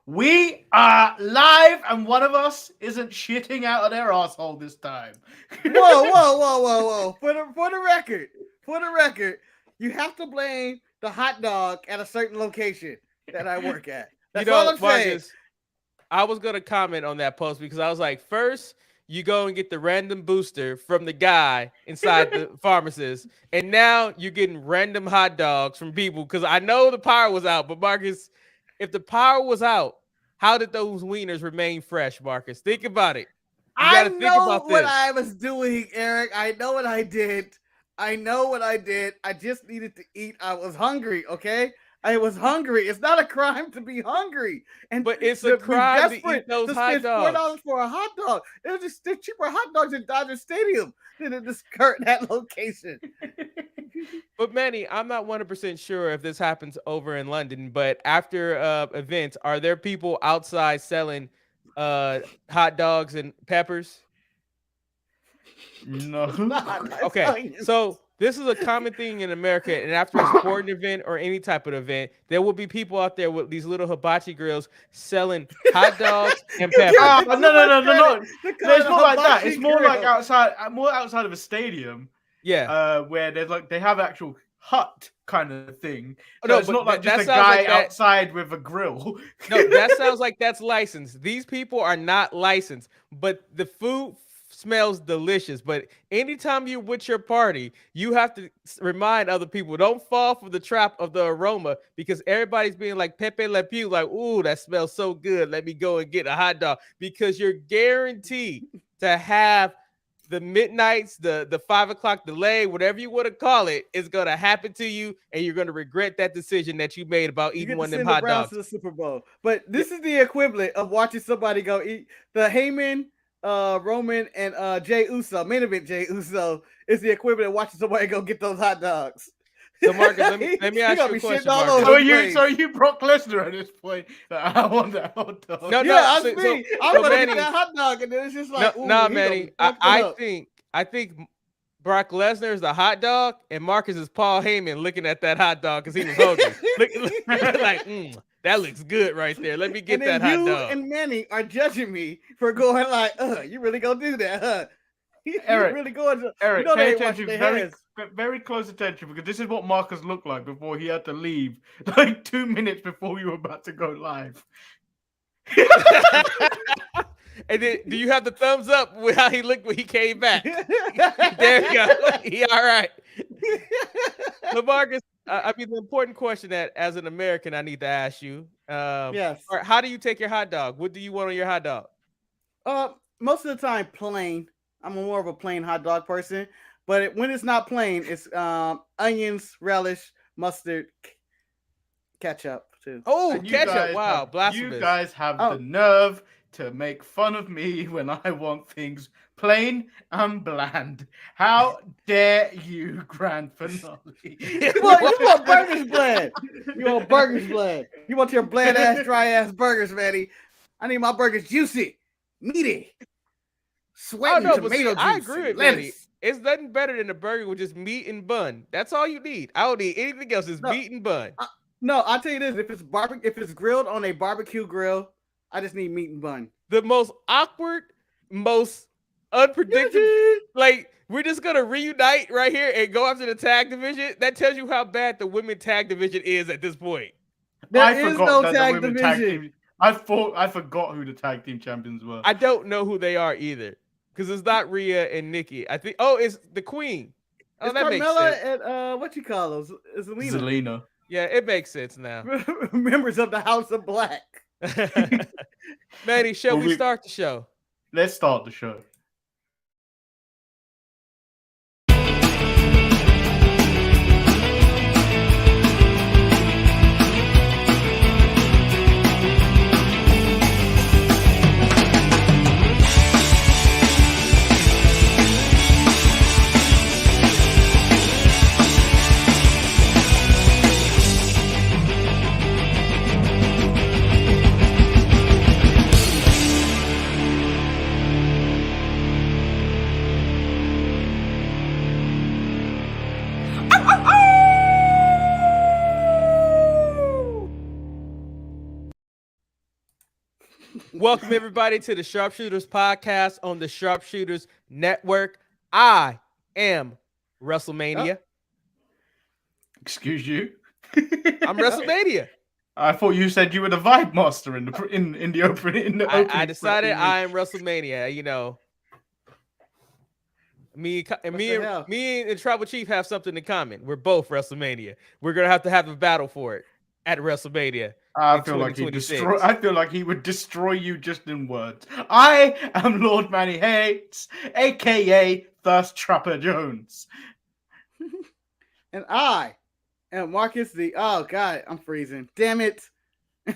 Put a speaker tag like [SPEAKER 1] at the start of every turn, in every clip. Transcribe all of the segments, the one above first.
[SPEAKER 1] We are live, and one of us isn't shitting out of their asshole this time.
[SPEAKER 2] Whoa. For the record, you have to blame the hot dog at a certain location that I work at. That's all I'm saying.
[SPEAKER 3] Marcus, I was going to comment on that post because I was like, first, you go and get the random booster from the guy inside the pharmacist, and now you're getting random hot dogs from people because I know the power was out, but Marcus, if the power was out, how did those wieners remain fresh, Marcus? Think about it.
[SPEAKER 2] I know what I was doing, Eric. I know what I did. I just needed to eat. I was hungry, okay? I was hungry. It's not a crime to be hungry.
[SPEAKER 3] But it's a crime to eat those hot dogs.
[SPEAKER 2] $4 for a hot dog. They're cheaper hot dogs in Dodger Stadium than in that location.
[SPEAKER 3] But Manny, I'm not 100% sure if this happens over in London, but after events, are there people outside selling hot dogs and peppers?
[SPEAKER 1] No.
[SPEAKER 3] Okay, so this is a common thing in America, and after a sporting event or any type of event, there will be people out there with these little hibachi grills selling hot dogs and peppers.
[SPEAKER 1] No. It's not like that. It's more like outside of a stadium.
[SPEAKER 3] Yeah,
[SPEAKER 1] where there's they have actual hut kind of thing. So
[SPEAKER 3] no,
[SPEAKER 1] it's not like just a
[SPEAKER 3] guy
[SPEAKER 1] outside with a grill.
[SPEAKER 3] No, that sounds like that's licensed. These people are not licensed, but the food smells delicious. But anytime you're with your party, you have to remind other people, don't fall for the trap of the aroma, because everybody's being like Pepe Le Pew, like, ooh, that smells so good. Let me go and get a hot dog, because you're guaranteed to have the midnights, the 5 o'clock delay, whatever you want to call it, is going to happen to you, and you're going to regret that decision that you made about eating one of them hot dogs.
[SPEAKER 2] To the Super Bowl. But this is the equivalent of watching somebody go eat the Heyman, Roman, and Jey Uso, main event Jey Uso, is the equivalent of watching somebody go get those hot dogs.
[SPEAKER 3] So Marcus, let me ask you a question.
[SPEAKER 1] So are you Brock Lesnar at this point? I want that hot dog.
[SPEAKER 2] I'm gonna get that hot dog, and then it's just like,
[SPEAKER 3] no, Manny. I think Brock Lesnar is the hot dog, and Marcus is Paul Heyman looking at that hot dog because he was hungry. Like, that looks good right there. Let me get that hot dog.
[SPEAKER 2] You and Manny are judging me for going like, you really gonna do that, huh?
[SPEAKER 1] Eric,
[SPEAKER 2] really going to,
[SPEAKER 1] Eric, pay attention, very close attention, because this is what Marcus looked like before he had to leave, like 2 minutes before we were about to go live.
[SPEAKER 3] And then, do you have the thumbs up with how he looked when he came back? There you go. He all right. So Marcus, I mean, the important question that as an American I need to ask you,
[SPEAKER 2] yes,
[SPEAKER 3] how do you take your hot dog? What do you want on your hot dog?
[SPEAKER 2] Most of the time plain. I'm more of a plain hot dog person, but when it's not plain, it's onions, relish, mustard, ketchup too.
[SPEAKER 3] Oh, ketchup! Wow, blasphemous!
[SPEAKER 1] You guys have the nerve to make fun of me when I want things plain and bland. How dare you, grand finale?
[SPEAKER 2] you want burgers bland. You want burgers bland. You want your bland ass, dry ass burgers, Manny. I need my burgers juicy, meaty. Sweating tomato juice.
[SPEAKER 3] I agree with Manny. It's nothing better than a burger with just meat and bun. That's all you need. I don't need anything else. It's meat and bun.
[SPEAKER 2] No, I'll tell you this: if it's grilled on a barbecue grill, I just need meat and bun.
[SPEAKER 3] The most awkward, most unpredictable. Like, we're just gonna reunite right here and go after the tag division. That tells you how bad the women tag division is at this point.
[SPEAKER 2] There is no tag division.
[SPEAKER 1] I forgot who the tag team champions were.
[SPEAKER 3] I don't know who they are either, because it's not Rhea and Nikki. I think it's the Queen. Oh,
[SPEAKER 2] it's
[SPEAKER 3] that
[SPEAKER 2] Carmella
[SPEAKER 3] makes sense.
[SPEAKER 2] And what you call those?
[SPEAKER 1] Zelina.
[SPEAKER 3] Yeah, it makes sense now.
[SPEAKER 2] Members of the House of Black.
[SPEAKER 3] Manny, shall we start the show?
[SPEAKER 1] Let's start the show.
[SPEAKER 3] Welcome everybody to the Sharpshooters podcast on the Sharpshooters Network. I am Wrestlemania.
[SPEAKER 1] Excuse you.
[SPEAKER 3] I'm Wrestlemania.
[SPEAKER 1] I thought you said you were the vibe master in the opening.
[SPEAKER 3] I decided I am Wrestlemania. You know, me and Tribal Chief have something in common. We're both Wrestlemania. We're gonna have to have a battle for it at WrestleMania.
[SPEAKER 1] I feel like he would destroy you just in words. I am Lord Manny Hates, aka Thirst Trapper Jones.
[SPEAKER 2] And I am Marcus the. Oh God, I'm freezing. Damn it!
[SPEAKER 3] No,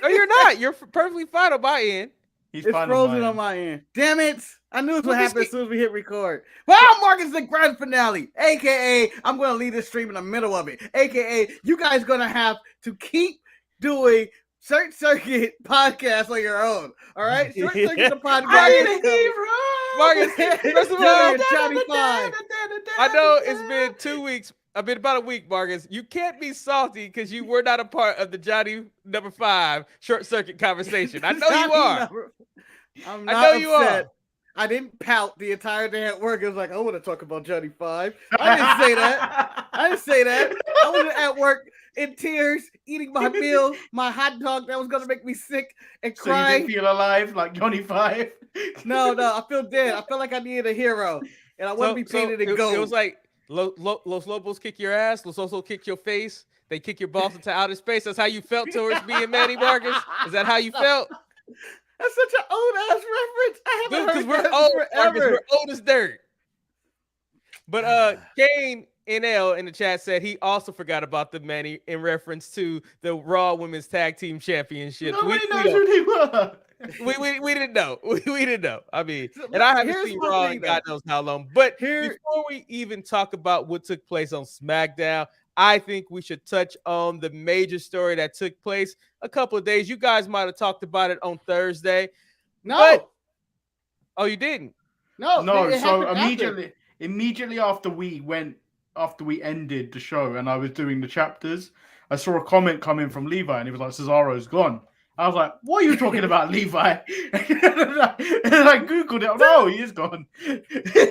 [SPEAKER 3] you're not. You're perfectly fine on my end.
[SPEAKER 2] It's frozen on my end. Damn it! I knew it would happen as soon as we hit record. Well, Marcus the grand finale, aka I'm going to leave this stream in the middle of it, aka you guys going to have to keep doing Short Circuit podcast on your own. All right, Short Circuit the podcast.
[SPEAKER 1] I'm a hero.
[SPEAKER 3] Marcus, first of all, I know it's been 2 weeks. I've been about a week, Marcus. You can't be salty because you were not a part of the Johnny number 5 Short Circuit conversation. I know you are.
[SPEAKER 2] I'm not upset. You are. I didn't pout the entire day at work. It was like, I want to talk about Johnny 5. I didn't say that. I was at work in tears, eating my meal, my hot dog that was going to make me sick and crying.
[SPEAKER 1] So you didn't feel alive like Johnny 5?
[SPEAKER 2] No, I feel dead. I felt like I needed a hero, and I want to be painted in gold.
[SPEAKER 3] It was like Los Lobos kick your ass, Los Osos kick your face, they kick your balls into outer space. That's how you felt towards me and Manny Marcus? Is that how you felt?
[SPEAKER 2] That's such an old-ass reference. I haven't heard
[SPEAKER 3] we're
[SPEAKER 2] that
[SPEAKER 3] old,
[SPEAKER 2] forever.
[SPEAKER 3] Marcus, we're old as dirt. But Kane NL in the chat said he also forgot about the Manny in reference to the Raw Women's Tag Team Championship.
[SPEAKER 1] Nobody knows who they were.
[SPEAKER 3] We didn't know. We didn't know. I mean, and I haven't seen Raw in God knows how long. But before we even talk about what took place on SmackDown, I think we should touch on the major story that took place a couple of days. You guys might have talked about it on Thursday. Oh, you didn't?
[SPEAKER 2] No.
[SPEAKER 1] So immediately after we ended the show and I was doing the chapters, I saw a comment come in from Levi and he was like, Cesaro's gone. I was like, what are you talking about, Levi? And I Googled it. Oh, he is gone.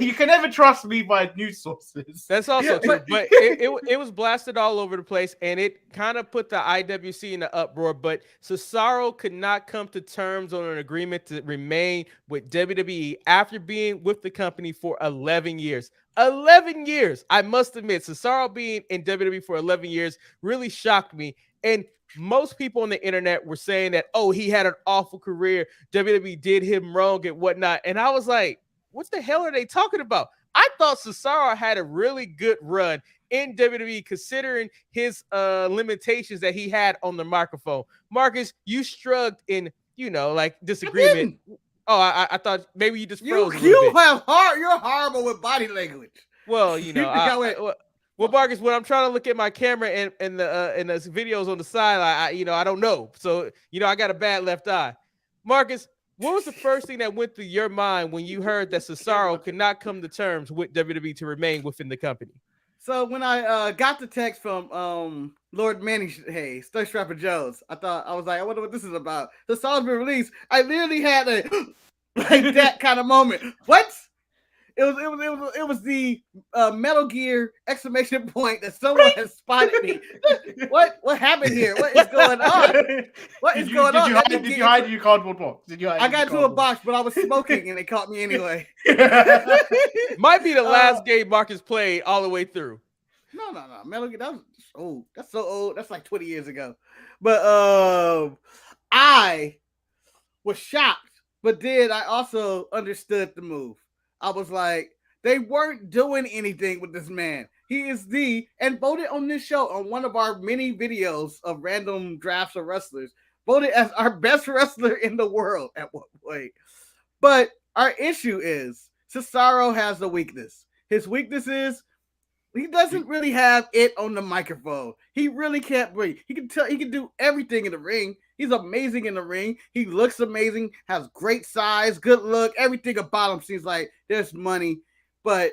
[SPEAKER 1] You can never trust Levi's news sources.
[SPEAKER 3] That's also true. But it was blasted all over the place, and it kind of put the IWC in the uproar. But Cesaro could not come to terms on an agreement to remain with WWE after being with the company for 11 years. 11 years. I must admit, Cesaro being in WWE for 11 years really shocked me. And most people on the internet were saying that, oh, he had an awful career. WWE did him wrong and whatnot. And I was like, what the hell are they talking about? I thought Cesaro had a really good run in WWE considering his limitations that he had on the microphone. Marcus, you shrugged in, disagreement. Oh, I thought maybe you just froze.
[SPEAKER 2] You're horrible with body language.
[SPEAKER 3] Well, Well, Marcus, when I'm trying to look at my camera and the videos on the side, I don't know. So, I got a bad left eye. Marcus, what was the first thing that went through your mind when you heard that Cesaro could not come to terms with WWE to remain within the company?
[SPEAKER 2] So when I got the text from Lord Manny Hayes, Thirst Trapper Jones, I was like, I wonder what this is about. Cesaro's been released. I literally had a like that kind of moment. What? It was the Metal Gear exclamation point that someone has spotted me. What happened here? What is going on? What is going on?
[SPEAKER 1] Did you hide in your cardboard box?
[SPEAKER 2] I got into a box, but I was smoking and they caught me anyway.
[SPEAKER 3] Might be the last game Marcus played all the way through.
[SPEAKER 2] No. Metal Gear, that was old. That's so old. That's like 20 years ago. But I was shocked, but then I also understood the move. I was like, they weren't doing anything with this man. He is and voted on this show on one of our many videos of random drafts of wrestlers, voted as our best wrestler in the world at one point. But our issue is Cesaro has a weakness. His weakness is he doesn't really have it on the microphone. He really can't breathe. He can do everything in the ring. He's amazing in the ring. He looks amazing, has great size, good look. Everything about him seems like there's money, but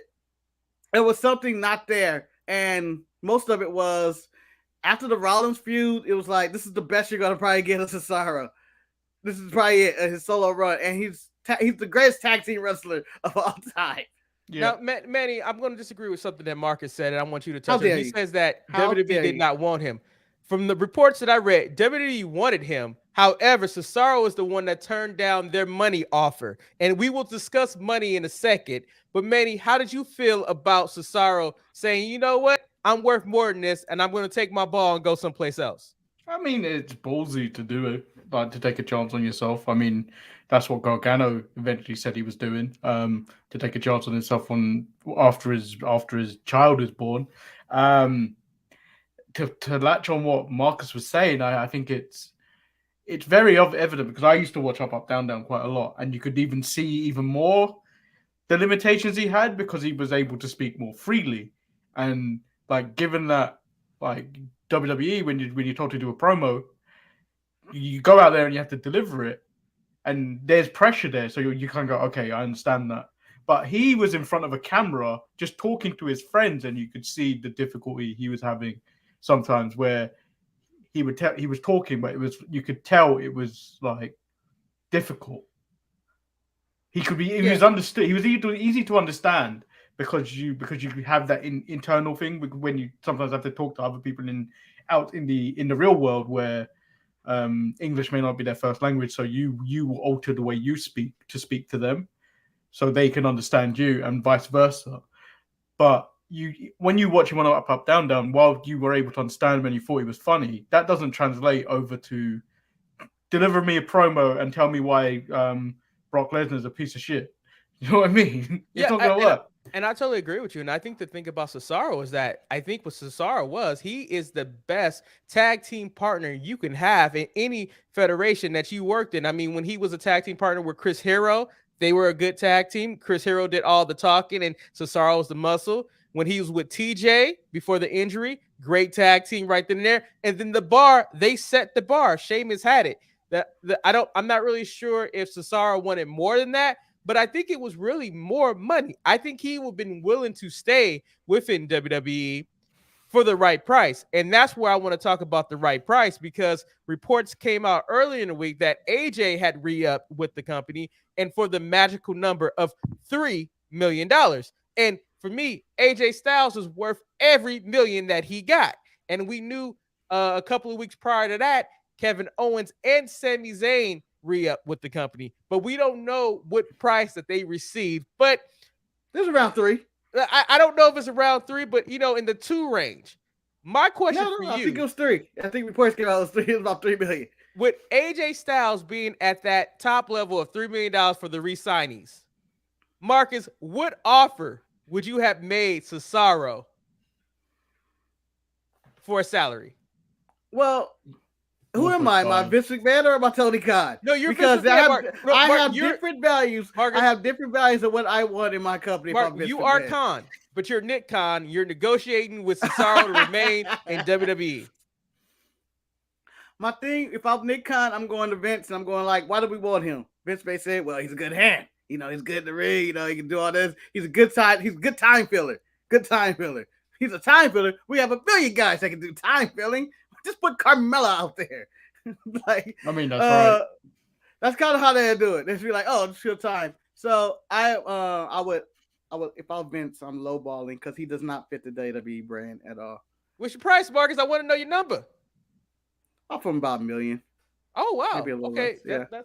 [SPEAKER 2] it was something not there. And most of it was after the Rollins feud, it was like, this is the best you're going to probably get of Cesaro. this is probably his solo run, and he's the greatest tag team wrestler of all time.
[SPEAKER 3] Yeah. Now, Manny, I'm going to disagree with something that Marcus said, and I want you to touch it. He says that WWE did not want him. From the reports that I read, WWE wanted him. However, Cesaro is the one that turned down their money offer. And we will discuss money in a second. But Manny, how did you feel about Cesaro saying, you know what? I'm worth more than this, and I'm going to take my ball and go someplace else?
[SPEAKER 1] I mean, it's ballsy to do it, like to take a chance on yourself. I mean, that's what Gargano eventually said he was doing, to take a chance on himself after his child is born. To latch on what Marcus was saying, I think it's very evident, because I used to watch Up, Down, Down quite a lot, and you could even see even more the limitations he had, because he was able to speak more freely. And like, given that, like, WWE, when you're told to do a promo, you go out there and you have to deliver it, and there's pressure there, so you kind of go, okay, I understand that. But he was in front of a camera just talking to his friends, and you could see the difficulty he was having sometimes, where he was talking, but you could tell it was like difficult. He was understood. He was easy to understand, because you have that internal thing when you sometimes have to talk to other people out in the real world, where English may not be their first language, so you will alter the way you speak to them, so they can understand you, and vice versa. But when you watch him on Up, Down, Down, while you were able to understand him and you thought he was funny, that doesn't translate over to deliver me a promo and tell me why Brock Lesnar's a piece of shit. You know what I mean? It's not gonna work.
[SPEAKER 3] And I totally agree with you. And I think the thing about Cesaro is that I think what Cesaro he is the best tag team partner you can have in any federation that you worked in. I mean, when he was a tag team partner with Chris Hero, they were a good tag team. Chris Hero did all the talking, and Cesaro was the muscle. When he was with TJ before the injury, great tag team right then and there. And then the bar, they set the bar. Sheamus had it. I'm not really sure if Cesaro wanted more than that, but I think it was really more money. I think he would have been willing to stay within WWE for the right price. And that's where I want to talk about the right price, because reports came out earlier in the week that AJ had re-upped with the company, and for the magical number of $3 million. And for me, AJ Styles was worth every million that he got. And we knew a couple of weeks prior to that, Kevin Owens and Sami Zayn re-up with the company. But we don't know what price that they received. But
[SPEAKER 2] there's around 3.
[SPEAKER 3] I don't know if it's around 3, but, in the 2 range. My question for you.
[SPEAKER 2] I think it was 3. I think reports came out it was 3. It was about $3 million.
[SPEAKER 3] With AJ Styles being at that top level of $3 million for the re-signees, Marcus, what offer would you have made Cesaro for a salary?
[SPEAKER 2] Well, who am I? Am I Vince McMahon or am I Tony Khan?
[SPEAKER 3] No, you're
[SPEAKER 2] because
[SPEAKER 3] Vince McMahon,
[SPEAKER 2] I have different values.
[SPEAKER 3] Marcus,
[SPEAKER 2] I have different values of what I want in my company.
[SPEAKER 3] You are Khan, but you're Nick Khan. You're negotiating with Cesaro to remain in WWE.
[SPEAKER 2] My thing, if I'm Nick Khan, I'm going to Vince and I'm going like, why do we want him? Vince may say, well, he's a good hand. He's good in the ring. He can do all this. He's a good time. He's a good time filler. Good time filler. He's a time filler. We have a million guys that can do time filling. Just put Carmella out there.
[SPEAKER 1] I mean, that's right.
[SPEAKER 2] That's kind of how they do it. They be like, oh, just fill time. So I would, if I was Vince, I'm lowballing because he does not fit the WWE brand at all.
[SPEAKER 3] What's your price, Marcus? I want to know your number.
[SPEAKER 2] I'm from about $1 million.
[SPEAKER 3] Oh wow.
[SPEAKER 2] Maybe a little
[SPEAKER 3] okay.
[SPEAKER 2] less. Yeah.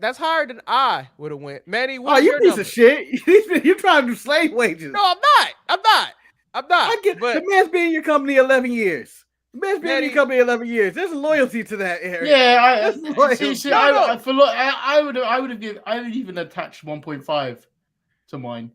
[SPEAKER 3] That's higher than I would have went. Manny,
[SPEAKER 2] you piece
[SPEAKER 3] number?
[SPEAKER 2] Of shit. You're trying to do slave wages.
[SPEAKER 3] No, I'm not.
[SPEAKER 2] I get the man's been in your company 11 years. The man's been in your company 11 years. There's loyalty to that, Eric.
[SPEAKER 1] Yeah, I would even attach 1.5 to mine.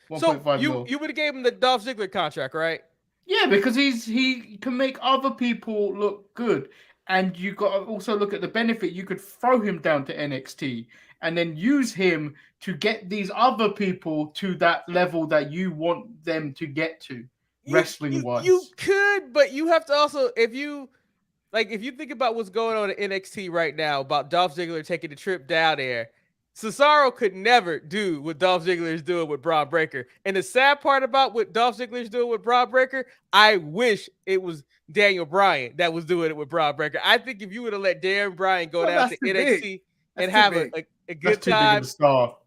[SPEAKER 1] 1.5
[SPEAKER 3] So you would have gave him the Dolph Ziggler contract, right?
[SPEAKER 1] Yeah, because he can make other people look good. And you got to also look at the benefit. You could throw him down to NXT and then use him to get these other people to that level that you want them to get to, wrestling-wise.
[SPEAKER 3] You could, but you have to also, if you think about what's going on at NXT right now, about Dolph Ziggler taking the trip down there, Cesaro could never do what Dolph Ziggler is doing with Braun Breaker. And the sad part about what Dolph Ziggler is doing with Braun Breaker, I wish it was Daniel Bryan that was doing it with Braun Breaker. I think if you would have let Daniel Bryan go down to NXT and have a good time.
[SPEAKER 1] Big of a star.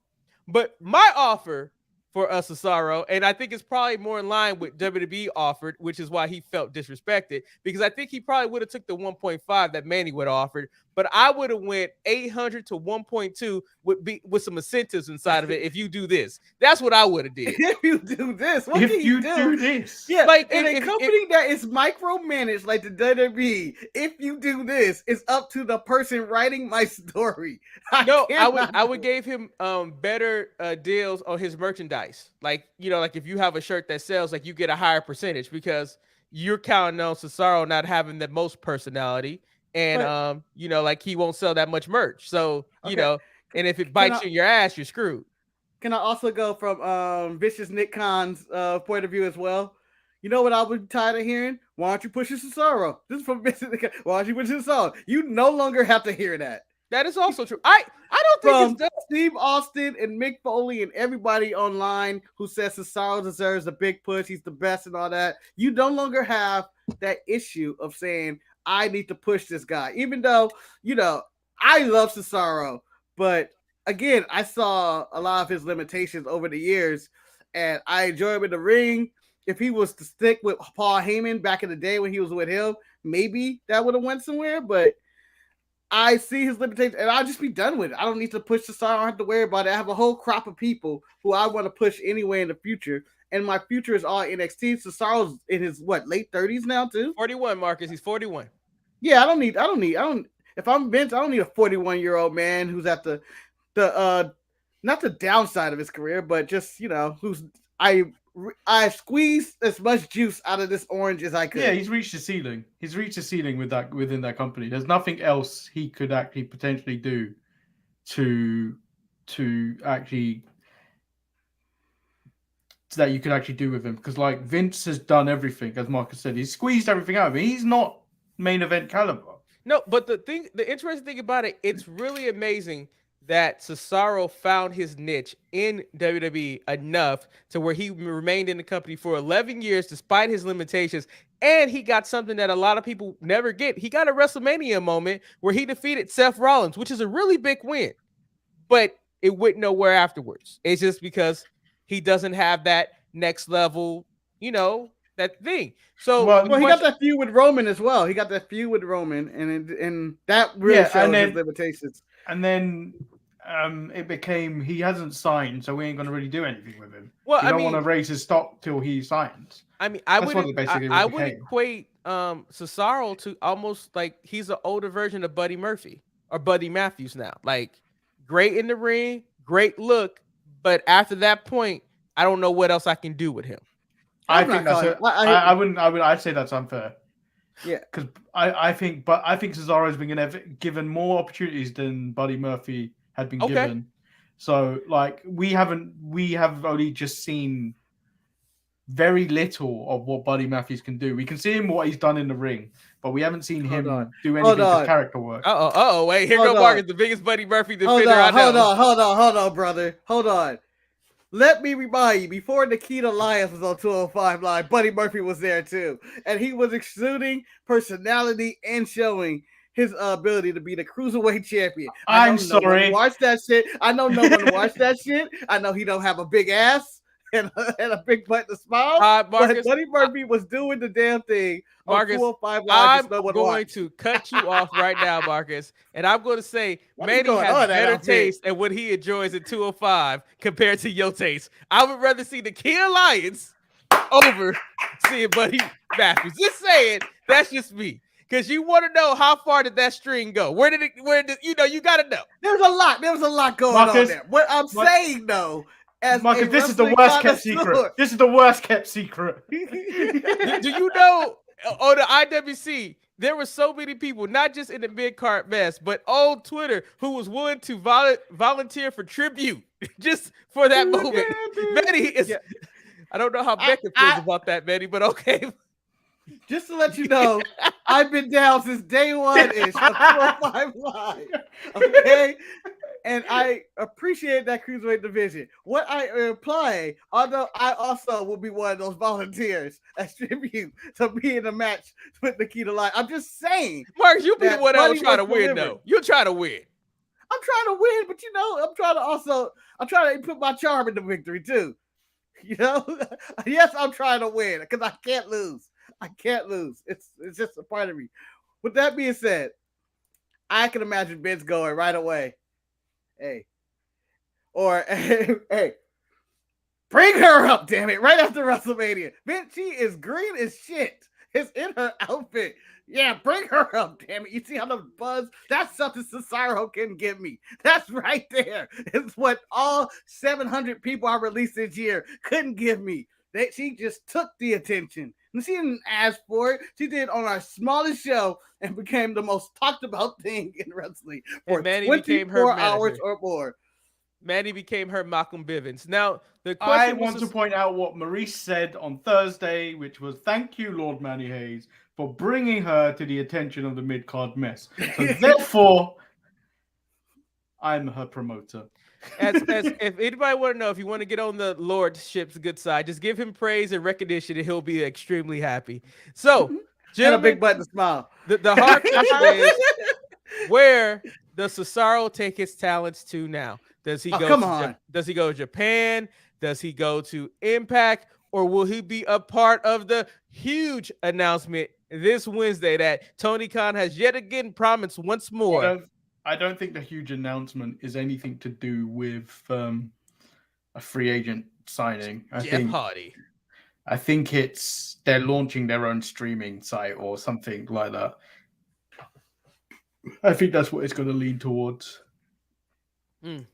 [SPEAKER 3] But my offer for Cesaro, and I think it's probably more in line with WWE offered, which is why he felt disrespected, because I think he probably would have took the 1.5 that Manny would have offered, but I would have went 800 to 1.2 with some incentives inside of it. If you do this, that's what I would have did.
[SPEAKER 2] If you do this, what
[SPEAKER 1] if
[SPEAKER 2] can
[SPEAKER 1] you
[SPEAKER 2] do
[SPEAKER 1] this,
[SPEAKER 2] yeah, like in a company that is micromanaged like the WWE, if you do this, it's up to the person writing my story.
[SPEAKER 3] I would give him better deals on his merchandise. Like, you know, like if you have a shirt that sells, like you get a higher percentage because you're counting on Cesaro not having the most personality. And, you know, like he won't sell that much merch. So, you know, and if it bites you in your ass, you're screwed.
[SPEAKER 2] Can I also go from Vicious Nick Khan's point of view as well? You know what I would be tired of hearing? Why don't you push Cesaro? This is from Vicious Nick Khan. Why don't you push Cesaro? You no longer have to hear that.
[SPEAKER 3] That is also true. I don't think
[SPEAKER 2] it's Steve Austin and Mick Foley and everybody online who says Cesaro deserves a big push. He's the best and all that. You no longer have that issue of saying, I need to push this guy. Even though, you know, I love Cesaro, but again, I saw a lot of his limitations over the years, and I enjoy him in the ring. If he was to stick with Paul Heyman back in the day when he was with him, maybe that would have went somewhere, but I see his limitations, and I'll just be done with it. I don't need to push Cesaro. I don't have to worry about it. I have a whole crop of people who I want to push anyway in the future, and my future is all NXT. Cesaro's in his late 30s now too.
[SPEAKER 3] 41, Marcus. He's 41.
[SPEAKER 2] Yeah, I don't. If I'm Vince, I don't need a 41-year-old man who's at the not the downside of his career, but just, you know, who's I squeezed as much juice out of this orange as I could.
[SPEAKER 1] Yeah, he's reached the ceiling. He's reached the ceiling within that company. There's nothing else he could actually potentially do to actually that you could actually do with him. Because like Vince has done everything, as Marcus said, he's squeezed everything out of him. He's not main event caliber.
[SPEAKER 3] No, but the interesting thing about it, it's really amazing that Cesaro found his niche in WWE enough to where he remained in the company for 11 years despite his limitations, and he got something that a lot of people never get. He got a WrestleMania moment where he defeated Seth Rollins, which is a really big win, but it went nowhere afterwards. It's just because he doesn't have that next level, you know, that thing. So
[SPEAKER 2] he got that feud with Roman as well. He got that feud with Roman, and that really shows his limitations.
[SPEAKER 1] And then it became he hasn't signed, so we ain't going to really do anything with him.
[SPEAKER 3] Well,
[SPEAKER 1] I don't want to raise his stock till he signs.
[SPEAKER 3] I mean, I would equate Cesaro to almost like he's an older version of Buddy Murphy or Buddy Matthews now. Like, great in the ring, great look, but after that point, I don't know what else I can do with him.
[SPEAKER 1] I think that's I'd say that's unfair.
[SPEAKER 2] Yeah,
[SPEAKER 1] because I think Cesaro's been given more opportunities than Buddy Murphy had been given. So like we have only just seen very little of what Buddy Matthews can do. We can see him what he's done in the ring, but we haven't seen him do anything with character work.
[SPEAKER 3] Wait, here go Marcus, the biggest Buddy Murphy defender I know.
[SPEAKER 2] Hold on, brother. Hold on. Let me remind you, before Nikita Lyons was on 205 Live, Buddy Murphy was there too. And he was exuding personality and showing his ability to be the cruiserweight champion.
[SPEAKER 1] I'm sorry.
[SPEAKER 2] Watch that shit. I know no one watched that shit. I know he don't have a big ass and a big butt to smile.
[SPEAKER 3] Marcus,
[SPEAKER 2] but Buddy Murphy was doing the damn thing.
[SPEAKER 3] Marcus,
[SPEAKER 2] 205 Live,
[SPEAKER 3] I'm going to cut you off right now, Marcus. And I'm going to say Manny has better taste and what he enjoys at 205 compared to your taste. I would rather see the Nikita Lyons over seeing Buddy Matthews. Just saying, that's just me. Because you want to know how far did that string go? Where did you got to know.
[SPEAKER 2] There was a lot going on there. What I'm saying though,
[SPEAKER 1] Marcus, this is the worst kept secret. This is the worst kept secret.
[SPEAKER 3] Do you know on the IWC, there were so many people, not just in the mid-card mess, but on Twitter, who was willing to volunteer for tribute just for that moment. Manny is. Yeah. I don't know how Becca feels about that, Manny, but okay.
[SPEAKER 2] Just to let you know, I've been down since day one-ish of 205 Live. Okay? And I appreciate that cruiserweight division. What I imply, although I also will be one of those volunteers as tribute to be in a match with Nikita Lyons. I'm just saying.
[SPEAKER 3] Marcus, you be the one that will try to win,
[SPEAKER 2] delivered.
[SPEAKER 3] though. You'll try to win.
[SPEAKER 2] I'm trying to win, but I'm trying to put my charm in the victory too. Yes, I'm trying to win because I can't lose. I can't lose. It's just a part of me. With that being said, I can imagine Vince going right away. Hey, bring her up, damn it, right after WrestleMania. Vince, she is green as shit. It's in her outfit. Yeah, bring her up, damn it. You see how the buzz? That's something Cesaro can give me. That's right there. It's what all 700 people I released this year couldn't give me. She just took the attention. And she didn't ask for it. She did on our smallest show and became the most talked about thing in wrestling for 24 hours or more.
[SPEAKER 3] Manny became her Malcolm Bivens. Now, the
[SPEAKER 1] question I want to point out what Maurice said on Thursday, which was, thank you, Lord Manny Hayes, for bringing her to the attention of the mid-card mess. So therefore, I'm her promoter.
[SPEAKER 3] As if anybody want to know, if you want to get on the Lordship's good side, just give him praise and recognition, and he'll be extremely happy. So,
[SPEAKER 2] and a big button smile.
[SPEAKER 3] The hard question is, where does Cesaro take his talents to now? Does he go? Does he go to Japan? Does he go to Impact? Or will he be a part of the huge announcement this Wednesday that Tony Khan has yet again promised once more?
[SPEAKER 1] I don't think the huge announcement is anything to do with a free agent signing.
[SPEAKER 3] Jeff Hardy.
[SPEAKER 1] I think they're launching their own streaming site or something like that. I think that's what it's going to lean towards.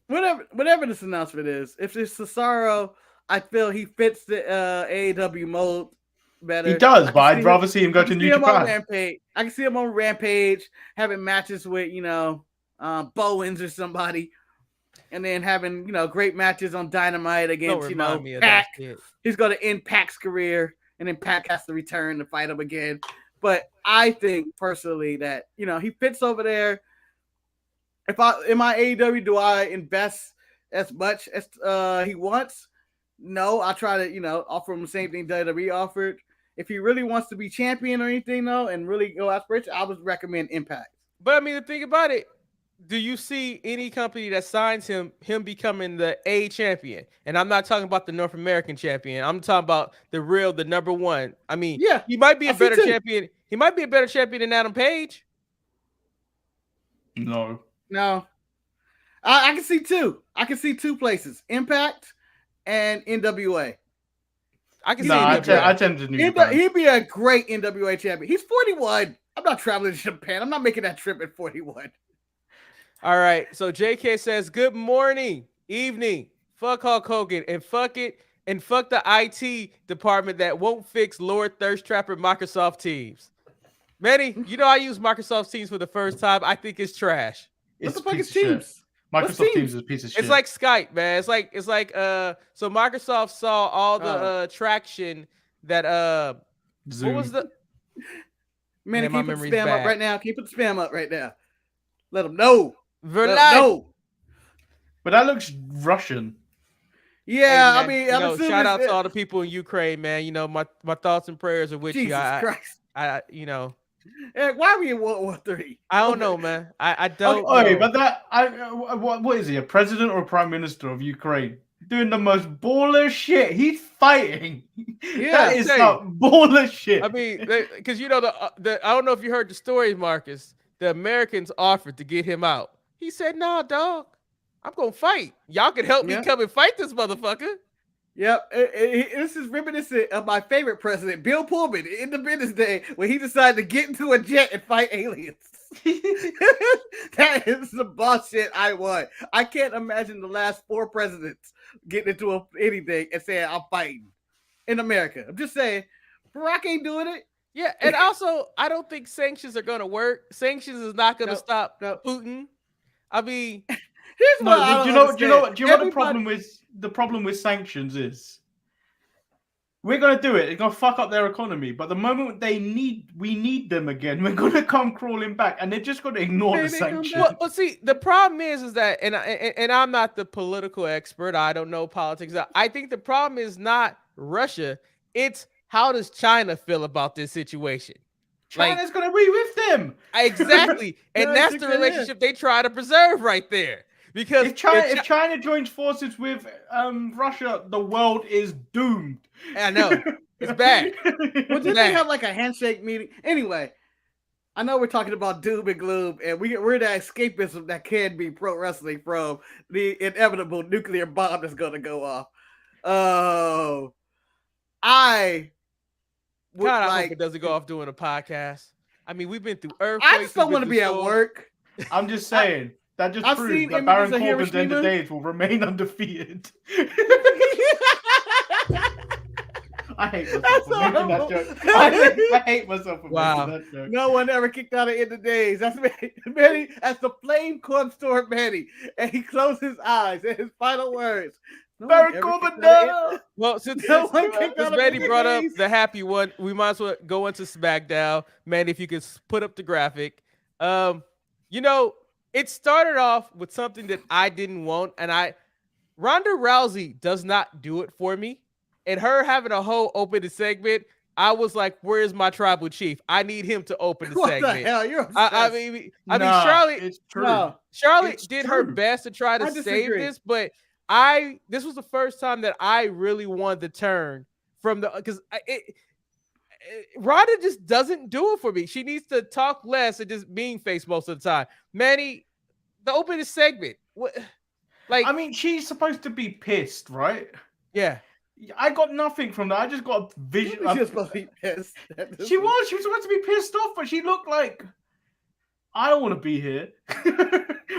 [SPEAKER 2] Whatever this announcement is, if it's Cesaro, I feel he fits the AEW mode better.
[SPEAKER 1] He does, but I'd rather see him go to New Japan.
[SPEAKER 2] I can see him on Rampage, having matches with Bowens or somebody, and then having great matches on Dynamite against Pac. He's going to end Pac's career, and then Pac has to return to fight him again. But I think personally that he fits over there. If in my AEW, do I invest as much as he wants? No, I try to offer him the same thing WWE offered. If he really wants to be champion or anything though, and really go aspiration, I would recommend Impact.
[SPEAKER 3] But I mean, the thing about it, do you see any company that signs him becoming the A champion? And I'm not talking about the North American champion. I'm talking about the number one. I mean,
[SPEAKER 2] yeah,
[SPEAKER 3] he might be a better champion. He might be a better champion than Adam Page.
[SPEAKER 1] No.
[SPEAKER 2] I can see two. I can see two places: Impact and NWA.
[SPEAKER 3] I can see.
[SPEAKER 1] I tend to New Japan.
[SPEAKER 2] He'd be a great NWA champion. He's 41. I'm not traveling to Japan. I'm not making that trip at 41.
[SPEAKER 3] All right. So JK says, "Good morning, evening. Fuck Hulk Hogan and fuck it and fuck the IT department that won't fix Lord Thirst Trapper Microsoft Teams." Manny, I use Microsoft Teams for the first time. I think it's trash.
[SPEAKER 2] What the fuck is Teams?
[SPEAKER 1] Microsoft Teams is a piece of shit.
[SPEAKER 3] It's like Skype, man. It's like so Microsoft saw all the traction that
[SPEAKER 1] Zoom.
[SPEAKER 3] What was the
[SPEAKER 2] man? Can you put the spam up right now? Can you put the spam up right now? Let them know. Let them know.
[SPEAKER 1] But that looks Russision.
[SPEAKER 2] Yeah,
[SPEAKER 3] hey, man,
[SPEAKER 2] I mean,
[SPEAKER 3] shout out to all the people in Ukraine, man. My thoughts and prayers are with
[SPEAKER 2] Jesus
[SPEAKER 3] you.
[SPEAKER 2] Christ.
[SPEAKER 3] Eric,
[SPEAKER 2] why were you in World War III?
[SPEAKER 3] I don't know, man. I don't.
[SPEAKER 1] Okay, but what is he? A president or a prime minister of Ukraine doing the most baller shit? He's fighting.
[SPEAKER 2] Yeah,
[SPEAKER 1] that is some baller shit.
[SPEAKER 3] I mean, because I don't know if you heard the story, Marcus. The Americans offered to get him out. He said, "Nah, dog, I'm gonna fight. Y'all can help me come and fight this motherfucker."
[SPEAKER 2] Yep, this is reminiscent of my favorite president, Bill Pullman, Independence Day, when he decided to get into a jet and fight aliens. That is the boss shit I want. I can't imagine the last 4 presidents getting into anything and saying, "I'm fighting." In America. I'm just saying, Barack ain't doing it.
[SPEAKER 3] Yeah, and also, I don't think sanctions are going to work. Sanctions is not going to stop Putin. I mean...
[SPEAKER 1] Do you know what the problem with sanctions is? we're gonna do it. It's gonna fuck up their economy. But the moment we need them again, we're gonna come crawling back, and they're just gonna ignore the sanctions.
[SPEAKER 3] Well, see, the problem is that, and I'm not the political expert. I don't know politics. I think the problem is not Russia. It's how does China feel about this situation?
[SPEAKER 1] China's gonna be with them.
[SPEAKER 3] Exactly, and that's the relationship they try to preserve right there. Because
[SPEAKER 1] if China joins forces with Russia, the world is doomed.
[SPEAKER 3] I know. It's bad.
[SPEAKER 2] Well, did they have like a handshake meeting? Anyway, I know we're talking about doom and gloom, and we're the escapism that can be pro wrestling from the inevitable nuclear bomb that's going to go off. Oh, I
[SPEAKER 3] hope it doesn't go off doing a podcast. I mean, we've been through earthquakes.
[SPEAKER 2] I just don't want to be at work.
[SPEAKER 1] I'm just saying. That just proves that Baron Corbin's end of days will remain undefeated. I hate myself for making that joke. I hate myself for making that joke.
[SPEAKER 2] No one ever kicked out of End of Days. That's Manny. That's the flame comes toward Manny, and he closed his eyes. And his final words.
[SPEAKER 1] Baron Corbin, no.
[SPEAKER 3] Well, since Manny brought up the happy one, we might as well go into SmackDown. Manny, if you could put up the graphic. It started off with something that I didn't want, and Ronda Rousey does not do it for me. And her having a whole open segment, I was like, "Where's my tribal chief? I need him to open the segment."
[SPEAKER 2] What the hell? You're
[SPEAKER 3] I mean, Charlotte.
[SPEAKER 1] It's true.
[SPEAKER 3] Charlotte did her best to try to save this, but this was the first time that I really wanted to turn from because Ronda just doesn't do it for me. She needs to talk less and just being face most of the time. Manny, the opening segment.
[SPEAKER 1] I mean, she's supposed to be pissed, right?
[SPEAKER 3] Yeah.
[SPEAKER 1] I got nothing from that. I just got a vision.
[SPEAKER 2] She was supposed to be pissed.
[SPEAKER 1] She was supposed to be pissed off, but she looked like, I don't want to be here.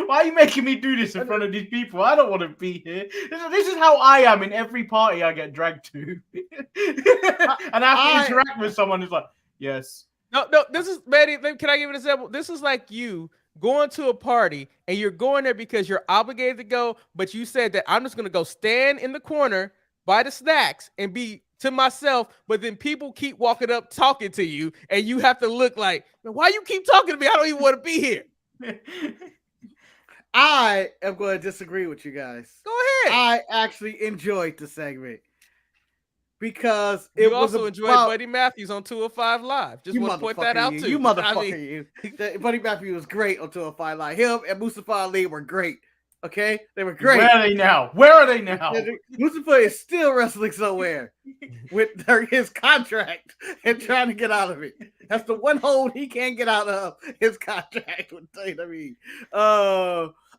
[SPEAKER 1] Why are you making me do this in front of these people? I don't want to be here. This is how I am in every party I get dragged to. And I have to interact with someone who's like, yes.
[SPEAKER 3] No, this is, Manny, can I give an example? This is like you going to a party and you're going there because you're obligated to go, but you said that I'm just going to go stand in the corner by the snacks and be to myself, but then people keep walking up talking to you and you have to look like, why you keep talking to me? I don't even want to be here.
[SPEAKER 2] I am going to disagree with you guys.
[SPEAKER 3] Go ahead.
[SPEAKER 2] I actually enjoyed the segment because
[SPEAKER 3] it was also enjoyed Buddy Matthews on 205 Live. Just want to point that out too.
[SPEAKER 2] You motherfucker, you. Buddy Matthews was great on 205 Live. Him and Mustafa Ali were great. Okay, they were great.
[SPEAKER 1] Where are they now?
[SPEAKER 2] Mustafa is still wrestling somewhere with his contract and trying to get out of it. That's the one hold he can't get out of, his contract with WWE.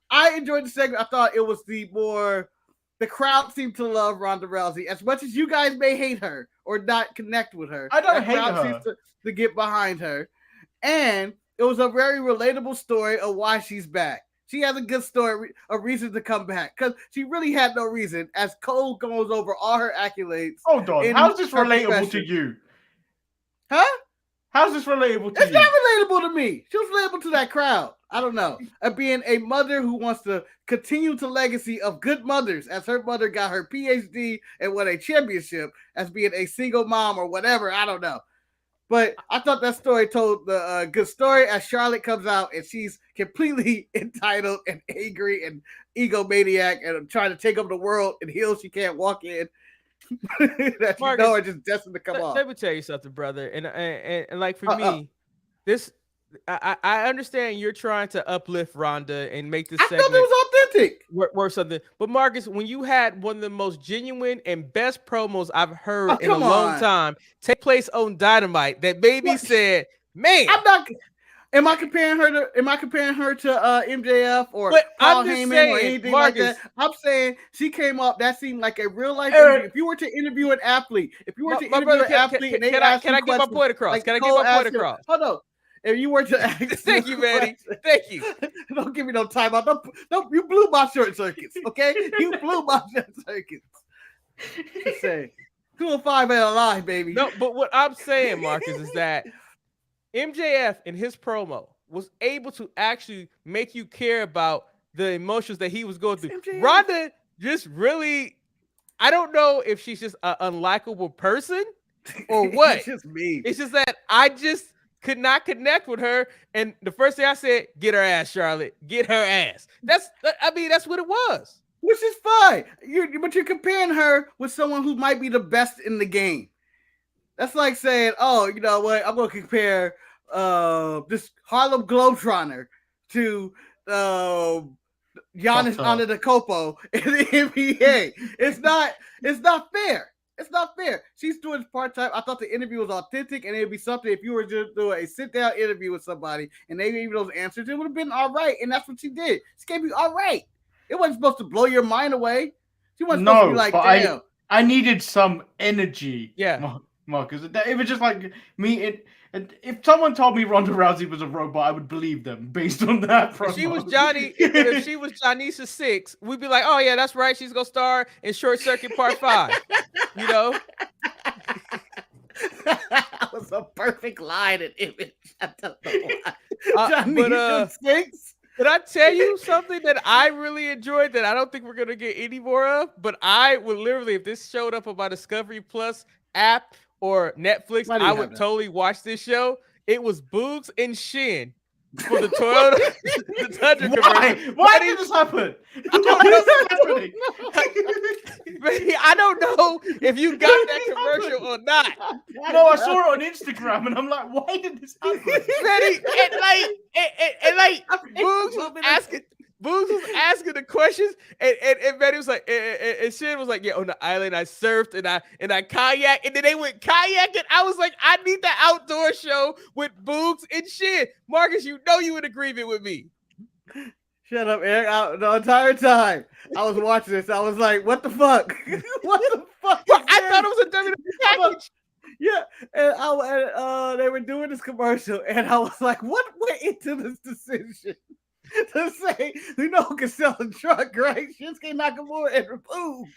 [SPEAKER 2] I enjoyed the segment. I thought it was the crowd seemed to love Ronda Rousey as much as you guys may hate her or not connect with her.
[SPEAKER 1] I don't hate her.
[SPEAKER 2] Seems to get behind her, and it was a very relatable story of why she's back. She has a good story, a reason to come back, because she really had no reason. As Cole goes over all her accolades.
[SPEAKER 1] Hold on, how's this relatable to you?
[SPEAKER 2] Huh?
[SPEAKER 1] How's this relatable to you?
[SPEAKER 2] It's not relatable to me. She was relatable to that crowd. I don't know. Being a mother who wants to continue the legacy of good mothers, as her mother got her PhD and won a championship as being a single mom or whatever. I don't know. But I thought that story told the good story as Charlotte comes out and she's completely entitled and angry and egomaniac and trying to take over the world in heels she can't walk in. That Marcus, you know are just destined to come off.
[SPEAKER 3] Let me tell you something, brother. And like for me, this I understand you're trying to uplift Ronda and make this segment.
[SPEAKER 2] I thought it was authentic.
[SPEAKER 3] Worth something. But Marcus, when you had one of the most genuine and best promos I've heard in a long time take place on Dynamite, that baby said, "Man,
[SPEAKER 2] I'm not." Am I comparing her to MJF or Paul Heyman or anything Marcus, like that? I'm saying she came up. That seemed like a real life interview. If you were to interview an athlete, can I
[SPEAKER 3] get my point across?
[SPEAKER 2] Like
[SPEAKER 3] can I get my point across?
[SPEAKER 2] Hold on. If you were to ask,
[SPEAKER 3] thank you, Manny. Thank you.
[SPEAKER 2] Don't give me no timeout. Don't. You blew my short circuits. Okay, you blew my short circuits. Just say 205 and alive, baby.
[SPEAKER 3] No, but what I'm saying, Marcus, is that MJF in his promo was able to actually make you care about the emotions that he was going through. Ronda just really I don't know if she's just an unlikable person or what.
[SPEAKER 2] It's just me.
[SPEAKER 3] It's just that I just could not connect with her. And the first thing I said, get her ass, Charlotte. Get her ass. That's what it was.
[SPEAKER 2] Which is fine. But you're comparing her with someone who might be the best in the game. That's like saying, oh, you know what? I'm going to compare this Harlem Globetrotter to Giannis Antetokounmpo in the NBA. It's not fair. It's not fair. She's doing part-time. I thought the interview was authentic, and it'd be something if you were just doing a sit-down interview with somebody and they gave you those answers, it would have been all right. And that's what she did. She gave you all right. It wasn't supposed to blow your mind away. She wasn't supposed to be like, damn.
[SPEAKER 1] I needed some energy.
[SPEAKER 3] Yeah.
[SPEAKER 1] Marcus. It was just like me. If someone told me Ronda Rousey was a robot, I would believe them based on that.
[SPEAKER 3] If she was Johnny, if she was Johnny's 6, we'd be like, oh yeah, that's right. She's gonna star in Short Circuit Part 5. You know,
[SPEAKER 2] that was a perfect line and image. I don't know why. 6.
[SPEAKER 3] Did I tell you something that I really enjoyed that I don't think we're gonna get any more of? But I would literally, if this showed up on my Discovery Plus app or Netflix, I would totally watch this show. It was Boogs and Shin for the Toyota the Tundra commercial.
[SPEAKER 1] Why did this happen?
[SPEAKER 3] I don't know if you got that commercial or not.
[SPEAKER 1] No, I saw it on Instagram and I'm like, why did this happen?
[SPEAKER 3] Boogs was asking the questions, and Betty was like, and Shin was like, yeah, on the island I surfed and I kayaked, and then they went kayaking. I was like, I need the outdoor show with Boogs and Shin. Marcus, you know you in agreement with me.
[SPEAKER 2] Shut up, Eric. The entire time I was watching this, I was like, what the fuck? What the fuck?
[SPEAKER 3] I thought it was a WWE package.
[SPEAKER 2] Yeah, and they were doing this commercial, and I was like, what went into this decision? To say, you know who can sell a truck, right? Shinsuke Nakamura and Boogs.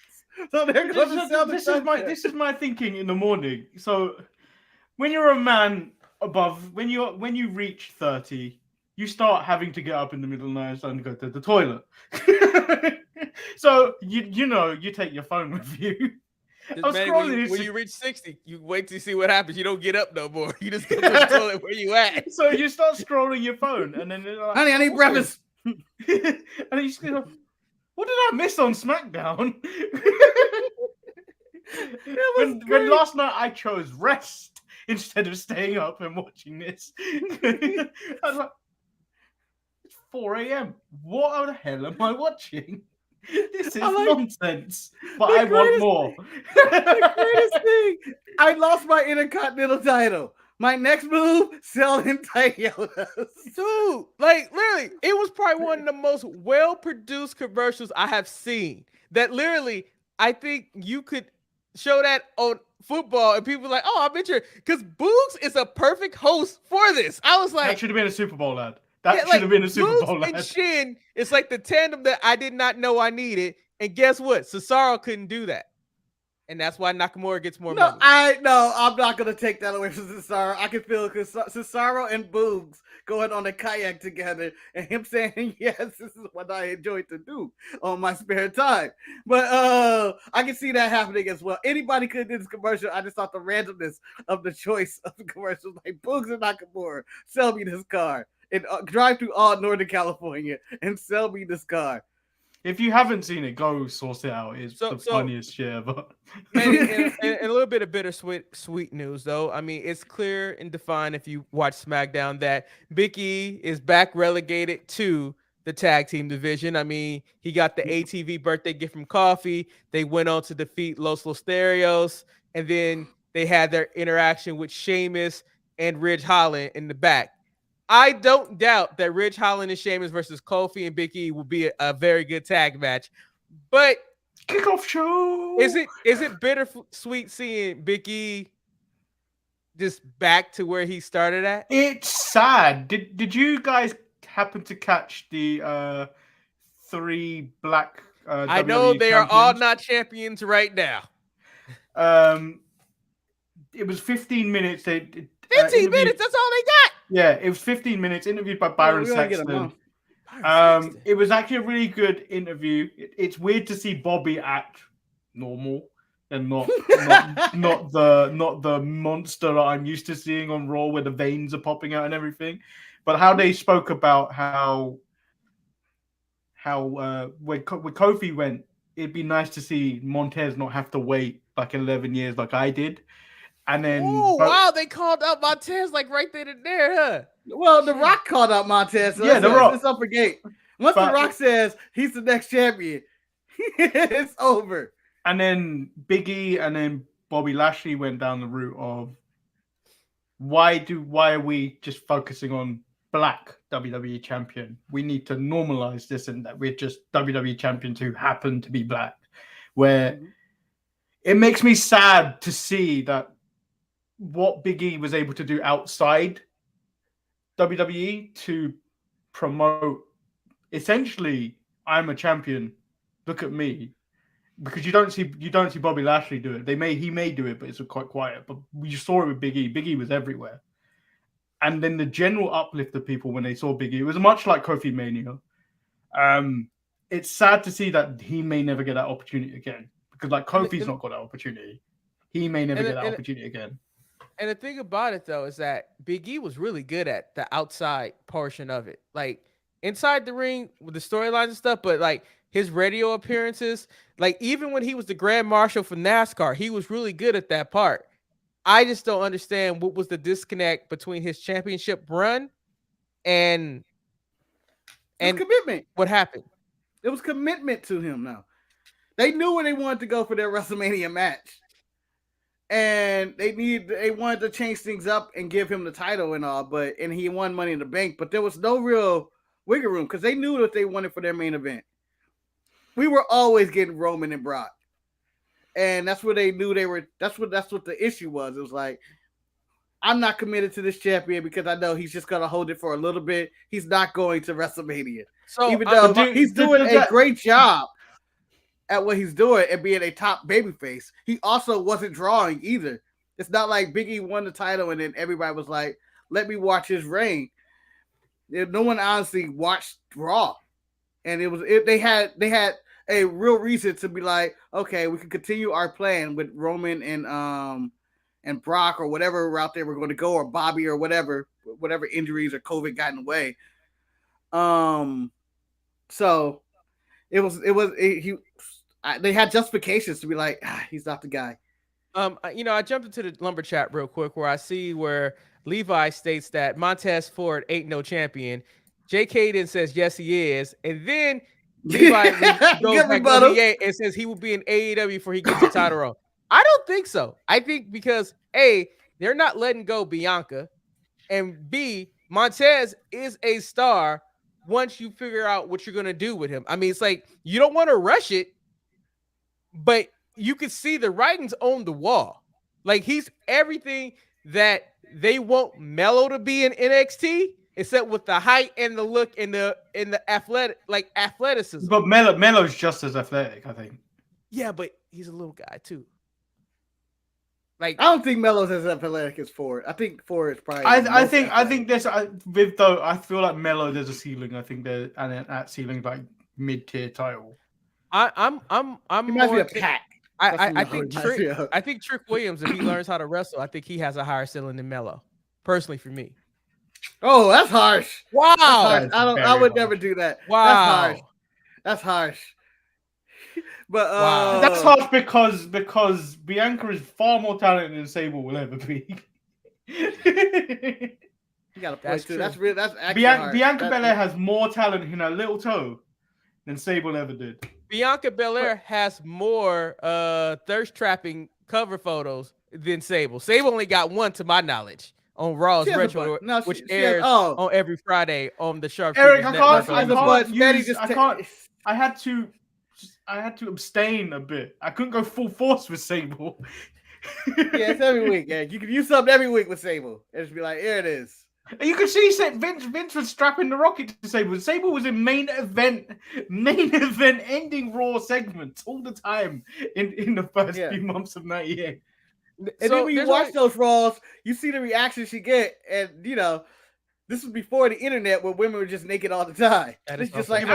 [SPEAKER 2] So they're going to sell the truck.
[SPEAKER 1] This is my thinking in the morning. So when you're a man above, when you reach 30, you start having to get up in the middle of the night and go to the toilet. So you take your phone with you.
[SPEAKER 3] When you reach 60, you wait to see what happens. You don't get up no more. You just go to the toilet where you at.
[SPEAKER 1] So you start scrolling your phone, and then like,
[SPEAKER 2] honey, I need breakfast.
[SPEAKER 1] And then you just go, what did I miss on SmackDown? when last night I chose rest instead of staying up and watching this. I was like, it's 4 a.m. What the hell am I watching? This is nonsense, but I want more.
[SPEAKER 2] The greatest thing, I lost my Intercontinental title. My next move, selling Toyotas.
[SPEAKER 3] Dude, like literally, it was probably one of the most well-produced commercials I have seen. That literally, I think you could show that on football and people are like, oh, I'm interested. Because Boogs is a perfect host for this. I was like,
[SPEAKER 1] that should have been a Super Bowl ad. That should have been a Super Bowl ad.
[SPEAKER 3] And Shin, it's like the tandem that I did not know I needed. And guess what? Cesaro couldn't do that. And that's why Nakamura gets more money.
[SPEAKER 2] I'm not going to take that away from Cesaro. I can feel Cesaro and Boogs going on a kayak together and him saying, yes, this is what I enjoy to do on my spare time. But I can see that happening as well. Anybody could do this commercial. I just thought the randomness of the choice of the commercials, like Boogs and Nakamura, sell me this car. And drive through all Northern California and sell me this car.
[SPEAKER 1] If you haven't seen it, go source it out. It's the funniest shit ever.
[SPEAKER 3] and a little bit of bittersweet news, though. I mean, it's clear and defined if you watch SmackDown that Big E is back relegated to the tag team division. I mean, he got the ATV birthday gift from Coffee. They went on to defeat Los Losterios, and then they had their interaction with Sheamus and Ridge Holland in the back. I don't doubt that Ridge Holland and Sheamus versus Kofi and Big E will be a very good tag match. But
[SPEAKER 1] kickoff show.
[SPEAKER 3] Is it bittersweet seeing Big E just back to where he started at?
[SPEAKER 1] It's sad. Did you guys happen to catch the 3 black
[SPEAKER 3] I know they are all not champions right now.
[SPEAKER 1] It was 15 minutes.
[SPEAKER 3] 15 minutes, that's all they got.
[SPEAKER 1] Yeah, it was 15 minutes, interviewed by Byron Saxton. It was actually a really good interview. It's weird to see Bobby act normal and not the monster that I'm used to seeing on Raw where the veins are popping out and everything. But how they spoke about how when Kofi went, it'd be nice to see Montez not have to wait like 11 years like I did. And then
[SPEAKER 3] wow, they called out Montez like right then and there, huh?
[SPEAKER 2] Well, The Rock called out Montez. So
[SPEAKER 1] The Rock.
[SPEAKER 2] It's up for gate. Once The Rock says he's the next champion, it's over.
[SPEAKER 1] And then Big E and then Bobby Lashley went down the route of why are we just focusing on black WWE champion? We need to normalize this and that we're just WWE champions who happen to be black. Where it makes me sad to see that what Big E was able to do outside WWE to promote essentially I'm a champion, look at me. Because you don't see Bobby Lashley do it. He may do it, but it's quite quiet. But you saw it with Big E. Big E was everywhere. And then the general uplift of people when they saw Big E, it was much like Kofi Mania. It's sad to see that he may never get that opportunity again. Because like Kofi's not got that opportunity. He may never get that opportunity again.
[SPEAKER 3] And the thing about it though is that Big E was really good at the outside portion of it. Like inside the ring with the storylines and stuff, but like his radio appearances, like even when he was the Grand Marshal for NASCAR, he was really good at that part. I just don't understand what was the disconnect between his championship run and
[SPEAKER 2] commitment.
[SPEAKER 3] What happened?
[SPEAKER 2] It was commitment to him now. They knew where they wanted to go for their WrestleMania match. And they wanted to change things up and give him the title and all, and he won Money in the Bank, but there was no real wiggle room because they knew what they wanted for their main event. We were always getting Roman and Brock. And that's what they knew that's what the issue was. It was like, I'm not committed to this champion because I know he's just going to hold it for a little bit. He's not going to WrestleMania. So even though he's doing a great job at what he's doing and being a top babyface, he also wasn't drawing either. It's not like Big E won the title and then everybody was like, let me watch his reign. No one honestly watched Raw. And they had a real reason to be like, okay, we can continue our plan with Roman and Brock or whatever route they were going to go, or Bobby or whatever injuries or COVID got in the way. So they had justifications to be like, he's not the guy.
[SPEAKER 3] I jumped into the lumber chat real quick where I see where Levi states that Montez Ford ain't no champion. J. Caden says yes he is, and then Levi goes back and says he will be in AEW before he gets the title run. I don't think so. I think because A, they're not letting go Bianca, and B, Montez is a star once you figure out what you're gonna do with him. I mean, it's like you don't want to rush it, but you can see the writings on the wall. Like he's everything that they want Melo to be in NXT. Except with the height and the look and the athleticism.
[SPEAKER 1] But Melo's just as athletic, I think.
[SPEAKER 3] Yeah, but he's a little guy too. Like
[SPEAKER 2] I don't think Melo's as athletic as Ford. I think Ford is probably.
[SPEAKER 1] I think there's though I feel like Melo there's a ceiling. I think that ceiling like mid-tier title.
[SPEAKER 3] I'm
[SPEAKER 2] he might be a pack.
[SPEAKER 3] I think Trick Williams, if he learns how to wrestle, I think he has a higher ceiling than Melo. Personally, for me.
[SPEAKER 2] Oh, that's harsh.
[SPEAKER 3] Wow.
[SPEAKER 2] That's harsh. I would never do that.
[SPEAKER 3] Wow.
[SPEAKER 2] That's harsh. But
[SPEAKER 1] wow. That's harsh because Bianca is far more talented than Sable will ever be.
[SPEAKER 2] You got a point too. That's real. That's actually
[SPEAKER 1] Bianca Belair has more talent in her little toe than Sable ever did.
[SPEAKER 3] Bianca Belair has more thirst trapping cover photos than Sable. Sable only got one to my knowledge. On Raw's Retro, which airs on every Friday on the Sharp.
[SPEAKER 1] Eric, I had to abstain a bit. I couldn't go full force with Sable.
[SPEAKER 2] Yeah, it's every week. Yeah, you can use something every week with Sable. And just be like, here it is.
[SPEAKER 1] And you can see Vince was strapping the rocket to Sable. Sable was in main event ending Raw segments all the time in the first few months of 98.
[SPEAKER 2] And then when you watch those Raws, you see the reaction she get, and this was before the internet where women were just naked all the time.
[SPEAKER 1] It's just like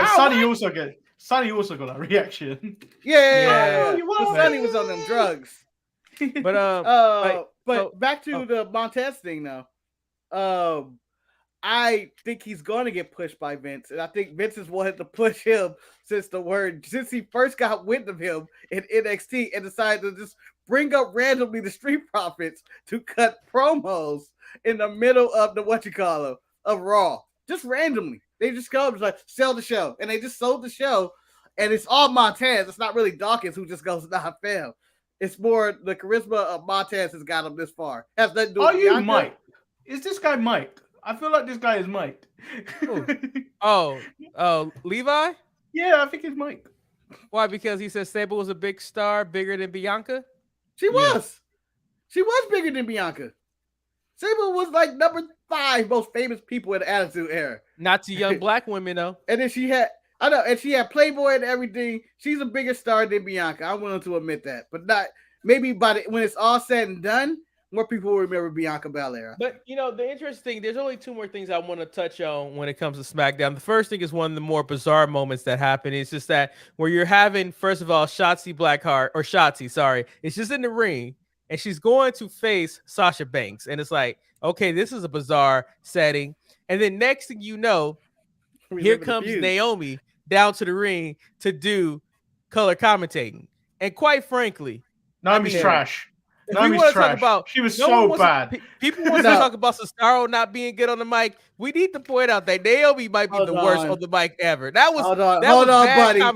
[SPEAKER 1] Sonny also got that reaction.
[SPEAKER 2] Yeah.
[SPEAKER 1] Oh,
[SPEAKER 2] Sonny was on them drugs.
[SPEAKER 3] But
[SPEAKER 2] but back to the Montez thing now. I think he's going to get pushed by Vince, and I think Vince has wanted to push him since he first got wind of him in NXT and decided to just bring up randomly the Street Profits to cut promos in the middle of the of Raw, just randomly. They just come like sell the show, and they just sold the show, and it's all Montez. It's not really Dawkins who just goes not fail. It's more the charisma of Montez has got him this far. Has nothing to do with
[SPEAKER 1] you Mike? Is this guy Mike? I feel like this guy is Mike.
[SPEAKER 3] Levi?
[SPEAKER 1] Yeah, I think he's Mike.
[SPEAKER 3] Why? Because he said Sable was a big star, bigger than Bianca?
[SPEAKER 2] She was. She was bigger than Bianca. Sable was like number 5 most famous people in the Attitude Era. Not
[SPEAKER 3] to young black women, though.
[SPEAKER 2] And then she had Playboy and everything. She's a bigger star than Bianca. I'm willing to admit that. But not maybe when it's all said and done, more people will remember Bianca Belair.
[SPEAKER 3] But, the interesting thing, there's only 2 more things I want to touch on when it comes to SmackDown. The first thing is one of the more bizarre moments that happened. It's just that where you're having, first of all, Shotzi, sorry. It's just in the ring, and she's going to face Sasha Banks. And it's like, okay, this is a bizarre setting. And then next thing you know, here comes Naomi down to the ring to do color commentating. And quite frankly,
[SPEAKER 1] Naomi's trash. Naomi's trash. She was so bad.
[SPEAKER 3] People want to talk about Cesaro not being good on the mic. We need to point out that Naomi might be the worst on the mic ever. That was
[SPEAKER 2] hold on, buddy.
[SPEAKER 1] No.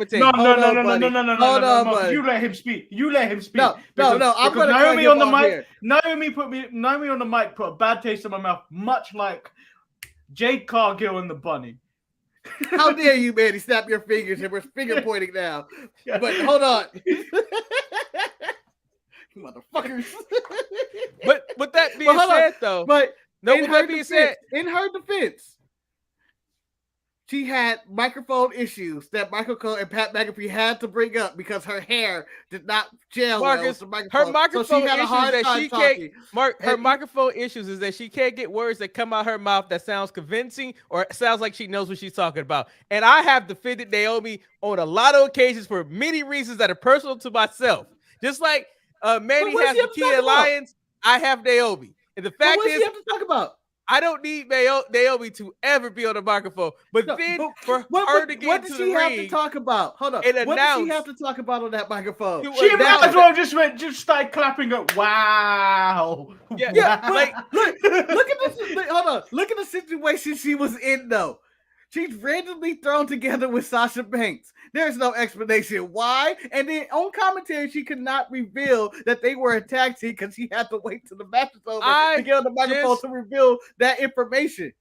[SPEAKER 1] You let him speak.
[SPEAKER 2] No. I'm gonna
[SPEAKER 1] Naomi on the mic. Naomi on the mic put a bad taste in my mouth, much like Jade Cargill and the Bunny.
[SPEAKER 2] How dare you, Manny? Snap your fingers and we're finger pointing now. But hold on. Motherfuckers.
[SPEAKER 3] but that being said, though,
[SPEAKER 2] in her defense, she had microphone issues that Michael Cole and Pat McAfee had to bring up because her hair did not gel well with the microphone.
[SPEAKER 3] Her microphone microphone issues is that she can't get words that come out her mouth that sounds convincing or sounds like she knows what she's talking about. And I have defended Naomi on a lot of occasions for many reasons that are personal to myself. Just like Manny has the Kia Lions, I have Naomi. And the fact is,
[SPEAKER 2] you have to talk about?
[SPEAKER 3] I don't need Naomi to ever be on the microphone. But then for her to get into the ring,
[SPEAKER 2] what does she have to talk about? Hold on. What does she have to talk about on that microphone?
[SPEAKER 1] She might as well just start clapping up. Wow.
[SPEAKER 2] Yeah. Like, look at this. Hold on. Look at the situation she was in, though. She's randomly thrown together with Sasha Banks. There's no explanation why. And then on commentary, she could not reveal that they were a tag team because she had to wait till the match was over to get on the microphone to reveal that information.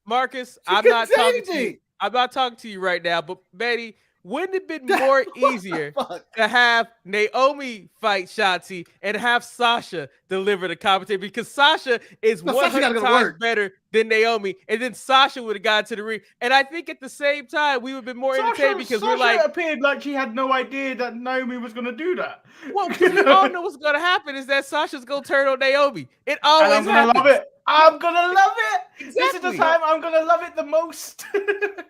[SPEAKER 3] Marcus, I'm not talking to you right now, but Betty, wouldn't it have been more easier to have Naomi fight Shotzi and have Sasha deliver the commentary? Because Sasha is 100 times better than Naomi, and then Sasha would have gotten to the ring. And I think at the same time, we would have been more entertained because we're like...
[SPEAKER 1] Sasha appeared like she had no idea that Naomi was going to do that.
[SPEAKER 3] Well, because we all know what's going to happen is that Sasha's going to turn on Naomi. It always happens.
[SPEAKER 1] I'm going to love it. Exactly. This is the time I'm going to love it the most.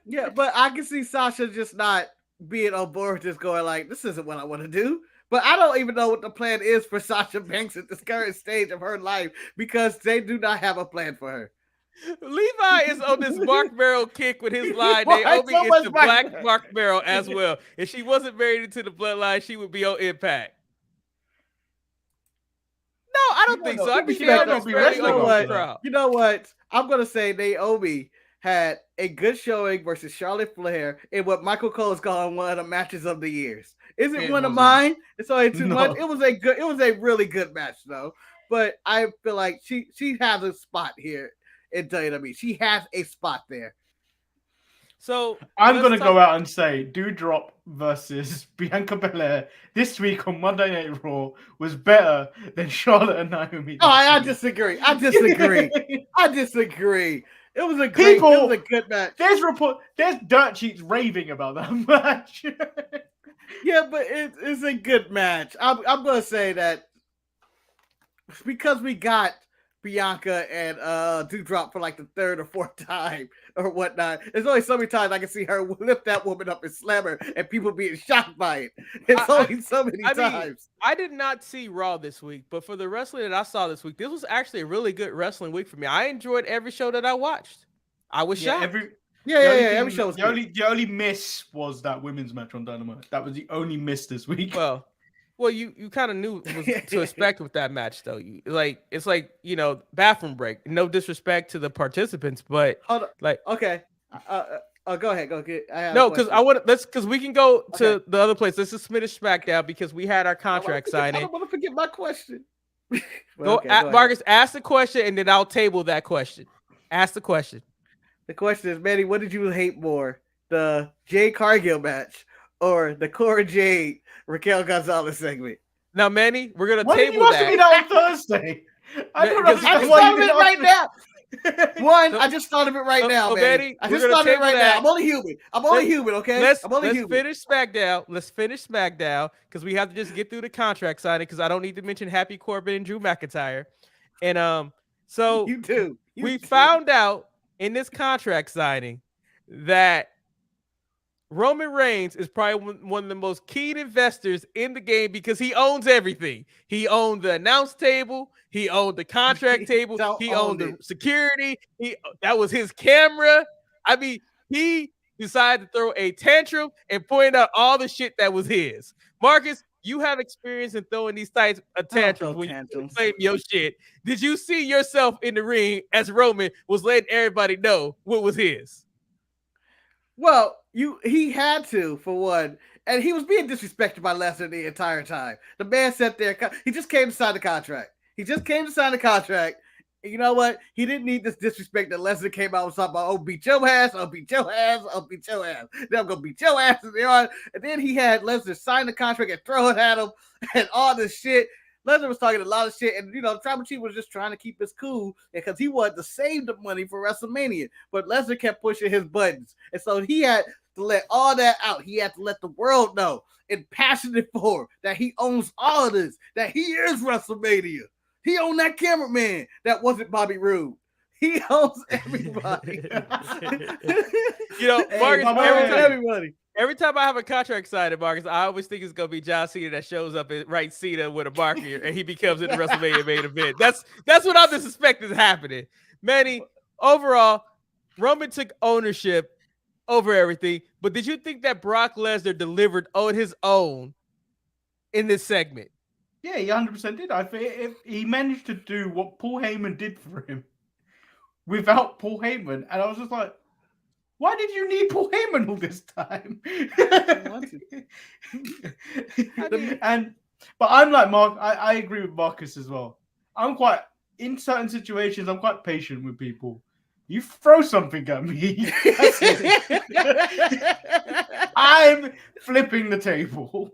[SPEAKER 2] Yeah, but I can see Sasha just not being on board, just going like, this isn't what I want to do. But I don't even know what the plan is for Sasha Banks at this current stage of her life because they do not have a plan for her.
[SPEAKER 3] Levi is on this Mark Merrill kick with his line. Naomi is the black Mark Merrill as well. If she wasn't married into the bloodline, she would be on Impact. No, I don't think so. I think Naomi's fairly
[SPEAKER 2] crowd. You know what? I'm going to say Naomi had a good showing versus Charlotte Flair in what Michael Cole is calling one of the matches of the years. Isn't one of mine? It's only too much. It was a really good match though. But I feel like she has a spot here in WWE. She has a spot there.
[SPEAKER 3] So
[SPEAKER 1] I'm gonna go out and say Doudrop versus Bianca Belair this week on Monday Night Raw was better than Charlotte and Naomi.
[SPEAKER 2] Oh, I disagree. I disagree. It was a good match.
[SPEAKER 1] There's dirt sheets raving about that match.
[SPEAKER 2] Yeah, but it's a good match. I'm gonna say that because we got Bianca and Doudrop for like the third or fourth time or whatnot. There's only so many times I can see her lift that woman up and slam her and people being shocked by it. It's only so many times.
[SPEAKER 3] I did not see Raw this week, but for the wrestling that I saw this week, this was actually a really good wrestling week for me. I enjoyed every show that I watched. I was shocked.
[SPEAKER 2] Every show was
[SPEAKER 1] the only miss was that women's match on Dynamite. That was the only miss this week.
[SPEAKER 3] Well, you kind of knew what to expect with that match, though. It's like bathroom break. No disrespect to the participants, but
[SPEAKER 2] okay. Go ahead. Go get.
[SPEAKER 3] No, because we can go to the other place. Let's just finish SmackDown because we had our contract signing.
[SPEAKER 2] I don't want to forget my question.
[SPEAKER 3] Go Marcus, ask the question, and then I'll table that question. Ask the question.
[SPEAKER 2] The question is, Manny, what did you hate more, the Jade Cargill match or the Cora Jade Raquel Gonzalez segment?
[SPEAKER 3] Now, Manny, we're gonna table that.
[SPEAKER 1] Why did you ask me that on Thursday? I don't
[SPEAKER 2] understand why you did it right now. I just thought of it right now, man. I just thought of it right now. I'm only human. Okay. Let's
[SPEAKER 3] finish SmackDown because we have to just get through the contract signing because I don't need to mention Happy Corbin and Drew McIntyre. And so we found out in this contract signing that Roman Reigns is probably one of the most keen investors in the game because he owns everything. He owned the announce table. He owned the contract table. He owned the security. That was his camera. I mean, he decided to throw a tantrum and point out all the shit that was his. Marcus, you have experience in throwing these types of tantrums when you claim your shit. Did you see yourself in the ring as Roman was letting everybody know what was his?
[SPEAKER 2] Well, he had to, for one, and he was being disrespected by Lesnar the entire time. The man sat there. He just came to sign the contract. And you know what? He didn't need this disrespect that Lesnar came out and talking about, beat your ass, I'll beat your ass. Then I'm going to beat your ass. And then he had Lesnar sign the contract and throw it at him and all this shit. Lesnar was talking a lot of shit, and Tribal Chief was just trying to keep his cool because he wanted to save the money for WrestleMania. But Lesnar kept pushing his buttons, and so he had to let all that out. He had to let the world know in passionate form that he owns all of this, that he is WrestleMania. He owned that cameraman that wasn't Bobby Roode. He owns everybody.
[SPEAKER 3] Marcus, everybody. Every time I have a contract signed, Marcus, I always think it's gonna be John Cena that shows up and writes Cena with a marker, and he becomes in the WrestleMania main event. That's what I'm suspecting is happening. Manny, overall, Roman took ownership over everything. But did you think that Brock Lesnar delivered on his own in this segment?
[SPEAKER 1] Yeah, he 100% did. I think he managed to do what Paul Heyman did for him without Paul Heyman, and I was just like, why did you need Paul Heyman all this time? But I'm like Mark. I agree with Marcus as well. In certain situations, I'm quite patient with people. You throw something at me, I'm flipping the table.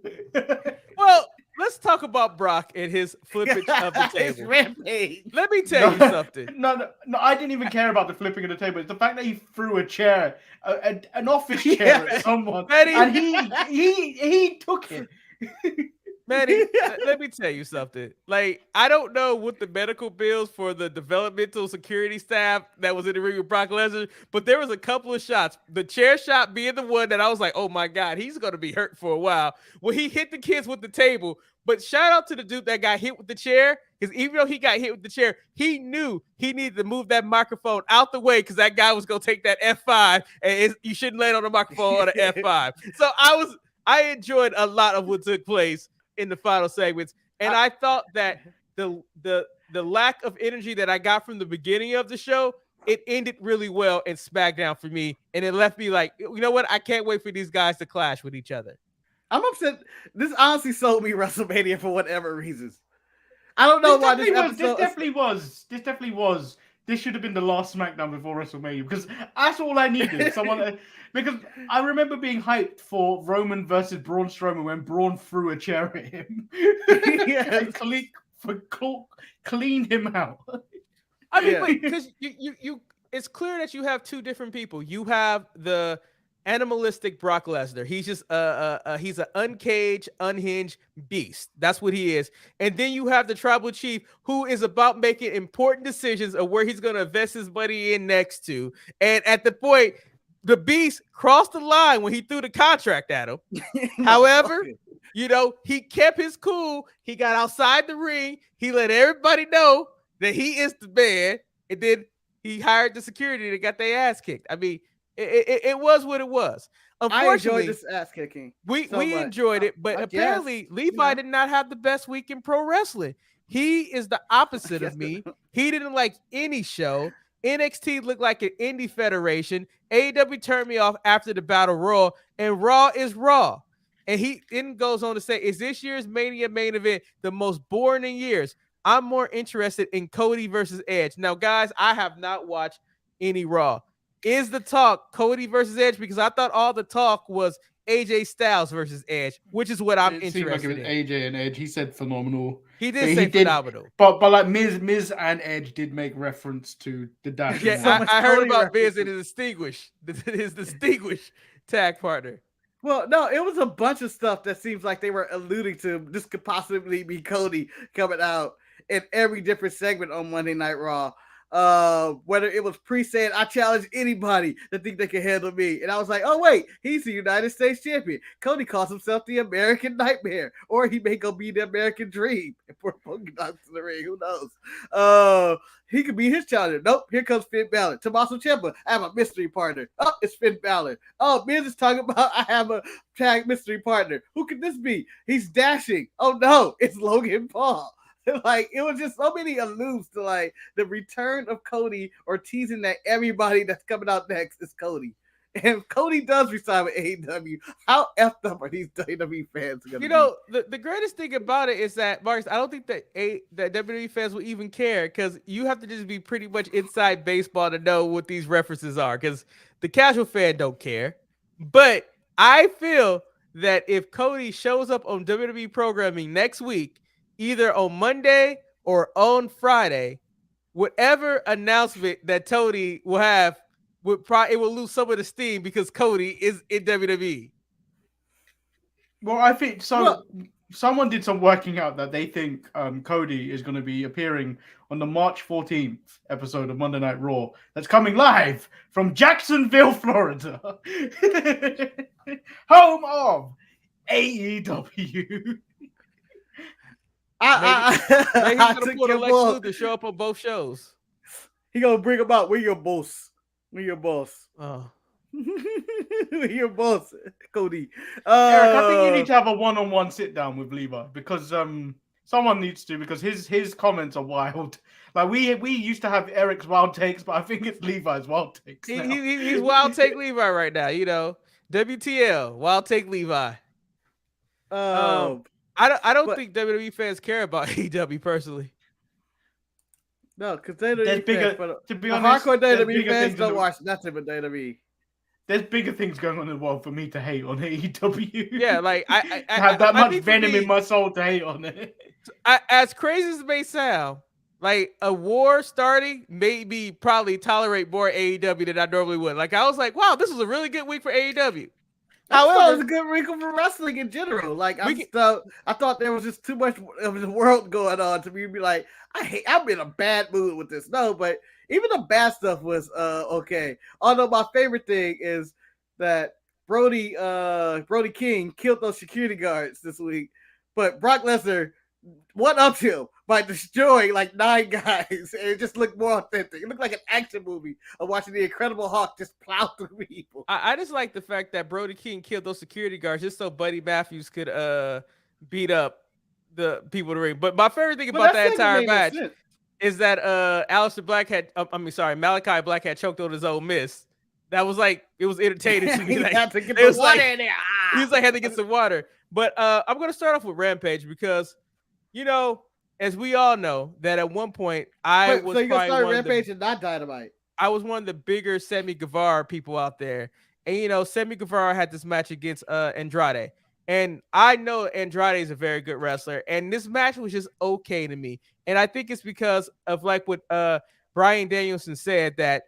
[SPEAKER 3] Well, let's talk about Brock and his flippage of the table.
[SPEAKER 2] Rampage.
[SPEAKER 3] Let me tell you something.
[SPEAKER 1] No, I didn't even care about the flipping of the table. It's the fact that he threw a chair, an office chair at someone, and he took it.
[SPEAKER 3] Manny, let me tell you something. Like, I don't know what the medical bills for the developmental security staff that was in the ring with Brock Lesnar, but there was a couple of shots. The chair shot being the one that I was like, oh my God, he's going to be hurt for a while. Well, he hit the kids with the table, but shout out to the dude that got hit with the chair, because even though he got hit with the chair, he knew he needed to move that microphone out the way because that guy was going to take that F5, and you shouldn't land on the microphone on an F5. So I enjoyed a lot of what took place in the final segments, and I thought that the lack of energy that I got from the beginning of the show, it ended really well in SmackDown for me, and it left me like, you know what? I can't wait for these guys to clash with each other.
[SPEAKER 2] I'm upset. This honestly sold me WrestleMania for whatever reasons. I don't know why this episode.
[SPEAKER 1] This definitely was. This should have been the last SmackDown before WrestleMania because that's all I needed. Because I remember being hyped for Roman versus Braun Strowman when Braun threw a chair at him. And cleaned him out.
[SPEAKER 3] I mean, because you it's clear that you have two different people. You have the animalistic Brock Lesnar. He's just he's an uncaged, unhinged beast. That's what he is. And then you have the tribal chief who is about making important decisions of where he's going to invest his money in next to. And at the point, the beast crossed the line when he threw the contract at him. However, you know, he kept his cool. He got outside the ring. He let everybody know that he is the man. And then he hired the security that got their ass kicked. I mean, it was what it was. Unfortunately,
[SPEAKER 2] I enjoyed this ass kicking.
[SPEAKER 3] We enjoyed it, but apparently Levi did not have the best week in pro wrestling. He is the opposite of me. He didn't like any show. NXT looked like an indie federation. AEW turned me off after the Battle Royal, and Raw is Raw. And he then goes on to say, is this year's Mania main event the most boring in years? I'm more interested in Cody versus Edge. Now, guys, I have not watched any Raw. Is the talk Cody versus Edge? Because I thought all the talk was AJ Styles versus Edge, which is what I'm interested
[SPEAKER 1] like it was
[SPEAKER 3] in.
[SPEAKER 1] AJ and Edge. He said phenomenal.
[SPEAKER 3] He did say phenomenal.
[SPEAKER 1] But like Miz and Edge did make reference to the dash.
[SPEAKER 3] Yeah, I heard about Miz and his distinguished tag partner.
[SPEAKER 2] Well, no, it was a bunch of stuff that seems like they were alluding to. This could possibly be Cody coming out in every different segment on Monday Night Raw. Whether it was pre-saying, I challenge anybody that think they can handle me. And I was like, oh, wait, he's the United States champion. Cody calls himself the American Nightmare, or he may go be the American Dream. If we're poking dogs to the ring, who knows? He could be his challenger. Nope, here comes Finn Balor. Tommaso Ciampa, I have a mystery partner. Oh, it's Finn Balor. Oh, Miz is talking about I have a tag mystery partner. Who could this be? He's dashing. Oh, no, it's Logan Paul. Like, it was just so many alludes to like the return of Cody, or teasing that everybody that's coming out next is Cody. And if Cody does resign with AEW, how effed up are these WWE fans gonna be?
[SPEAKER 3] You know, the greatest thing about it is that, Marcus, I don't think that WWE fans will even care, because you have to just be pretty much inside baseball to know what these references are, because the casual fan don't care. But I feel that if Cody shows up on WWE programming next week, either on Monday or on Friday, whatever announcement that Cody will have, it will lose some of the steam, because Cody is in WWE.
[SPEAKER 1] Well, I think so. Well, someone did some working out that they think Cody is going to be appearing on the March 14th episode of Monday Night Raw. That's coming live from Jacksonville, Florida, home of AEW.
[SPEAKER 3] Maybe he's gonna pull the Lex Luthor to show up on both shows.
[SPEAKER 2] He gonna bring him out. We're your boss. We're your boss.
[SPEAKER 3] Oh.
[SPEAKER 2] We're your boss, Cody.
[SPEAKER 1] Eric, I think you need to have a one-on-one sit down with Levi, because someone needs to, because his comments are wild. Like we used to have Eric's wild takes, but I think it's Levi's wild takes.
[SPEAKER 3] He's wild take Levi right now. You know, WTL, wild take Levi. I don't think WWE fans care about AEW personally.
[SPEAKER 2] No, because WWE fans,
[SPEAKER 1] to be honest,
[SPEAKER 2] hardcore WWE fans don't watch nothing but WWE.
[SPEAKER 1] There's bigger things going on in the world for me to hate on AEW.
[SPEAKER 3] Yeah, like I
[SPEAKER 1] have that much venom in my soul to hate on it.
[SPEAKER 3] As crazy as it may sound, like a war starting made me probably tolerate more AEW than I normally would. Like I was like, wow, this was a really good week for AEW.
[SPEAKER 2] However, it was a good week for wrestling in general. Like I thought there was just too much of the world going on to me to be like, I'm in a bad mood with this. No, but even the bad stuff was okay. Although my favorite thing is that Brody King killed those security guards this week, but Brock Lesnar went up to him by destroying like 9 guys, and it just looked more authentic. It looked like an action movie of watching the Incredible Hulk just plow through people.
[SPEAKER 3] I just like the fact that Brody King killed those security guards just so Buddy Matthews could beat up the people in the ring. But my favorite thing about that entire match is that Malachi Black had choked on his own miss. That was like, it was entertaining to me. Like,
[SPEAKER 2] had to get the water in there.
[SPEAKER 3] He was like, had to get some water. But I'm going to start off with Rampage because, you know, as we all know, that at one point
[SPEAKER 2] so you're going to start Rampage and not Dynamite.
[SPEAKER 3] I was one of the bigger Sammy Guevara people out there. And, you know, Sammy Guevara had this match against Andrade. And I know Andrade is a very good wrestler. And this match was just okay to me. And I think it's because of like what Bryan Danielson said, that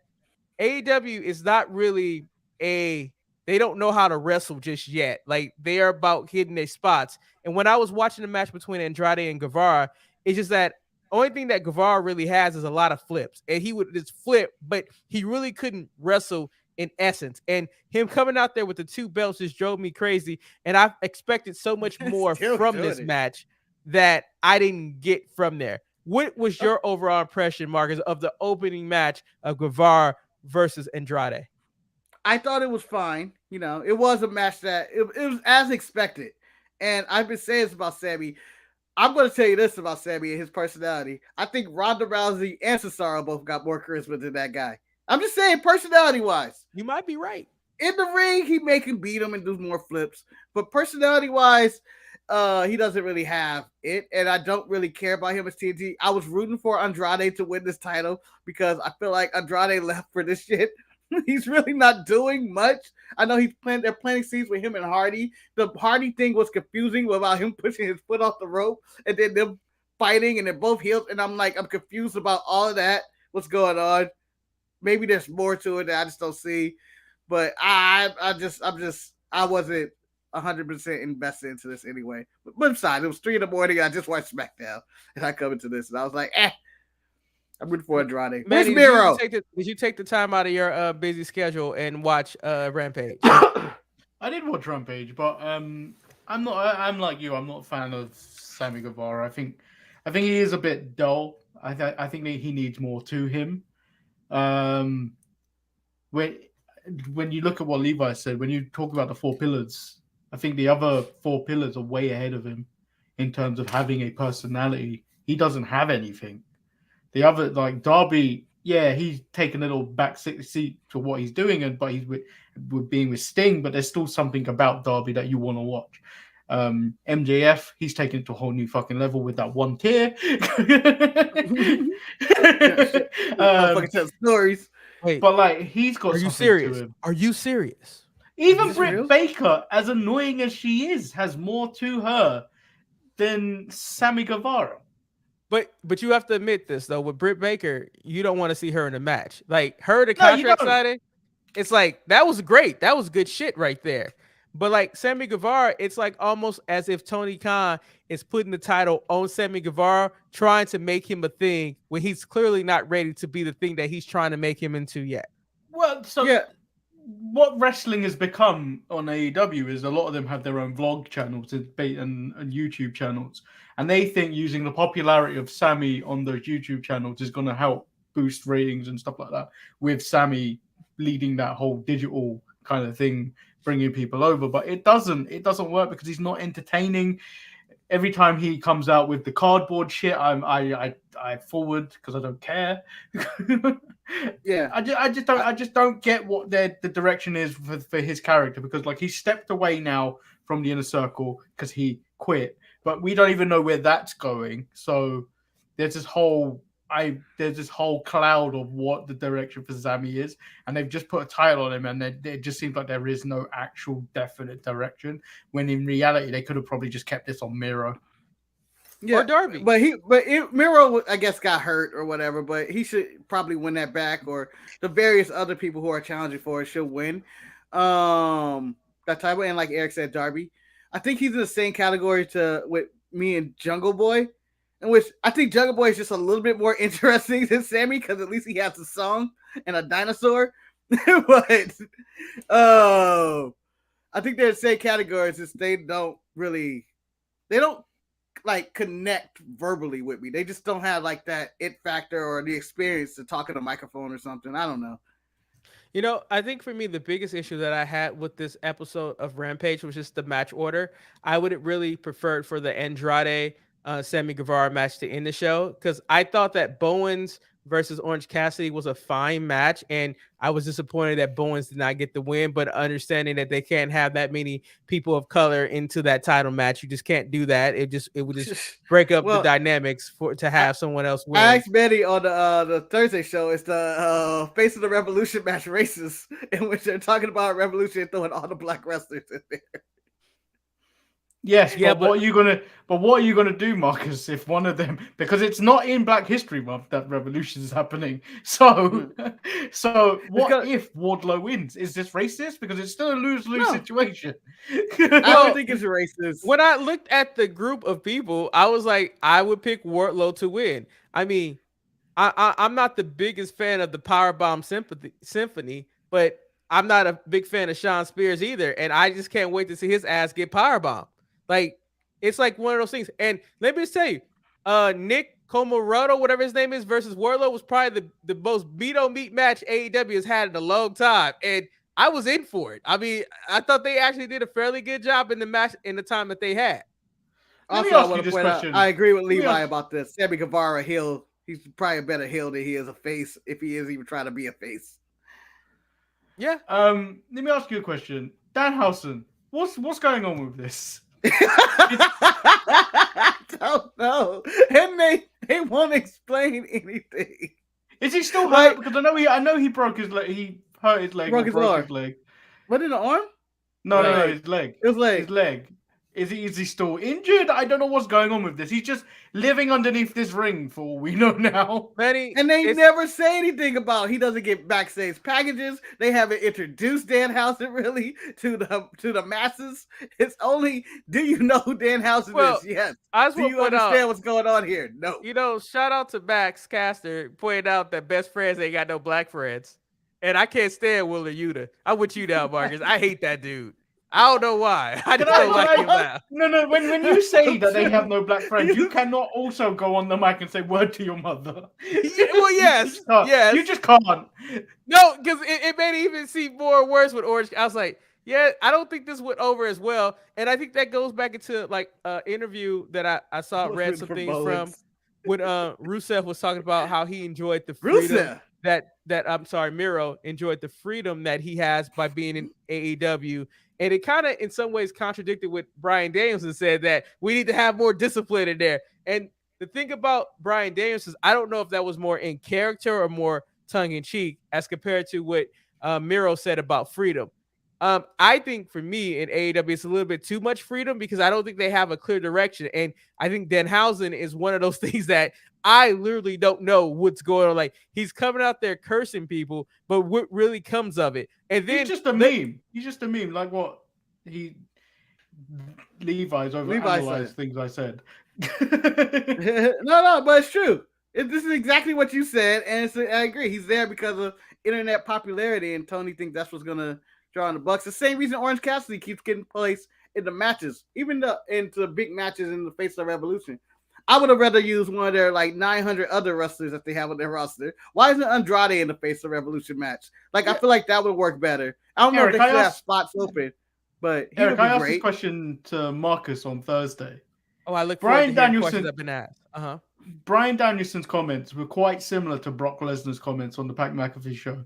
[SPEAKER 3] AEW is not really a they don't know how to wrestle just yet. Like, they are about hitting their spots. And when I was watching the match between Andrade and Guevara, it's just that only thing that Guevara really has is a lot of flips. And he would just flip, but he really couldn't wrestle in essence. And him coming out there with the 2 belts just drove me crazy. And I expected so much more from this match that I didn't get from there. What was your overall impression, Marcus, of the opening match of Guevara versus Andrade?
[SPEAKER 2] I thought it was fine. You know, it was a match that it was as expected. And I've been saying this about Sammy. I'm going to tell you this about Sammy and his personality. I think Ronda Rousey and Cesaro both got more charisma than that guy. I'm just saying, personality-wise.
[SPEAKER 3] You might be right.
[SPEAKER 2] In the ring, he can beat him and do more flips. But personality-wise, he doesn't really have it. And I don't really care about him as TNT. I was rooting for Andrade to win this title because I feel like Andrade left for this shit. He's really not doing much. I know they're planting scenes with him and Hardy. The Hardy thing was confusing about him pushing his foot off the rope and then them fighting and they're both healed. And I'm confused about all of that. What's going on? Maybe there's more to it that I just don't see. But I wasn't 100% invested into this anyway. But besides, it was 3 a.m. I just watched SmackDown and I come into this and I was like, I'm rooting for Andrade. Where's Miro?
[SPEAKER 3] Did you take the time out of your busy schedule and watch Rampage?
[SPEAKER 1] I did watch Rampage, but I'm like you. I'm not a fan of Sammy Guevara. I think he is a bit dull. I think he needs more to him. When you look at what Levi said, when you talk about the 4 pillars, I think the other 4 pillars are way ahead of him in terms of having a personality. He doesn't have anything. The other, like Darby, yeah, he's taken a little back seat to what he's doing, but he's with being with Sting, but there's still something about Darby that you want to watch. MJF, he's taken it to a whole new fucking level with that 1 tier.
[SPEAKER 2] Fucking tell stories.
[SPEAKER 3] Wait,
[SPEAKER 1] but like he's got.
[SPEAKER 3] Are you serious? Are you serious?
[SPEAKER 1] Even Britt Baker, as annoying as she is, has more to her than Sammy Guevara.
[SPEAKER 3] But you have to admit this though. With Britt Baker, you don't want to see her in a match. Like her, the contract signing, it's like that was great. That was good shit right there. But like Sammy Guevara, it's like almost as if Tony Khan is putting the title on Sammy Guevara, trying to make him a thing when he's clearly not ready to be the thing that he's trying to make him into yet.
[SPEAKER 1] Well, so yeah. What wrestling has become on AEW is a lot of them have their own vlog channels and YouTube channels. And they think using the popularity of Sammy on those YouTube channels is going to help boost ratings and stuff like that, with Sammy leading that whole digital kind of thing, bringing people over. But it doesn't work because he's not entertaining. Every time he comes out with the cardboard shit, I forward because I don't care.
[SPEAKER 2] Yeah,
[SPEAKER 1] I just don't get what the direction is for his character, because like he stepped away now from the Inner Circle because he quit, but we don't even know where that's going. So there's this whole cloud of what the direction for Sammy is, and they've just put a title on him, and it just seems like there is no actual definite direction, when in reality they could have probably just kept this on Miro.
[SPEAKER 2] Yeah,
[SPEAKER 3] or Darby.
[SPEAKER 2] But Miro, I guess, got hurt or whatever, but he should probably win that back, or the various other people who are challenging for it should win that title. And like Eric said, Darby, I think he's in the same category with me and Jungle Boy, in which I think Jungle Boy is just a little bit more interesting than Sammy, because at least he has a song and a dinosaur. But I think they're the same categories, since they don't like connect verbally with me. They just don't have like that it factor or the experience to talk in a microphone or something. I don't know.
[SPEAKER 3] You know, I think for me, the biggest issue that I had with this episode of Rampage was just the match order. I would have really preferred for the Andrade Sammy Guevara match to end the show, because I thought that Bowens versus Orange Cassidy was a fine match, and I was disappointed that Bowens did not get the win, but understanding that they can't have that many people of color into that title match, you just can't do that. It would just break up the dynamics to have someone else win.
[SPEAKER 2] I asked Betty on the Thursday show, it's the Face of the Revolution match races, in which they're talking about Revolution and throwing all the black wrestlers in there.
[SPEAKER 1] Yes,
[SPEAKER 3] Yeah,
[SPEAKER 1] but what are you gonna do, Marcus, if one of them, because it's not in Black History Month that Revolution is happening. So so what if Wardlow wins? Is this racist? Because it's still a lose-lose situation.
[SPEAKER 2] I don't think it's racist.
[SPEAKER 3] When I looked at the group of people, I was like, I would pick Wardlow to win. I mean, I'm not the biggest fan of the Powerbomb Symphony, but I'm not a big fan of Sean Spears either, and I just can't wait to see his ass get powerbombed. Like, it's like one of those things. And let me just tell you, Nick Comoroto, whatever his name is, versus Wardlow was probably the most meat match AEW has had in a long time, and I was in for it. I mean, I thought they actually did a fairly good job in the match in the time that they had.
[SPEAKER 2] Also, I want to point out, I agree with Levi about this. Sammy Guevara heel. He's probably a better heel than he is a face, if he is even trying to be a face.
[SPEAKER 3] Yeah.
[SPEAKER 1] Let me ask you a question. Danhausen, what's going on with this?
[SPEAKER 2] I don't know. And they won't explain anything.
[SPEAKER 1] Is he still hurt? Because I know he broke his leg. He hurt his leg.
[SPEAKER 2] Broke his leg. What, in the arm?
[SPEAKER 1] No, his leg.
[SPEAKER 2] His leg.
[SPEAKER 1] His leg. Is he still injured? I don't know what's going on with this. He's just living underneath this ring for all we know now.
[SPEAKER 2] And they never say anything about he doesn't get backstage packages. They haven't introduced Danhausen really to the masses. It's only, do you know who Danhausen is? Yes. Do you understand what's going on here? No.
[SPEAKER 3] You know, shout out to Max Caster pointing out that best friends ain't got no black friends. And I can't stand Willer Yuta. I'm with you now, Marcus. I hate that dude. I don't know why. I just don't like him now.
[SPEAKER 1] No. When you say that they have no black friends, you cannot also go on the mic and say "word to your mother."
[SPEAKER 3] Well, yes, yes.
[SPEAKER 1] You just can't.
[SPEAKER 3] No, because it made it even seem more worse with Orange. I was like, yeah, I don't think this went over as well, and I think that goes back into like interview that I saw read some things from when Rusev was talking about how he enjoyed the freedom that I'm sorry, Miro enjoyed the freedom that he has by being in AEW. And it kind of, in some ways, contradicted what Bryan Danielson said, that we need to have more discipline in there. And the thing about Bryan Danielson is, I don't know if that was more in character or more tongue-in-cheek as compared to what Miro said about freedom. I think for me in AEW, it's a little bit too much freedom because I don't think they have a clear direction. And I think Danhausen is one of those things that I literally don't know what's going on. Like, he's coming out there cursing people, but what really comes of it? And then
[SPEAKER 1] he's just a meme. He's just a meme. Like what Levi's overanalyzed things I said.
[SPEAKER 2] No, but it's true. This is exactly what you said, and I agree. He's there because of internet popularity, and Tony thinks that's what's gonna draw in the Bucks. The same reason Orange Cassidy keeps getting placed in the matches, even into the big matches in the face of Revolution. I would have rather used one of their like 900 other wrestlers that they have on their roster. Why isn't Andrade in the face of Revolution match? Like, I feel like that would work better. I don't know if they still have spots open, but he would be great.
[SPEAKER 1] I asked this question to Marcus on Thursday.
[SPEAKER 3] Oh, I look forward to hearing questions I've been asked.
[SPEAKER 1] Bryan Danielson's comments were quite similar to Brock Lesnar's comments on the Pat McAfee show.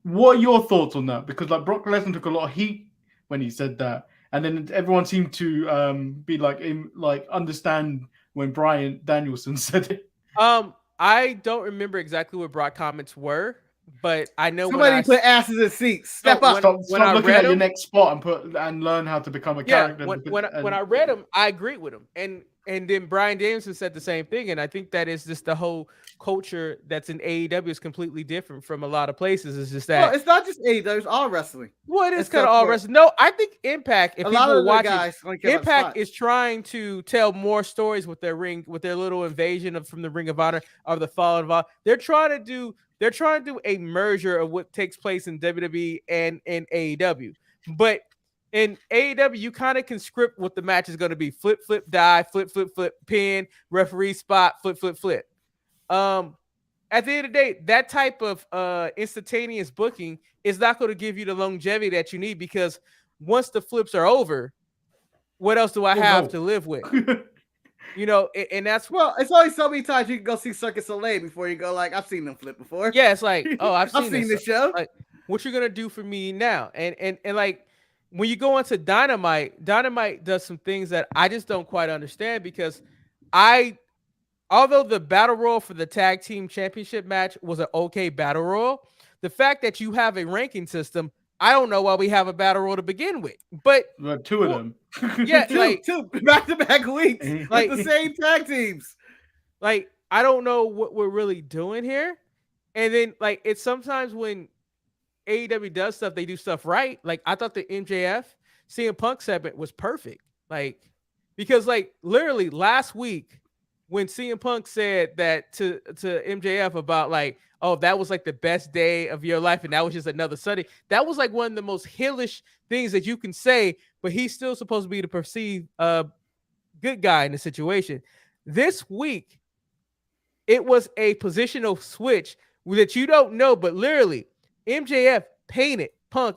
[SPEAKER 1] What are your thoughts on that? Because like Brock Lesnar took a lot of heat when he said that. And then everyone seemed to be like understand when Bryan Danielson said it.
[SPEAKER 3] I don't remember exactly what Brock comments were, but I know
[SPEAKER 2] somebody put asses in seats. Step up.
[SPEAKER 1] Stop looking at your next spot and learn how to become a character.
[SPEAKER 3] When I read him, I agreed with him, and then Bryan Danielson said the same thing, and I think that is just the whole culture that's in AEW is completely different from a lot of places. It's just that
[SPEAKER 2] it's not just AEW; it's all wrestling.
[SPEAKER 3] Well, it is kind of all wrestling. No, I think Impact. If people watch it, Impact is trying to tell more stories with their little invasion from the Ring of Honor of the Fallen of Honor. They're trying to do a merger of what takes place in WWE and in AEW, but in AEW, you kind of can script what the match is going to be. Flip, flip, die, flip, flip, flip, pin, referee spot, flip, flip, flip. At the end of the day, that type of instantaneous booking is not going to give you the longevity that you need, because once the flips are over, what else do I have to live with? You know, and that's
[SPEAKER 2] it's only so many times you can go see Circus Soleil before you go like, I've seen them flip before.
[SPEAKER 3] Yeah, it's like, oh, I've seen
[SPEAKER 2] this show.
[SPEAKER 3] Like, what you're gonna do for me now? And like when you go into Dynamite does some things that I just don't quite understand, because although the battle royal for the tag team championship match was an okay battle royal, the fact that you have a ranking system I don't know why we have a battle royal to begin with. But
[SPEAKER 1] two of them.
[SPEAKER 3] Yeah,
[SPEAKER 2] two back-to-back weeks,
[SPEAKER 3] like
[SPEAKER 2] the same tag teams.
[SPEAKER 3] Like, I don't know what we're really doing here. And then, like, it's sometimes when AEW does stuff, they do stuff right. Like, I thought the MJF CM Punk segment was perfect. Like, because like literally last week when CM Punk said that to MJF about like, oh, that was like the best day of your life and that was just another Sunday. That was like one of the most heelish things that you can say, but he's still supposed to be the perceived good guy in the situation. This week, it was a positional switch that you don't know, but literally MJF painted Punk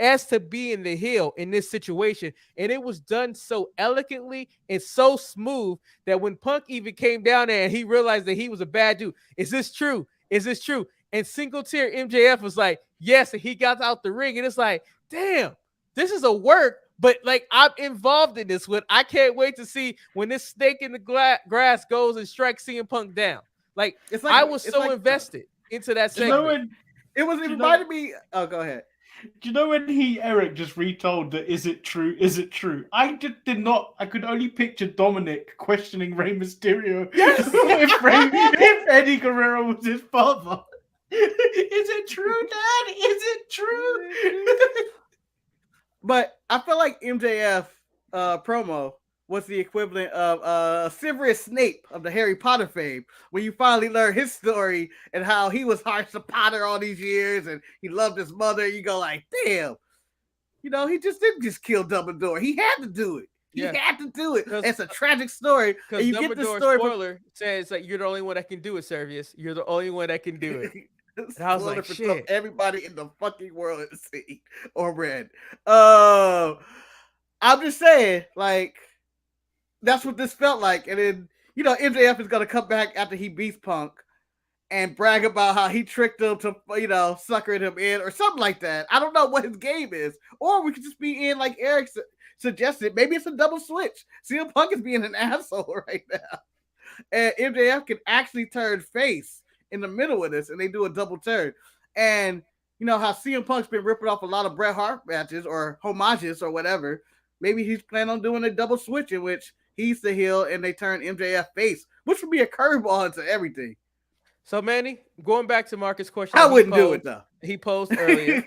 [SPEAKER 3] as to being the heel in this situation. And it was done so elegantly and so smooth that when Punk even came down there and he realized that he was a bad dude, is this true? Is this true? And single tier MJF was like, yes, and he got out the ring. And it's like, damn, this is a work, but like I'm involved in this one. I can't wait to see when this snake in the grass goes and strikes CM Punk down. Like, it's like I was so like, invested into that segment.
[SPEAKER 2] It reminded me. Oh, go ahead.
[SPEAKER 1] Do you know when Eric just retold that is it true? Is it true? I just did not. I could only picture Dominic questioning Rey Mysterio.
[SPEAKER 2] Yes.
[SPEAKER 1] if Eddie Guerrero was his father. Is it true, Dad? Is it true?
[SPEAKER 2] But I feel like MJF promo was the equivalent of Severus Snape of the Harry Potter fame, when you finally learn his story and how he was harsh to Potter all these years and he loved his mother. You go like, damn, you know, he just didn't just kill Dumbledore. He had to do it. He had to do it. It's a tragic story.
[SPEAKER 3] Because you get this story spoiler says like you're the only one that can do it, Servius. You're the only one that can do it. And I was like, shit.
[SPEAKER 2] Everybody in the fucking world has seen or read. I'm just saying, like, that's what this felt like. And then, you know, MJF is going to come back after he beats Punk and brag about how he tricked him to, you know, suckering him in or something like that. I don't know what his game is. Or we could just be in, like Eric suggested, maybe it's a double switch. CM Punk is being an asshole right now. And MJF can actually turn face in the middle of this, and they do a double turn. And, you know, how CM Punk's been ripping off a lot of Bret Hart matches or homages or whatever. Maybe he's planning on doing a double switch in which he's the heel and they turn MJF face, which would be a curveball into everything.
[SPEAKER 3] So, Manny, going back to Marcus' question.
[SPEAKER 2] I wouldn't do it, though.
[SPEAKER 3] He posed earlier.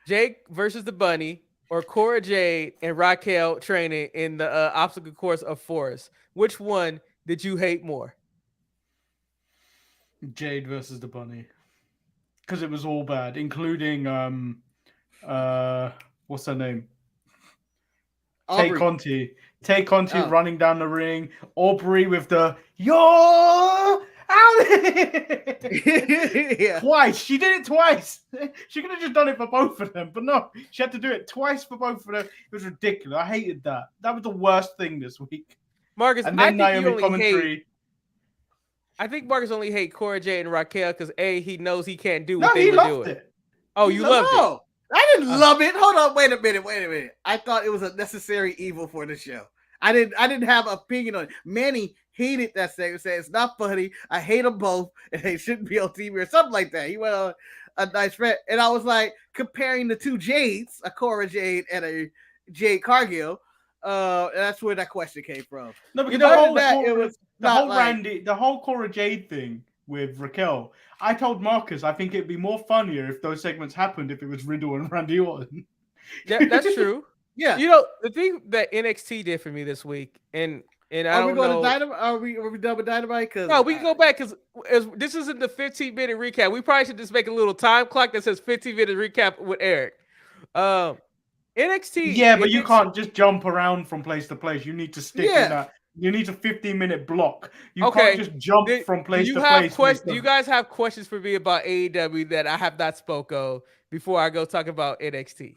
[SPEAKER 3] Jake versus the Bunny or Cora Jade and Raquel training in the obstacle course of Forest. Which one did you hate more?
[SPEAKER 1] Jade versus the Bunny. Because it was all bad, including, what's her name?
[SPEAKER 2] Aubrey.
[SPEAKER 1] Tay Conti running down the ring. Aubrey with the "You're out!"
[SPEAKER 2] Yeah.
[SPEAKER 1] Twice. She did it twice. She could have just done it for both of them, but no, she had to do it twice for both of them. It was ridiculous. I hated that. That was the worst thing this week.
[SPEAKER 3] Marcus,
[SPEAKER 1] and then Naomi
[SPEAKER 3] commentary. I think Marcus only hate Cora Jade and Raquel because he knows he can't do what they were doing.
[SPEAKER 1] It.
[SPEAKER 3] Oh, you loved it.
[SPEAKER 2] I didn't love it. Hold on, wait a minute. I thought it was a necessary evil for the show. I didn't have an opinion on it. Manny hated that segment, said it's not funny. I hate them both, and they shouldn't be on TV or something like that. He went on a nice rant, and I was like comparing the two Jades, a Cora Jade and a Jade Cargill. And that's where that question came from.
[SPEAKER 1] No, because the whole Cora Jade thing with Raquel. I told Marcus I think it'd be more funnier if those segments happened if it was Riddle and Randy Orton.
[SPEAKER 3] Yeah, that's true.
[SPEAKER 2] Yeah.
[SPEAKER 3] You know, the thing that NXT did for me this week, and I don't know.
[SPEAKER 2] Are we done with Dynamite?
[SPEAKER 3] No, we can go back because this isn't the 15-minute recap. We probably should just make a little time clock that says 15-minute recap with Eric. NXT.
[SPEAKER 1] Yeah, but you can't just jump around from place to place. You need to stick in that. You need a 15-minute block. You can't just jump from place to place.
[SPEAKER 3] Do you guys have questions for me about AEW that I have not spoke of before I go talk about NXT?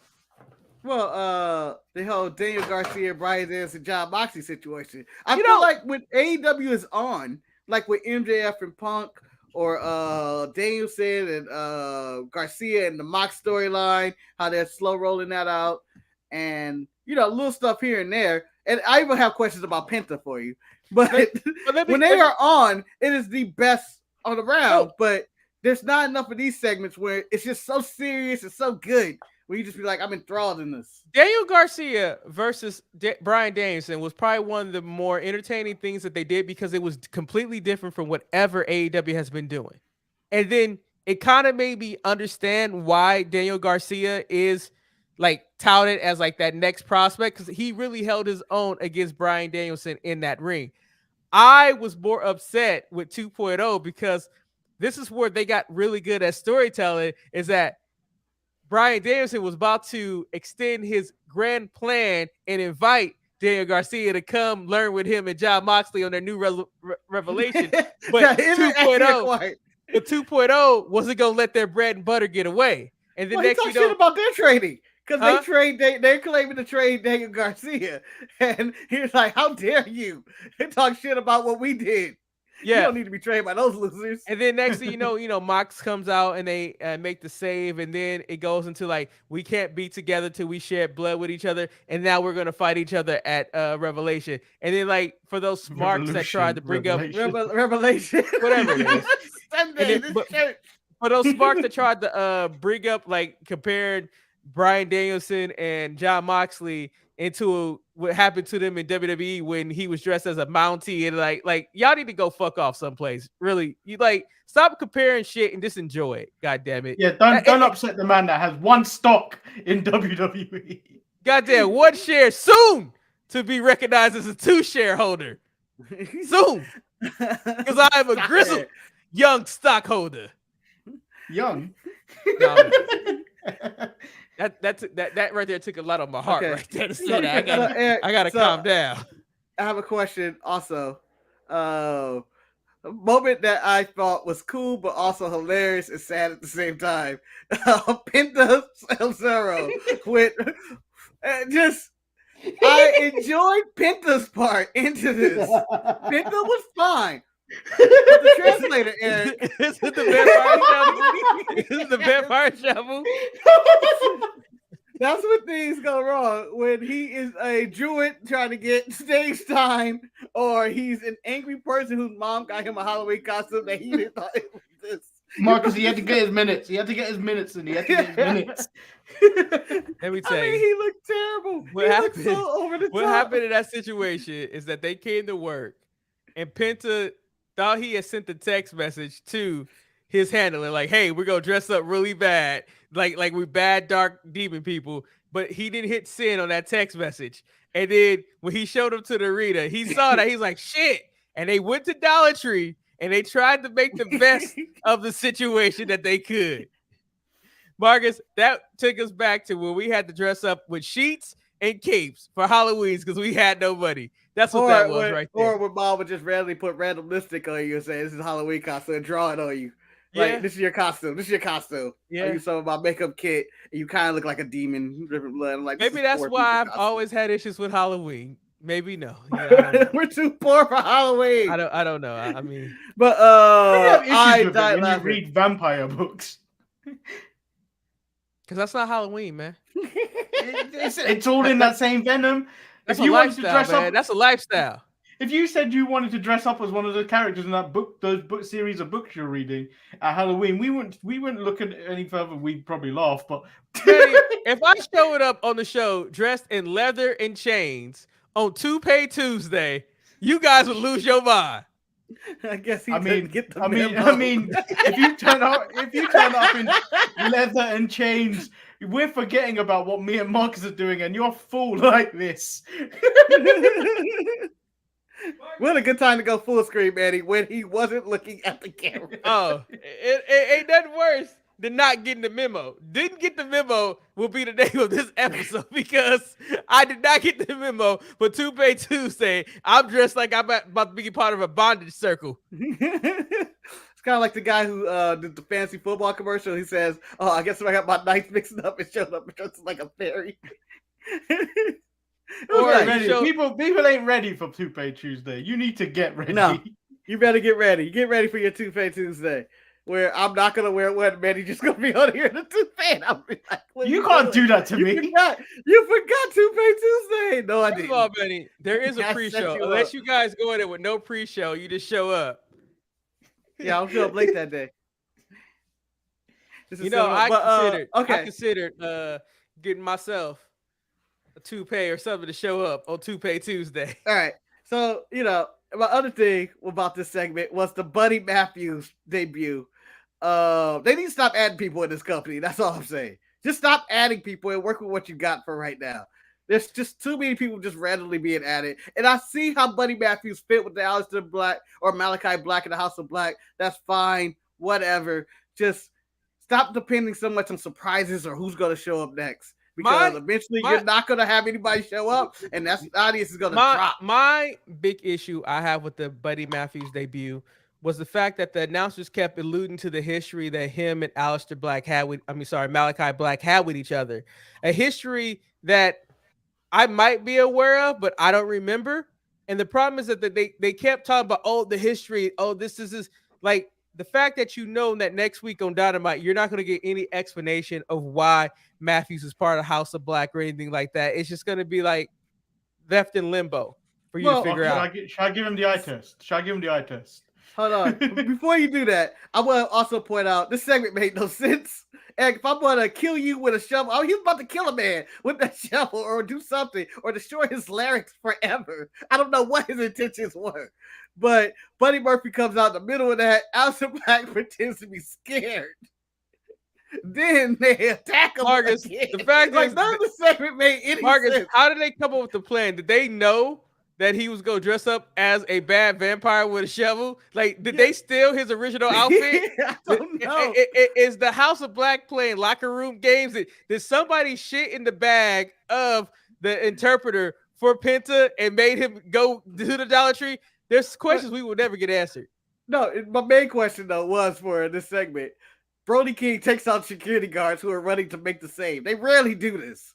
[SPEAKER 2] Well, the whole Daniel Garcia, Brian Danielson, and John Moxley situation. I feel like when AEW is on, like with MJF and Punk or Danielson and Garcia and the Mox storyline, how they're slow rolling that out, and little stuff here and there. And I even have questions about Penta for you. But when they are on, it is the best on the round. But there's not enough of these segments where it's just so serious and so good. Where you just be like, I'm enthralled in this.
[SPEAKER 3] Daniel Garcia versus Bryan Danielson was probably one of the more entertaining things that they did because it was completely different from whatever AEW has been doing. And then it kind of made me understand why Daniel Garcia is like touted as like that next prospect, because he really held his own against Bryan Danielson in that ring. I was more upset with 2.0 because this is where they got really good at storytelling, is that Bryan Danielson was about to extend his grand plan and invite Daniel Garcia to come learn with him and Jon Moxley on their new revelation. But 2.0 wasn't going to let their bread and butter get away. And then next,
[SPEAKER 2] shit about their trading. Because they're claiming to trade Daniel Garcia. And he's like, how dare you? They talk shit about what we did. Yeah. You don't need to be traded by those losers.
[SPEAKER 3] And then next thing you know, Mox comes out and they make the save. And then it goes into like, we can't be together till we share blood with each other. And now we're going to fight each other at Revelation. And then like, for those smarks that tried to bring up
[SPEAKER 2] Revelation,
[SPEAKER 3] whatever it is. For those smarks that tried to bring up, like, compared Bryan Danielson and Jon Moxley into what happened to them in WWE when he was dressed as a Mountie, and like y'all need to go fuck off someplace. Really, you like stop comparing shit and just enjoy it. God damn it.
[SPEAKER 1] Yeah, don't upset the man that has one stock in WWE.
[SPEAKER 3] Goddamn, one share soon to be recognized as a 2 shareholder. Soon, because I am a grizzled young stockholder.
[SPEAKER 1] Young.
[SPEAKER 3] No, that right there took a lot of my heart right there to say that. I gotta calm down.
[SPEAKER 2] I have a question also. A moment that I thought was cool but also hilarious and sad at the same time. Penta El Zero with I enjoyed Penta's part into this. Penta was fine. The translator, Eric.
[SPEAKER 3] Is it the vampire shovel? Is it the vampire shovel?
[SPEAKER 2] That's when things go wrong. When he is a druid trying to get stage time, or he's an angry person whose mom got him a Halloween costume that he didn't thought it was this.
[SPEAKER 1] Marcus, he had to get his minutes. He had to get his minutes, and he had to get his minutes.
[SPEAKER 3] Let me tell you,
[SPEAKER 2] he looked terrible. Looked so over the top.
[SPEAKER 3] What happened in that situation is that they came to work, and Penta thought he had sent the text message to his handler, like, hey, we're gonna dress up really bad, like we bad dark demon people, but he didn't hit send on that text message. And then when he showed up to the arena, he saw that, he's like, shit. And they went to Dollar Tree and they tried to make the best of the situation that they could. Marcus, that took us back to when we had to dress up with sheets and capes for Halloween because we had no money. That's what that was right there.
[SPEAKER 2] Or when mom would just randomly put random lipstick on you and say, this is a Halloween costume, and draw it on you. Like, this is your costume. This is your costume. Yeah. You saw my makeup kit, and you kind of look like a demon, dripping blood. I'm like,
[SPEAKER 3] maybe that's why I've always had issues with Halloween. Maybe no. Yeah,
[SPEAKER 2] we're too poor for Halloween.
[SPEAKER 3] I don't know. I mean,
[SPEAKER 2] but
[SPEAKER 1] I died when you read vampire books.
[SPEAKER 3] Because that's not Halloween, man.
[SPEAKER 1] It's all in that same venom.
[SPEAKER 3] That's if you wanted to dress up, that's a lifestyle.
[SPEAKER 1] If you said you wanted to dress up as one of the characters in that book, those book series of books you're reading at Halloween, we wouldn't look at any further. We'd probably laugh. But
[SPEAKER 3] if I showed up on the show dressed in leather and chains on Pay Tuesday, you guys would lose your mind.
[SPEAKER 2] I guess
[SPEAKER 1] I mean, if you turn up in leather and chains, we're forgetting about what me and Marcus are doing, and you're full like this.
[SPEAKER 2] What a good time to go full screen, Manny, when he wasn't looking at the camera.
[SPEAKER 3] Oh, it ain't nothing worse than not getting the memo. Didn't get the memo will be the name of this episode because I did not get the memo for Pay Tuesday. I'm dressed like I'm about to be part of a bondage circle.
[SPEAKER 2] It's kind of like the guy who did the fancy football commercial. He says, oh, I guess I got my nights mixed up and showed up dressed like a fairy.
[SPEAKER 1] People ain't ready for Pay Tuesday. You need to get ready.
[SPEAKER 2] No, you better get ready. Get ready for your Pay Tuesday. Where I'm not gonna wear one, Manny just gonna be on here in the toupee. I'll be like,
[SPEAKER 1] you can't do that to me.
[SPEAKER 2] You forgot Pay Tuesday. No, I didn't.
[SPEAKER 3] First of all, Manny, there is a pre-show. Unless you guys go in there with no pre-show, you just show up.
[SPEAKER 2] Yeah, I'll show up late that day.
[SPEAKER 3] I considered getting myself a toupee or something to show up on Toupee Tuesday.
[SPEAKER 2] All right. So, my other thing about this segment was the Buddy Matthews debut. They need to stop adding people in this company. That's all I'm saying. Just stop adding people and work with what you got for right now. There's just too many people just randomly being added. And I see how Buddy Matthews fit with the Aleister Black or Malachi Black in the House of Black. That's fine. Whatever. Just stop depending so much on surprises or who's going to show up next. Because eventually you're not going to have anybody show up, and that's the audience is going to drop.
[SPEAKER 3] My big issue I have with the Buddy Matthews debut was the fact that the announcers kept alluding to the history that him and Malachi Black had with each other. A history that I might be aware of, but I don't remember. And the problem is that they kept talking about, the history. This is like the fact that that next week on Dynamite, you're not going to get any explanation of why Matthews is part of House of Black or anything like that. It's just going to be like left in limbo for you to figure out.
[SPEAKER 1] Should I give him the eye test?
[SPEAKER 2] Hold on. Before you do that, I want to also point out this segment made no sense. And if I'm going to kill you with a shovel, he was about to kill a man with that shovel or do something or destroy his larynx forever. I don't know what his intentions were. But Buddy Murphy comes out in the middle of that. Aleister Black pretends to be scared. Then they attack him.
[SPEAKER 3] Marcus,
[SPEAKER 2] again.
[SPEAKER 3] The fact
[SPEAKER 2] like,
[SPEAKER 3] is,
[SPEAKER 2] none of the segment made any sense.
[SPEAKER 3] How did they come up with the plan? Did they know that he was going to dress up as a bad vampire with a shovel? Like, did they steal his original outfit?
[SPEAKER 2] I don't know.
[SPEAKER 3] Is the House of Black playing locker room games? Did somebody shit in the bag of the interpreter for Penta and made him go to the Dollar Tree? There's questions we will never get answered.
[SPEAKER 2] No, my main question, though, was for this segment. Brody King takes out security guards who are running to make the save. They rarely do this.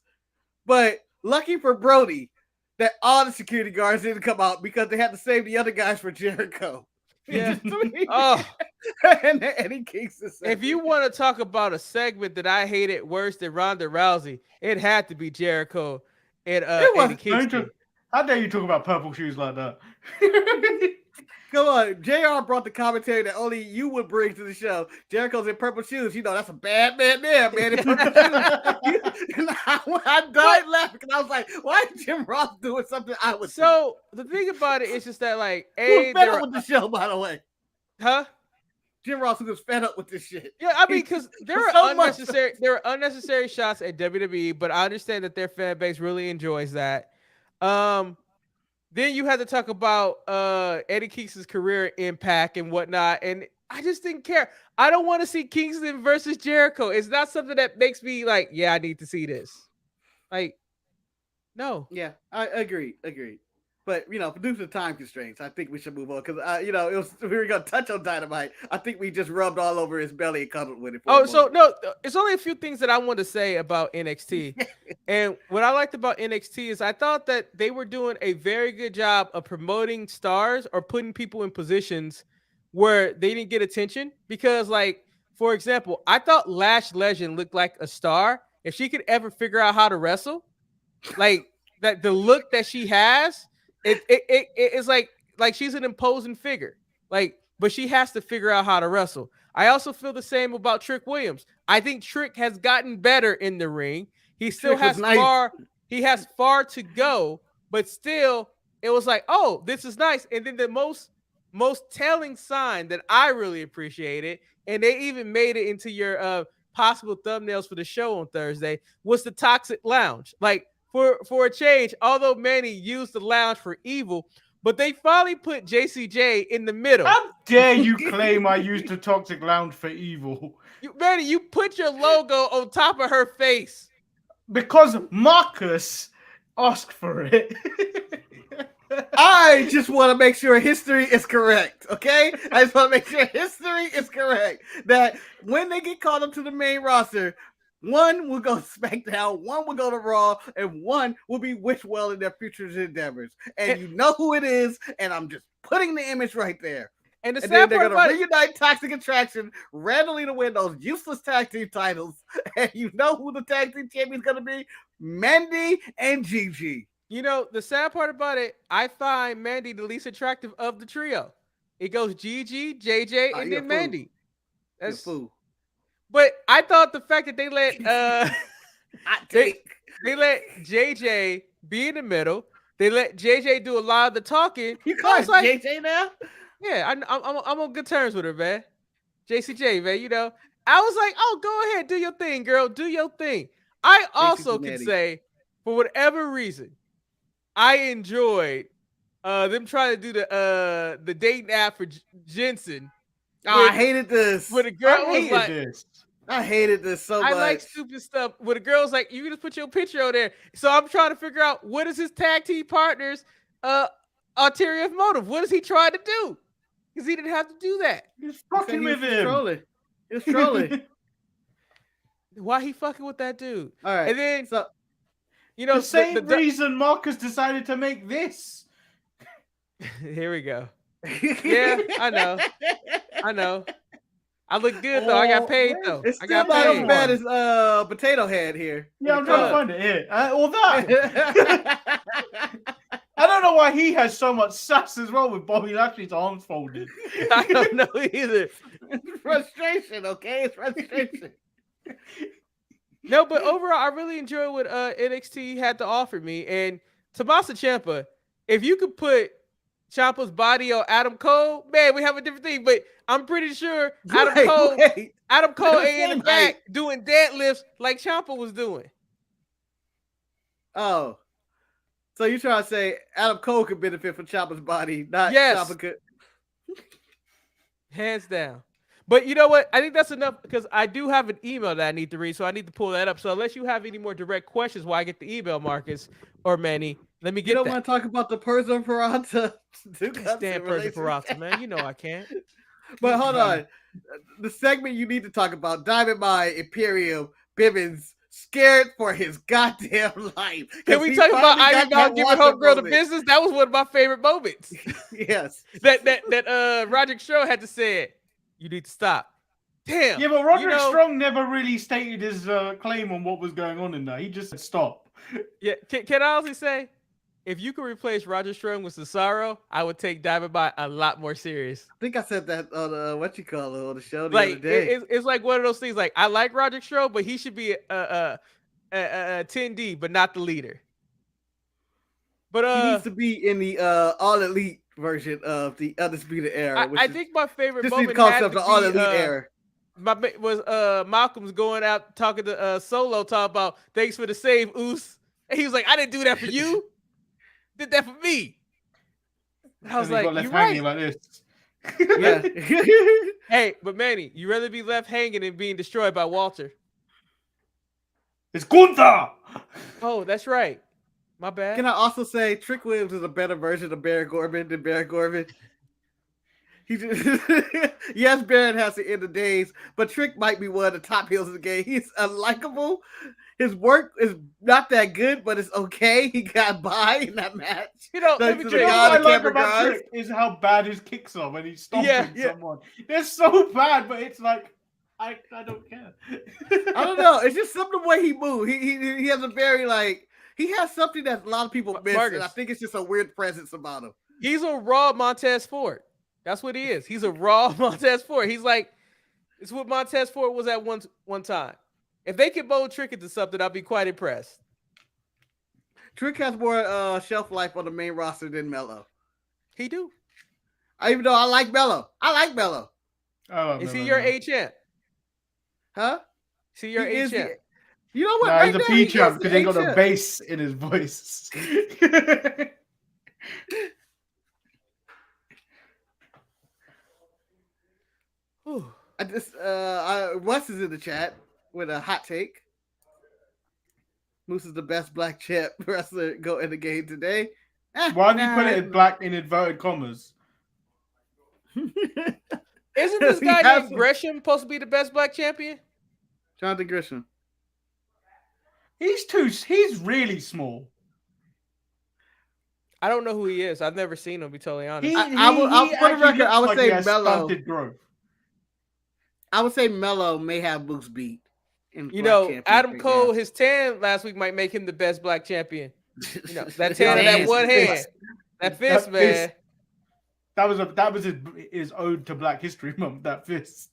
[SPEAKER 2] But lucky for Brody that all the security guards didn't come out because they had to save the other guys for Jericho.
[SPEAKER 3] Yeah.
[SPEAKER 2] And Eddie Kingston.
[SPEAKER 3] If you want to talk about a segment that I hated worse than Ronda Rousey, it had to be Jericho and Eddie Kingston.
[SPEAKER 1] How dare you talk about purple shoes like that?
[SPEAKER 2] Come on, JR brought the commentary that only you would bring to the show. Jericho's in purple shoes. That's a bad man there, man. In purple shoes. And I died laughing because I was like, why is Jim Ross doing something I would
[SPEAKER 3] So the thing about it is just that, like,
[SPEAKER 2] who's fed up with the show, by the way?
[SPEAKER 3] Huh?
[SPEAKER 2] Jim Ross was fed up with this shit.
[SPEAKER 3] Yeah, I mean, because there are unnecessary shots at WWE, but I understand that their fan base really enjoys that. Then you had to talk about Eddie Kingston's career impact and whatnot, and I just didn't care. I don't want to see Kingston versus Jericho. It's not something that makes me like, yeah, I need to see this. Like, no.
[SPEAKER 2] Yeah, I agree. But due to the time constraints, I think we should move on because we were gonna touch on Dynamite. I think we just rubbed all over his belly and cuddled with it.
[SPEAKER 3] It's only a few things that I want to say about NXT. And what I liked about NXT is I thought that they were doing a very good job of promoting stars or putting people in positions where they didn't get attention. Because, like, for example, I thought Lash Legend looked like a star. If she could ever figure out how to wrestle, like that, the look that she has. It's like she's an imposing figure, but she has to figure out how to wrestle. I also feel the same about Trick Williams. I think Trick has gotten better in the ring. He still has far to go, but still, it was like, oh, this is nice. And then the most telling sign that I really appreciated, and they even made it into your possible thumbnails for the show on Thursday, was the Toxic Lounge. Like, For a change, although Manny used the lounge for evil, but they finally put JCJ in the middle.
[SPEAKER 1] How dare you claim I used the Toxic Lounge for evil?
[SPEAKER 3] Manny, you put your logo on top of her face.
[SPEAKER 1] Because Marcus asked for it.
[SPEAKER 2] I just want to make sure history is correct, okay? I just want to make sure history is correct. That when they get called up to the main roster, one will go to SmackDown, one will go to Raw, and one will be Witchwell in their future endeavors. And you know who it is, and I'm just putting the image right there.
[SPEAKER 3] And
[SPEAKER 2] then they're going to reunite Toxic Attraction randomly to win those useless tag team titles. And you know who the tag team champion is going to be? Mandy and Gigi.
[SPEAKER 3] You know, the sad part about it, I find Mandy the least attractive of the trio. It goes Gigi, JJ, and then Mandy.
[SPEAKER 2] That's fool.
[SPEAKER 3] But I thought the fact that they let They let JJ be in the middle. They let JJ do a lot of the talking.
[SPEAKER 2] You call it like, JJ now?
[SPEAKER 3] Yeah, I'm on good terms with her, man. JCJ, man. You know, I was like, oh, go ahead, do your thing, girl, do your thing. I also can say, for whatever reason, I enjoyed them trying to do the dating app for Jensen.
[SPEAKER 2] Oh, I hated this.
[SPEAKER 3] Where the girl was like,
[SPEAKER 2] I hated this so much.
[SPEAKER 3] I like stupid stuff. Where the girl's like, you can just put your picture on there. So I'm trying to figure out, what is his tag team partner's ulterior motive? What is he trying to do? Because he didn't have to do that.
[SPEAKER 1] He's fucking with him.
[SPEAKER 2] He's trolling.
[SPEAKER 3] Why he fucking with that dude?
[SPEAKER 2] All right.
[SPEAKER 3] And then,
[SPEAKER 2] so,
[SPEAKER 3] you know,
[SPEAKER 1] the same reason Marcus decided to make this.
[SPEAKER 3] Here we go. Yeah, I know. I look good though. I got paid though.
[SPEAKER 2] It's still not as bad as Potato Head here.
[SPEAKER 1] Yeah, I'm trying to find it here. Or that. I don't know why he has so much sass as well with Bobby Lashley's arms folded.
[SPEAKER 3] I don't know either.
[SPEAKER 2] It's frustration, okay? It's frustration.
[SPEAKER 3] No, but overall, I really enjoyed what NXT had to offer me. And Tommaso Ciampa, if you could put Ciampa's body on Adam Cole, man, we have a different thing. But I'm pretty sure Adam Cole ain't in the back doing deadlifts like Ciampa was doing.
[SPEAKER 2] Oh. So you trying to say Adam Cole could benefit from Ciampa's body, not Ciampa could?
[SPEAKER 3] Hands down. But you know what? I think that's enough because I do have an email that I need to read, so I need to pull that up. So unless you have any more direct questions while I get the email, Marcus or Manny, let me get that.
[SPEAKER 2] You don't want to talk about the Persia Peralta?
[SPEAKER 3] Stand Persia Peralta, man. You know I can't.
[SPEAKER 2] But hold on. The segment you need to talk about, Diamond Mine, Imperium, Bibbins, scared for his goddamn life.
[SPEAKER 3] Can we talk about Iron Dog giving homegirl the business? That was one of my favorite moments.
[SPEAKER 2] Yes.
[SPEAKER 3] That Roderick Strong had to say it. You need to stop. Damn.
[SPEAKER 1] Yeah, but Roderick Strong never really stated his claim on what was going on in there. He just said stop.
[SPEAKER 3] Yeah, can I honestly say, if you could replace Roderick Strong with Cesaro, I would take Diamond Mine a lot more serious.
[SPEAKER 2] I think I said that on on the show the other day.
[SPEAKER 3] It's like one of those things. Like, I like Roderick Strong, but he should be a 10D, but not the leader. But
[SPEAKER 2] he needs to be in the All Elite version of the Undisputed Era.
[SPEAKER 3] I think my favorite moment
[SPEAKER 2] the All Elite Era.
[SPEAKER 3] Was Malcolm's going out talking to Solo, talking about thanks for the save, Oos. And he was like, I didn't do that for you. Did that for me. I was like, you're right.
[SPEAKER 1] Like this.
[SPEAKER 2] Yeah.
[SPEAKER 3] Hey, but Manny, you rather be left hanging than being destroyed by Walter.
[SPEAKER 1] It's Gunther.
[SPEAKER 3] Oh, that's right. My bad.
[SPEAKER 2] Can I also say Trick Williams is a better version of Baron Corbin than Baron Corbin? Yes, Baron has to end the days, but Trick might be one of the top heels of the game. He's unlikable. His work is not that good, but it's okay. He got by in that match.
[SPEAKER 3] You know,
[SPEAKER 1] what I like about Trick is how bad his kicks are when he's stomping someone. They're so bad, but it's like, I don't care.
[SPEAKER 2] I don't know. It's just something the way he moves. He has a very he has something that a lot of people miss, and I think it's just a weird presence about him.
[SPEAKER 3] He's a raw Montez Ford. That's what he is. He's a raw Montez Ford. He's like, it's what Montez Ford was at one time. If they could mold Trick into something, I'd be quite impressed.
[SPEAKER 2] Trick has more shelf life on the main roster than Melo.
[SPEAKER 3] He do.
[SPEAKER 2] Even though I like Melo.
[SPEAKER 3] Is he your A champ?
[SPEAKER 2] Huh?
[SPEAKER 3] Is he your A champ?
[SPEAKER 2] You know what?
[SPEAKER 1] Nah, he's a P champ because he got a bass in his voice.
[SPEAKER 2] Wes is in the chat with a hot take. Moose is the best black champ wrestler go in the game today.
[SPEAKER 1] Why do you put it in black in inverted commas?
[SPEAKER 3] Isn't this guy named Gresham supposed to be the best black champion?
[SPEAKER 2] Jonathan Gresham.
[SPEAKER 1] He's really small.
[SPEAKER 3] I don't know who he is. I've never seen him, to be totally honest.
[SPEAKER 2] I'll for the record, I would say Melo.
[SPEAKER 1] Growth.
[SPEAKER 2] I would say Melo may have Moose beat.
[SPEAKER 3] You know, Adam Cole, his tan last week might make him the best black champion. You know, that tan in that one hand. That fist, man.
[SPEAKER 1] That was his ode to Black History Month, that fist.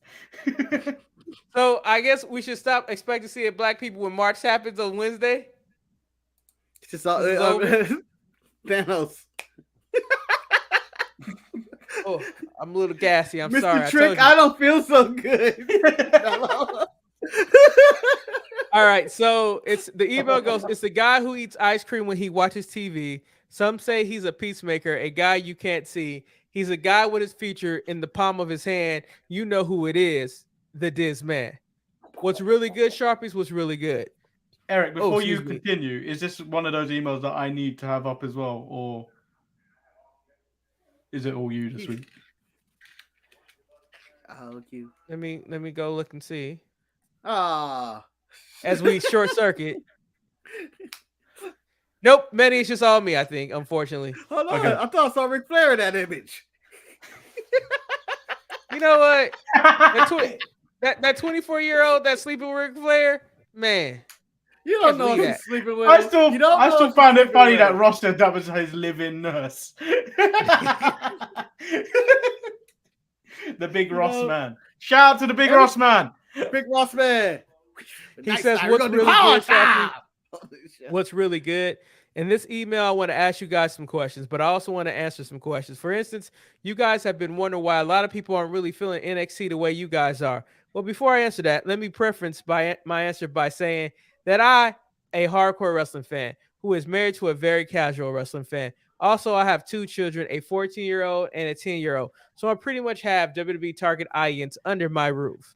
[SPEAKER 3] So I guess we should stop expecting to see black people when March happens on Wednesday.
[SPEAKER 2] It's just all Thanos.
[SPEAKER 3] Oh, I'm a little gassy. I'm
[SPEAKER 2] Mr.
[SPEAKER 3] sorry.
[SPEAKER 2] Trick, I don't feel so good.
[SPEAKER 3] All right, so it's the email goes, it's the guy who eats ice cream when he watches TV. Some say he's a peacemaker, a guy you can't see. He's a guy with his future in the palm of his hand. You know who it is, the Diz Man. What's really good, Sharpies, what's really good.
[SPEAKER 1] Eric, before you continue, is this one of those emails that I need to have up as well, or is it all you this week?
[SPEAKER 2] Oh, you.
[SPEAKER 3] Let me go look and see.
[SPEAKER 2] As
[SPEAKER 3] we short circuit. Nope, Manny, it's just all me, I think, unfortunately.
[SPEAKER 2] Hold on. Okay. I thought I saw Ric Flair in that image.
[SPEAKER 3] You know what? That 24-year-old that's sleeping with Ric Flair, man.
[SPEAKER 2] You don't know he's sleeping with
[SPEAKER 1] I still found it funny that Ross said that was his live-in nurse. The big Ross man. Shout out to the big Ross man.
[SPEAKER 2] Big Ross man.
[SPEAKER 3] He says, what's really good, Shafi? What's really good? In this email, I want to ask you guys some questions, but I also want to answer some questions. For instance, you guys have been wondering why a lot of people aren't really feeling NXT the way you guys are. Well, before I answer that, let me preference my answer by saying that I, a hardcore wrestling fan, who is married to a very casual wrestling fan. Also, I have 2 children, a 14-year-old and a 10-year-old. So I pretty much have WWE target audience under my roof.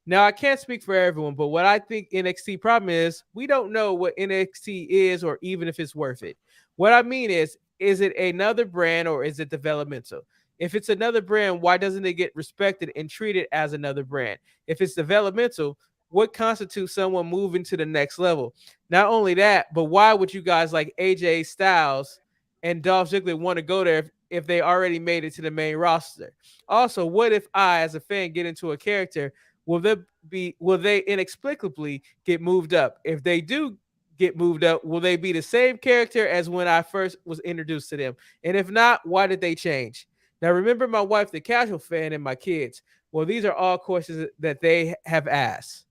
[SPEAKER 3] Now, I can't speak for everyone, but what I think NXT problem is, we don't know what NXT is or even if it's worth it. What I mean is it another brand or is it developmental? If it's another brand, why doesn't it get respected and treated as another brand? If it's developmental, what constitutes someone moving to the next level? Not only that, but why would you guys like AJ Styles and Dolph Ziggler want to go there if they already made it to the main roster? Also, what if I, as a fan, get into a character? Will they inexplicably get moved up? If they do get moved up, will they be the same character as when I first was introduced to them? And if not, why did they change? Now, remember my wife, the casual fan, and my kids. Well, these are all questions that they have asked.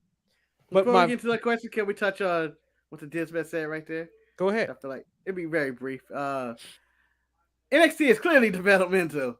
[SPEAKER 2] Before we get to that question, can we touch on what the Disman said right there?
[SPEAKER 3] Go ahead.
[SPEAKER 2] It'd be very brief. NXT is clearly developmental.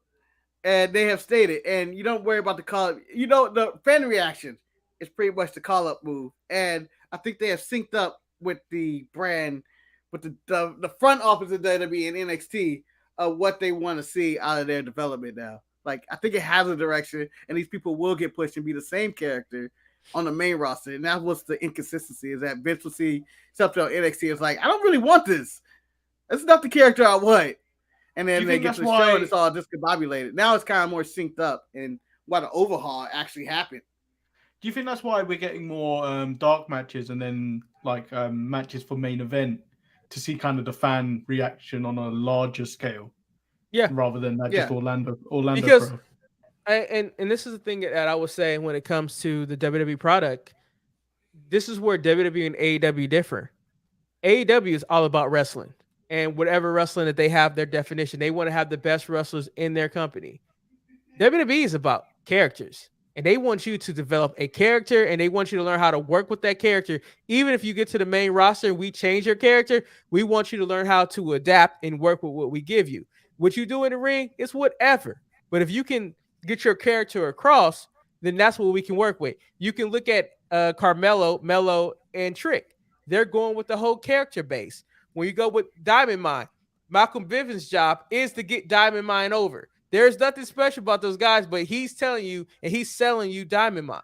[SPEAKER 2] And they have stated, and you don't worry about the call-up. You know, the fan reaction is pretty much the call-up move. And I think they have synced up with the brand, with the front office of WWE and NXT of what they want to see out of their development now. Like, I think it has a direction, and these people will get pushed and be the same character on the main roster. And that's what's the inconsistency, is that Vince will see something on NXT. It's like, I don't really want this. That's not the character I want. And then they get to the show and it's all discombobulated. Now it's kind of more synced up and why the overhaul actually happened.
[SPEAKER 1] Do you think that's why we're getting more dark matches and then like matches for main event to see kind of the fan reaction on a larger scale?
[SPEAKER 3] Yeah.
[SPEAKER 1] Rather than that just Orlando.
[SPEAKER 3] Because and this is the thing that I was saying when it comes to the WWE product. This is where WWE and AEW differ. AEW is all about wrestling. And whatever wrestling that they have, their definition, they want to have the best wrestlers in their company. WWE is about characters, and they want you to develop a character, and they want you to learn how to work with that character. Even if you get to the main roster and we change your character, we want you to learn how to adapt and work with what we give you. What you do in the ring is whatever. But if you can get your character across, then that's what we can work with. You can look at Carmelo, Mello, and Trick. They're going with the whole character base. When you go with Diamond Mine, Malcolm Bivens' job is to get Diamond Mine over. There's nothing special about those guys, but he's telling you and he's selling you Diamond Mine.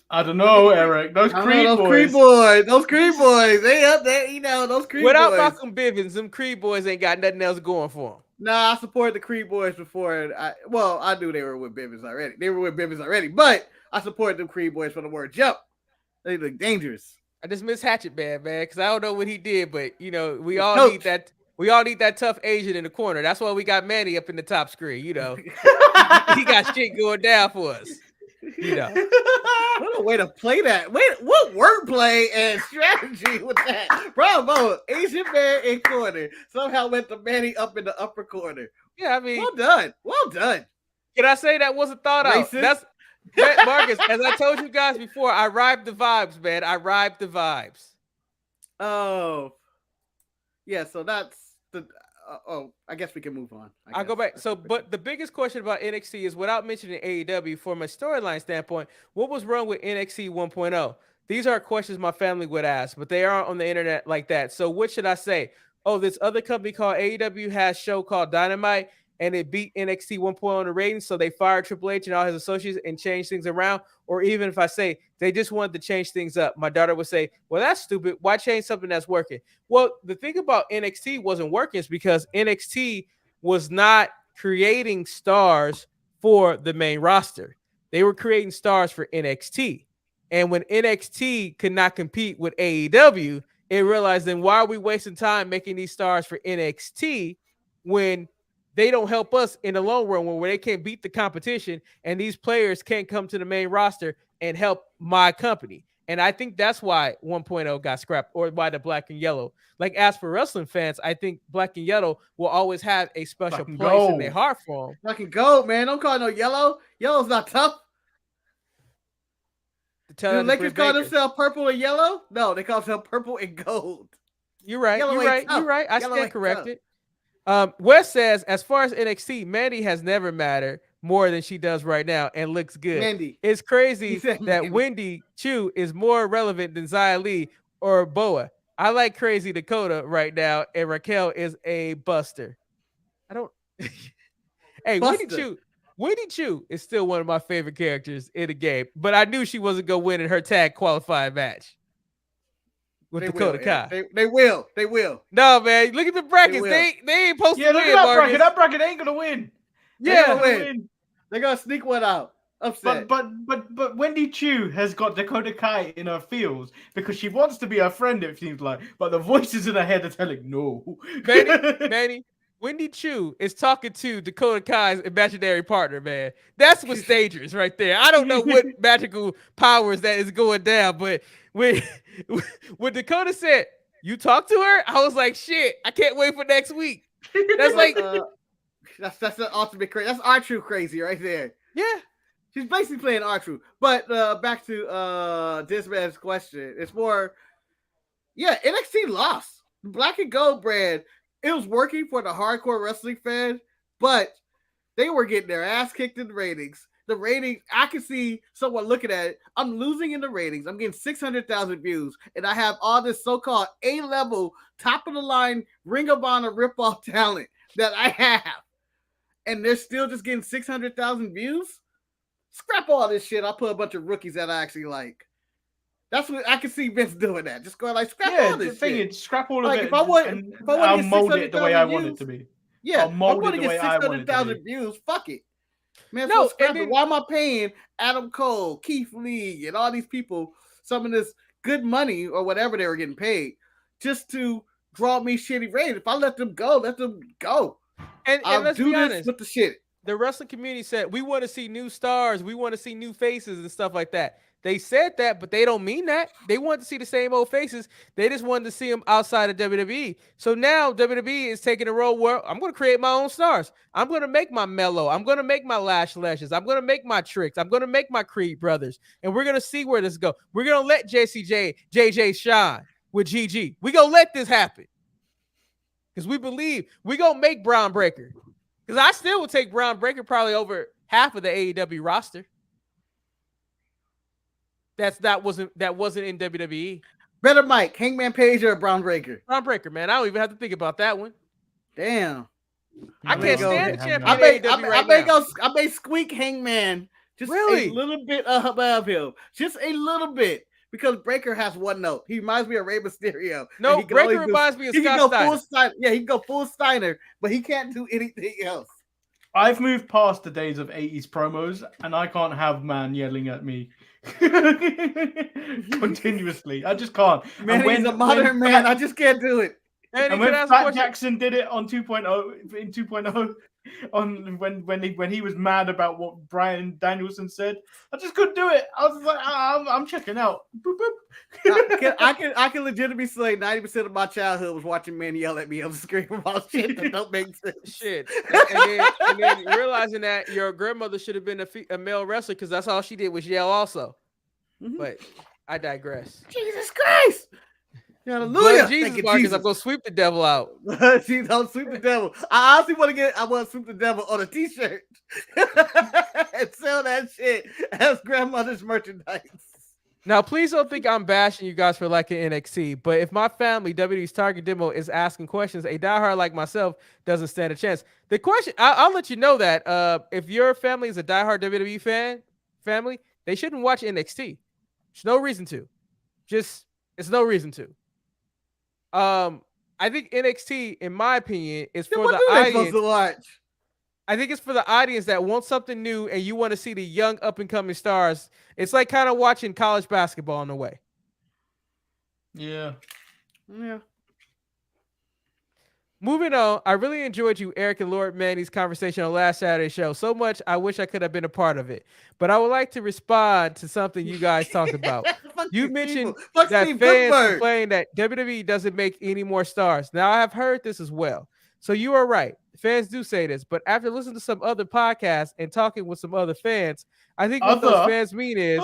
[SPEAKER 1] I don't know, Eric. Those Creed boys.
[SPEAKER 2] Those Creed boys. They up there, those Creed boys.
[SPEAKER 3] Without Malcolm Bivens, them Creed boys ain't got nothing else going for them.
[SPEAKER 2] Nah, I support the Creed boys before. I knew they were with Bivens already. But I support them Creed boys for the word jump. They look dangerous.
[SPEAKER 3] I just miss Hatchet Man, because I don't know what he did, but we all need that. We all need that tough Asian in the corner. That's why we got Manny up in the top screen. He got shit going down for us.
[SPEAKER 2] What a way to play that. Wait, what wordplay and strategy with that? Bravo, Asian man in corner. Somehow went to Manny up in the upper corner.
[SPEAKER 3] Yeah, I mean,
[SPEAKER 2] well done.
[SPEAKER 3] Can I say that wasn't thought out? Marcus, as I told you guys before, I ride the vibes, man. I ride the vibes.
[SPEAKER 2] Oh, yeah. So that's the. I guess we can move on.
[SPEAKER 3] I'll go back. So, but the biggest question about NXT is, without mentioning AEW, from a storyline standpoint, what was wrong with NXT 1.0? These are questions my family would ask, but they aren't on the internet like that. So what should I say? Oh, this other company called AEW has a show called Dynamite, and it beat NXT 1.0 in the ratings, so they fired Triple H and all his associates and changed things around. Or even if I say they just wanted to change things up, my daughter would say, well, that's stupid. Why change something that's working? Well, the thing about NXT wasn't working is because NXT was not creating stars for the main roster. They were creating stars for NXT. And when NXT could not compete with AEW, it realized, then why are we wasting time making these stars for NXT when they don't help us in the long run, where they can't beat the competition and these players can't come to the main roster and help my company? And I think that's why 1.0 got scrapped, or why the black and yellow. Like, as for wrestling fans, I think black and yellow will always have a special place in their heart for them.
[SPEAKER 2] Black and gold, man. Don't call it no yellow. Yellow's not tough. Do the Lakers call themselves purple and yellow? No, they call themselves purple and gold.
[SPEAKER 3] You're right. You're right. I stand corrected. Wes says, as far as NXT, Mandy has never mattered more than she does right now and looks good.
[SPEAKER 2] Mandy.
[SPEAKER 3] It's crazy that Wendy Chu is more relevant than Xia Li or Boa. I like Crazy Dakota right now, and Raquel is a buster. I don't. Hey,
[SPEAKER 2] Buster.
[SPEAKER 3] Wendy Chu is still one of my favorite characters in the game, but I knew she wasn't going to win in her tag qualifying match with Dakota Kai.
[SPEAKER 2] They will. They will.
[SPEAKER 3] No, man. Look at the brackets. They ain't supposed to win.
[SPEAKER 1] Look at that bracket. That bracket ain't gonna win.
[SPEAKER 2] They're gonna win. They're gonna sneak one out. Upset.
[SPEAKER 1] But Wendy Chu has got Dakota Kai in her feels because she wants to be her friend, it seems like. But the voices in her head are telling no.
[SPEAKER 3] Manny, Wendy Chu is talking to Dakota Kai's imaginary partner, man. That's what's dangerous right there. I don't know what magical powers that is going down, but when Dakota said, you talk to her, I was like, shit, I can't wait for next week. That's like
[SPEAKER 2] that's the ultimate crazy. That's R-Truth crazy right there.
[SPEAKER 3] Yeah.
[SPEAKER 2] She's basically playing R-Truth. But back to this man's question. It's more, NXT lost. Black and Gold brand, it was working for the hardcore wrestling fans, but they were getting their ass kicked in the ratings. The ratings, I can see someone looking at it. I'm losing in the ratings. I'm getting 600,000 views, and I have all this so-called A-level, top-of-the-line Ring of Honor rip-off talent that I have. And they're still just getting 600,000 views? Scrap all this shit. I'll put a bunch of rookies that I actually like. That's what I can see Vince doing that. Just going like, scrap all this shit.
[SPEAKER 1] Scrap all of it.
[SPEAKER 2] If I want to
[SPEAKER 1] mold it the way I want it to be.
[SPEAKER 2] Yeah, I want to get 600,000 views. Fuck it. Man, so scrap it. Why am I paying Adam Cole, Keith Lee, and all these people some of this good money or whatever they were getting paid just to draw me shitty ratings? If I let them go, let them go.
[SPEAKER 3] And let's be honest
[SPEAKER 2] with the shit.
[SPEAKER 3] The wrestling community said, we want to see new stars. We want to see new faces and stuff like that. They said that, but they don't mean that. They want to see the same old faces. They just wanted to see them outside of WWE. So now WWE is taking a role where I'm going to create my own stars. I'm going to make my Mello. I'm going to make my Lash Lashes. I'm going to make my Tricks. I'm going to make my Creed brothers. And we're going to see where this goes. We're going to let JJ shine with GG. We're going to let this happen. Because we believe we're going to make Braun Breaker. Because I still would take Braun Breaker probably over half of the AEW roster. That wasn't in WWE.
[SPEAKER 2] Better Mike, Hangman Page or Braun Breaker?
[SPEAKER 3] Braun Breaker, man. I don't even have to think about that one.
[SPEAKER 2] Damn.
[SPEAKER 3] I can't stand the champion.
[SPEAKER 2] I may squeak Hangman just
[SPEAKER 3] really?
[SPEAKER 2] A little bit above him. Just a little bit. Because Breaker has one note. He reminds me of Rey Mysterio.
[SPEAKER 3] No, Breaker reminds me of Scott Steiner.
[SPEAKER 2] Yeah, he can go full Steiner, but he can't do anything else.
[SPEAKER 1] I've moved past the days of 80s promos, and I can't have man yelling at me continuously. I just can't.
[SPEAKER 2] Man, he's a modern man. I just can't do it.
[SPEAKER 1] And when Fat Jackson did it on 2.0, in 2.0, on when he was mad about what Bryan Danielson said. I just couldn't do it. I was like, I'm checking out. Boop, boop.
[SPEAKER 2] I can legitimately say 90% of my childhood was watching men yell at me on the screen about shit that don't make sense.
[SPEAKER 3] Shit, and then realizing that your grandmother should have been a male wrestler because that's all she did was yell also.
[SPEAKER 2] Mm-hmm.
[SPEAKER 3] But I digress.
[SPEAKER 2] Jesus Christ! Hallelujah!
[SPEAKER 3] Jesus, Marcus, I'm gonna sweep the devil out.
[SPEAKER 2] See, don't sweep the devil. I honestly want to sweep the devil on a t-shirt and sell that shit as grandmother's merchandise.
[SPEAKER 3] Now, please don't think I'm bashing you guys for liking NXT, but if my family, WWE's target demo, is asking questions, a diehard like myself doesn't stand a chance. The question, I'll let you know that if your family is a diehard WWE family, they shouldn't watch NXT. There's no reason to. It's no reason to. I think NXT, in my opinion, is for the audience.
[SPEAKER 2] To watch?
[SPEAKER 3] I think it's for the audience that wants something new and you want to see the young up-and-coming stars. It's like kind of watching college basketball in a way.
[SPEAKER 1] Yeah.
[SPEAKER 3] Moving on, I really enjoyed you, Eric and Lord Manny's conversation on last Saturday's show. So much, I wish I could have been a part of it. But I would like to respond to something you guys talked about. You mentioned that fans complain that WWE doesn't make any more stars. Now, I have heard this as well. So you are right. Fans do say this. But after listening to some other podcasts and talking with some other fans, I think what those fans mean is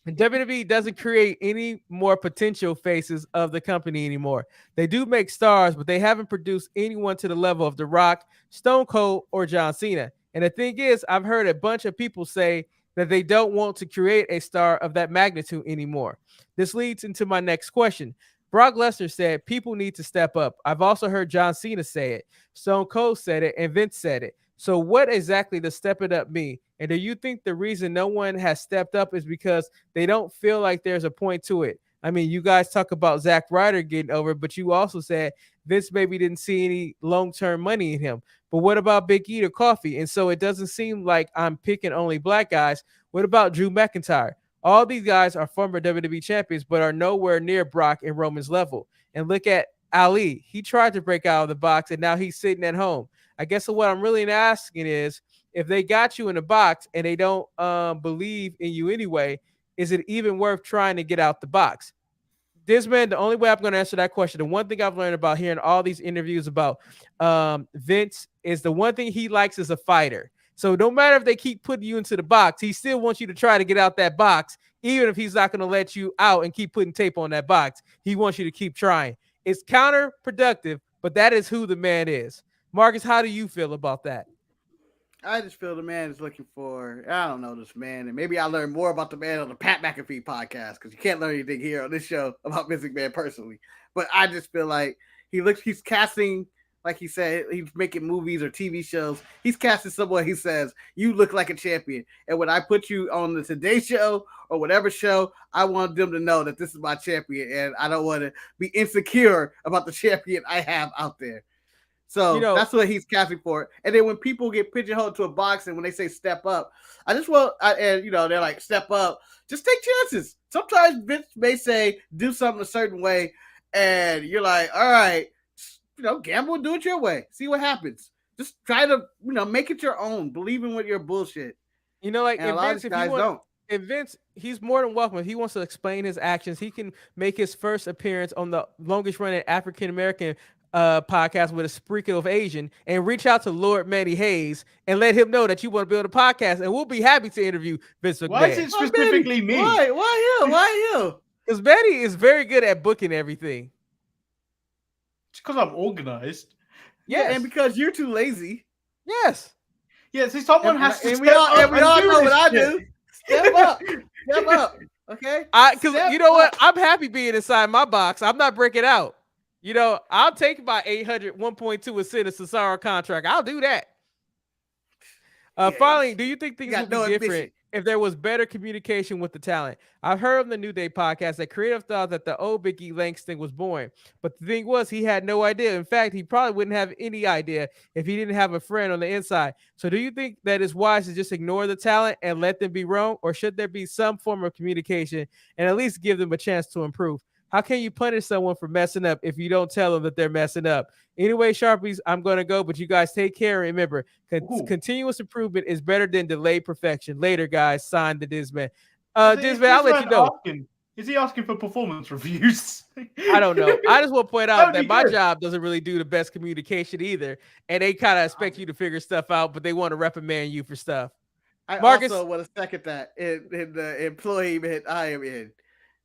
[SPEAKER 3] WWE doesn't create any more potential faces of the company anymore. They do make stars, but they haven't produced anyone to the level of The Rock, Stone Cold, or John Cena. And the thing is, I've heard a bunch of people say that they don't want to create a star of that magnitude anymore. This leads into my next question. Brock Lesnar said people need to step up. I've also heard John Cena say it. Stone Cold said it, and Vince said it. So what exactly does step it up mean? And do you think the reason no one has stepped up is because they don't feel like there's a point to it? I mean, you guys talk about Zack Ryder getting over, but you also said Vince maybe didn't see any long-term money in him. But what about Big E or Coffee? And so it doesn't seem like I'm picking only black guys. What about Drew McIntyre? All these guys are former WWE champions, but are nowhere near Brock and Roman's level. And look at Ali. He tried to break out of the box, and now he's sitting at home. I guess what I'm really asking is, if they got you in a box and they don't believe in you anyway, is it even worth trying to get out the box? This man, the only way I'm going to answer that question, the one thing I've learned about hearing all these interviews about Vince is the one thing he likes is a fighter. So no matter if they keep putting you into the box, he still wants you to try to get out that box, even if he's not going to let you out and keep putting tape on that box. He wants you to keep trying. It's counterproductive, but that is who the man is. Marcus, how do you feel about that?
[SPEAKER 2] I just feel the man is looking for, I don't know this man, and maybe I'll learn more about the man on the Pat McAfee podcast, because you can't learn anything here on this show about Vince McMahon personally. But I just feel like he's casting, like he said, he's making movies or TV shows. He's casting someone he says, you look like a champion. And when I put you on the Today Show or whatever show, I want them to know that this is my champion, and I don't want to be insecure about the champion I have out there. So that's what he's casting for. And then when people get pigeonholed to a box and when they say step up, they're like, step up, just take chances. Sometimes Vince may say, do something a certain way. And you're like, all right, gamble and do it your way. See what happens. Just try to, make it your own. Believe in what your bullshit.
[SPEAKER 3] Like,
[SPEAKER 2] and a lot of these guys don't.
[SPEAKER 3] If Vince, he's more than welcome. If he wants to explain his actions, he can make his first appearance on the longest running African-American podcast with a sprinkle of Asian, and reach out to Lord Manny Hayes and let him know that you want to build a podcast, and we'll be happy to interview Vince McMahon.
[SPEAKER 1] Why is it specifically me?
[SPEAKER 2] Why you?
[SPEAKER 3] Because Manny is very good at booking everything.
[SPEAKER 1] It's because I'm organized.
[SPEAKER 2] Yeah, and because you're too lazy.
[SPEAKER 3] Yes.
[SPEAKER 1] Yeah, see, someone has to
[SPEAKER 2] and we all know what I do. Step up. Step up. Okay?
[SPEAKER 3] Because you know what? I'm happy being inside my box. I'm not breaking out. I'll take my 1.2 a cent of Cesaro contract. I'll do that. Finally, do you think things would be different if there was better communication with the talent? I've heard on the New Day podcast that creative thought that the old Big E Langston was born. But the thing was, he had no idea. In fact, he probably wouldn't have any idea if he didn't have a friend on the inside. So do you think that it's wise to just ignore the talent and let them be wrong? Or should there be some form of communication and at least give them a chance to improve? How can you punish someone for messing up if you don't tell them that they're messing up? Anyway, Sharpies, I'm going to go, but you guys take care. Remember, continuous improvement is better than delayed perfection. Later, guys. Signed the Disman. Disman, I'll let you know.
[SPEAKER 1] Is he asking for performance reviews?
[SPEAKER 3] I don't know. I just want to point out that my job doesn't really do the best communication either. And they kind of expect you to figure stuff out, but they want to reprimand you for stuff.
[SPEAKER 2] Marcus, also want to second that in the employment I am in.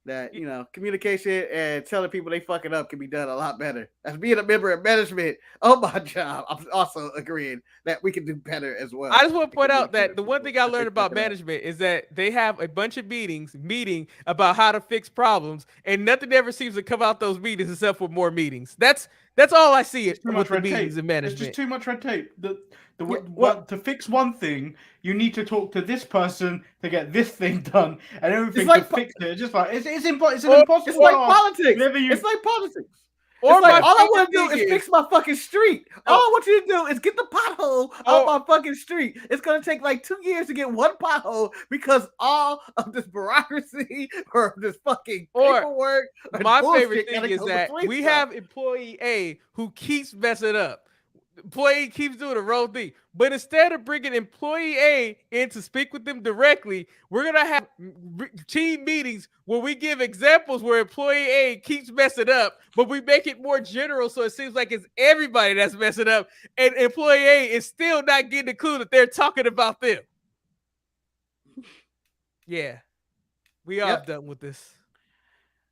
[SPEAKER 2] That, you know, communication and telling people they fucking up can be done a lot better. As being a member of management on my job, I'm also agreeing that we can do better as well.
[SPEAKER 3] I just want to point out that the one thing I learned about management is that they have a bunch of meeting about how to fix problems, and nothing ever seems to come out those meetings except for more meetings. That's all I see with the meetings in management.
[SPEAKER 1] It's just too much red tape. To fix one thing, you need to talk to this person to get this thing done, and everything to fix it. It's just like it's impossible.
[SPEAKER 2] It's like politics. It's like politics. Or like, all I want to do is fix my fucking street. All I want you to do is get the pothole out my fucking street. It's gonna take like 2 years to get one pothole because all of this bureaucracy or this fucking paperwork.
[SPEAKER 3] My favorite thing is that we have employee A who keeps messing up. Employee keeps doing the wrong thing, but instead of bringing employee A in to speak with them directly, we're gonna have team meetings where we give examples where employee A keeps messing up, but we make it more general so it seems like it's everybody that's messing up, and employee A is still not getting the clue that they're talking about them. Yeah, we are done with this.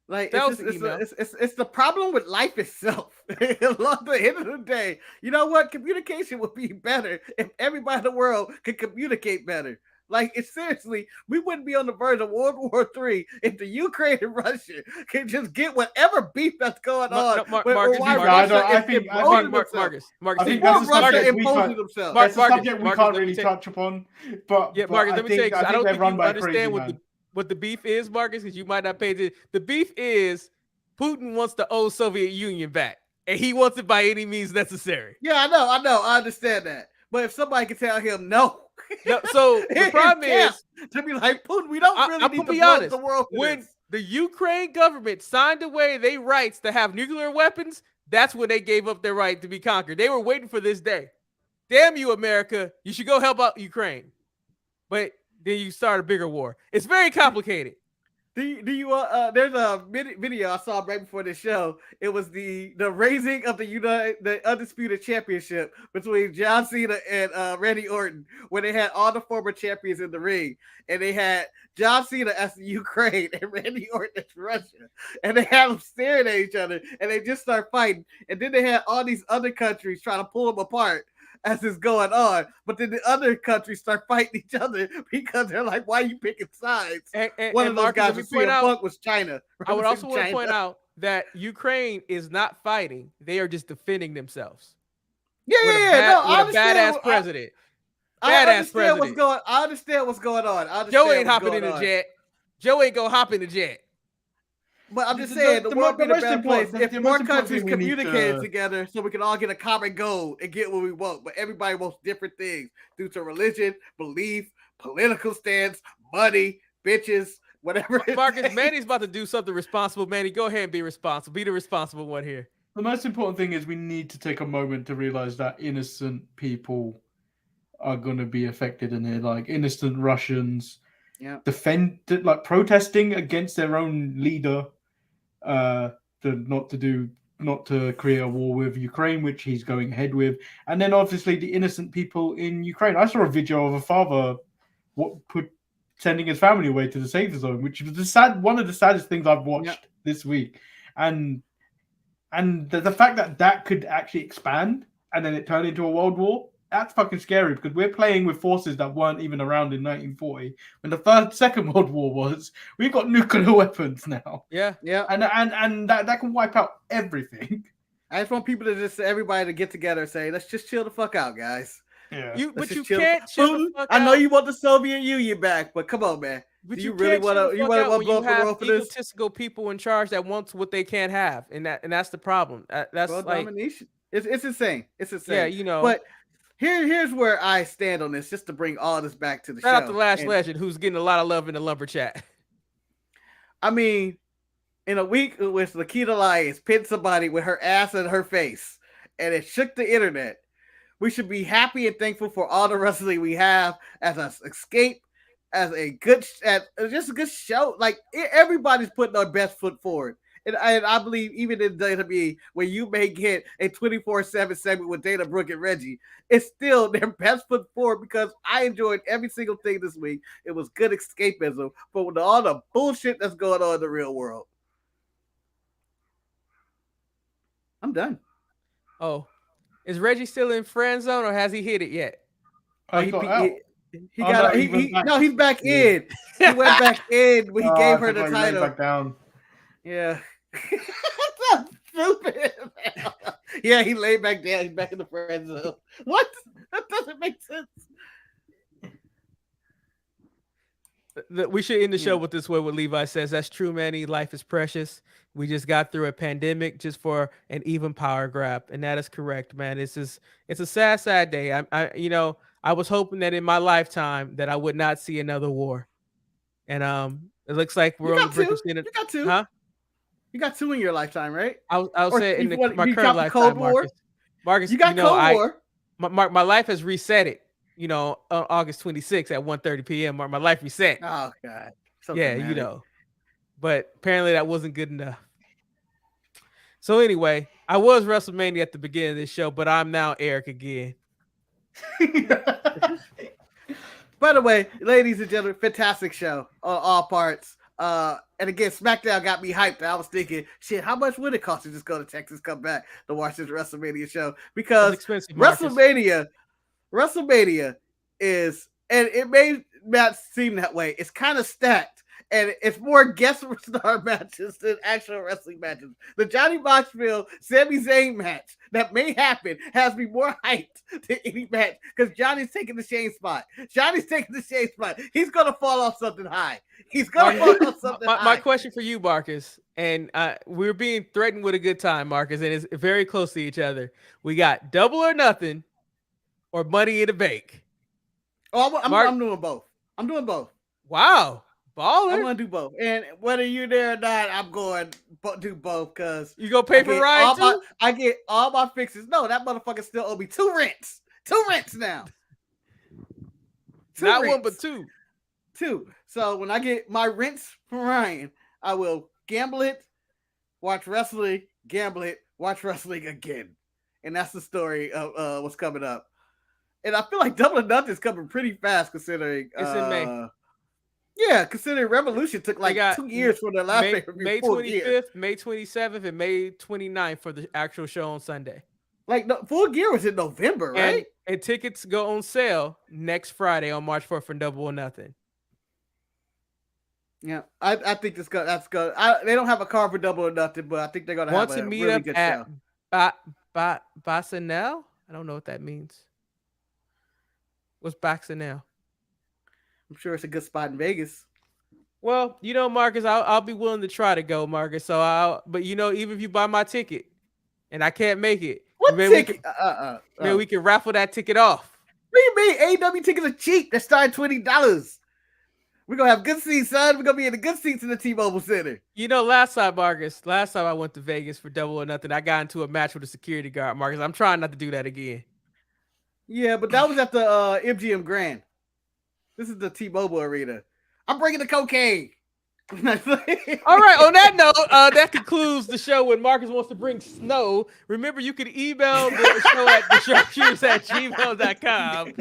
[SPEAKER 2] Like it's the problem with life itself. At the end of the day, you know what? Communication would be better if everybody in the world could communicate better. Like, it's seriously, we wouldn't be on the verge of World War III if the Ukraine and Russia can just get whatever beef that's going on.
[SPEAKER 1] Marcus, I think that's a subject we can't really touch upon. But
[SPEAKER 3] Marcus, let me tell you, I don't think you understand what the beef is, Marcus, because you might not pay attention. The beef is Putin wants the old Soviet Union back, and he wants it by any means necessary.
[SPEAKER 2] Yeah, I know. I understand that. But if somebody can tell him no.
[SPEAKER 3] So the problem is
[SPEAKER 2] to be like, Putin, we don't really need to be honest. The world
[SPEAKER 3] when the Ukraine government signed away their rights to have nuclear weapons, that's when they gave up their right to be conquered. They were waiting for this day. Damn you, America. You should go help out Ukraine. But then you start a bigger war. It's very complicated.
[SPEAKER 2] There's a video I saw right before the show. It was the raising of the Undisputed Championship between John Cena and Randy Orton, where they had all the former champions in the ring, and they had John Cena as the Ukraine and Randy Orton as Russia, and they had them staring at each other, and they just start fighting, and then they had all these other countries trying to pull them apart as it's going on, but then the other countries start fighting each other because they're like, "Why are you picking sides?" One of those guys was CM Punk was China.
[SPEAKER 3] I would also want to point out that Ukraine is not fighting; they are just defending themselves.
[SPEAKER 2] No, I understand.
[SPEAKER 3] Badass president.
[SPEAKER 2] I understand what's going on.
[SPEAKER 3] Joe ain't hopping in the jet. Joe ain't gonna hop in the jet.
[SPEAKER 2] But I'm just saying, the world would be a better place if more countries communicated together so we can all get a common goal and get what we want. But everybody wants different things due to religion, belief, political stance, money, bitches, whatever.
[SPEAKER 3] Marcus, Manny's about to do something responsible. Manny, go ahead and be responsible. Be the responsible one here.
[SPEAKER 1] The most important thing is we need to take a moment to realize that innocent people are going to be affected in here, like innocent Russians.
[SPEAKER 2] Yeah.
[SPEAKER 1] Protesting against their own leader. Not to create a war with Ukraine, which he's going ahead with, and then obviously the innocent people in Ukraine. I saw a video of a father sending his family away to the safer zone, which was one of the saddest things I've watched this week, and the fact that could actually expand and then it turned into a world war. That's fucking scary because we're playing with forces that weren't even around in 1940 when the Second World War was. We've got nuclear weapons now.
[SPEAKER 2] Yeah.
[SPEAKER 1] And that can wipe out everything.
[SPEAKER 2] I just want people to everybody to get together and say, let's just chill the fuck out, guys.
[SPEAKER 1] Yeah.
[SPEAKER 3] But you can't chill the fuck out.
[SPEAKER 2] I know you want the Soviet Union back, but come on, man.
[SPEAKER 3] But you really want to blow up the world for this? Egotistical people in charge that want what they can't have, and that's the problem. That's like
[SPEAKER 2] domination. It's insane. It's insane.
[SPEAKER 3] Yeah, you know.
[SPEAKER 2] But here's where I stand on this, just to bring all this back to the show.
[SPEAKER 3] Shout out to Last Legend, who's getting a lot of love in the Lumber Chat.
[SPEAKER 2] I mean, in a week in which Nikita Lyons pinned somebody with her ass and her face, and it shook the internet, we should be happy and thankful for all the wrestling we have as an escape, as just a good show. Like everybody's putting their best foot forward. And I believe even in WWE, where you may get a 24/7 segment with Dana Brooke and Reggie, it's still their best foot forward because I enjoyed every single thing this week. It was good escapism for all the bullshit that's going on in the real world. I'm done.
[SPEAKER 3] Oh, is Reggie still in friend zone or has he hit it yet?
[SPEAKER 1] He's
[SPEAKER 2] back in. He went back in when he gave her the title.
[SPEAKER 1] Back down.
[SPEAKER 2] Yeah. That's stupid. Yeah, he laid back down. He's back in the friend zone. What? That doesn't make sense.
[SPEAKER 3] We should end the show with this way. What Levi says, that's true, Manny. Life is precious. We just got through a pandemic just for an even power grab, and that is correct, man. It's a sad day. I was hoping that in my lifetime that I would not see another war, and it looks like we're on the brink of seeing it.
[SPEAKER 2] You got two,
[SPEAKER 3] huh?
[SPEAKER 2] You got two in your lifetime, right?
[SPEAKER 3] I'll say in my current lifetime, Marcus.
[SPEAKER 2] You got Cold War.
[SPEAKER 3] My life has reset it. On August 26th at 1:30 p.m. My life reset.
[SPEAKER 2] Oh God.
[SPEAKER 3] So yeah, dramatic. But apparently that wasn't good enough. So anyway, I was WrestleMania at the beginning of this show, but I'm now Eric again.
[SPEAKER 2] By the way, ladies and gentlemen, fantastic show on all parts. And again, SmackDown got me hyped. I was thinking, shit, how much would it cost to just go to Texas, come back to watch this WrestleMania show? Because WrestleMania is, and it may not seem that way, it's kind of stacked. And it's more guest star matches than actual wrestling matches. The Johnny Knoxville Sami Zayn match that may happen has me more hyped than any match because Johnny's taking the Shane spot. He's going to fall off something high.
[SPEAKER 3] My question for you, Marcus, and we're being threatened with a good time, Marcus, and it's very close to each other. We got Double or Nothing or Money in the Bank.
[SPEAKER 2] Oh, I'm doing both. I'm doing both.
[SPEAKER 3] Wow. Baller.
[SPEAKER 2] I'm gonna do both, and whether you're there or not, I'm going to do both because
[SPEAKER 3] you go pay for rides too.
[SPEAKER 2] I get all my fixes. No, that motherfucker still owe me two rents now.
[SPEAKER 3] Not one, but two.
[SPEAKER 2] So when I get my rents from Ryan, I will gamble it, watch wrestling, gamble it, watch wrestling again, and that's the story of what's coming up. And I feel like Double or Nothing is coming pretty fast considering
[SPEAKER 3] it's in May.
[SPEAKER 2] Yeah, considering Revolution took like 2 years for the last pay-per-view.
[SPEAKER 3] May 25th, May 27th, and May 29th for the actual show on Sunday.
[SPEAKER 2] Like Full Gear was in November, right?
[SPEAKER 3] And tickets go on sale next Friday on March 4th for Double or Nothing.
[SPEAKER 2] Yeah, I think that's good. They don't have a card for Double or Nothing, but I think they're gonna have a really good show.
[SPEAKER 3] Basanel? I don't know what that means. What's Basanel?
[SPEAKER 2] I'm sure it's a good spot in Vegas.
[SPEAKER 3] Well, Marcus, I'll be willing to try to go, Marcus. But even if you buy my ticket and I can't make it,
[SPEAKER 2] ticket?
[SPEAKER 3] We can raffle that ticket off.
[SPEAKER 2] What do you mean? AEW tickets are cheap. They're starting $20. We're gonna have good seats, son. We're gonna be in the good seats in the T-Mobile Center.
[SPEAKER 3] Last time I went to Vegas for Double or Nothing, I got into a match with a security guard, Marcus. I'm trying not to do that again.
[SPEAKER 2] Yeah, but that was at the MGM Grand. This is the T-Mobile Arena. I'm bringing the cocaine.
[SPEAKER 3] All right. On that note, that concludes the show. When Marcus wants to bring snow, remember you can email the show at thesharpshooters@gmail.com.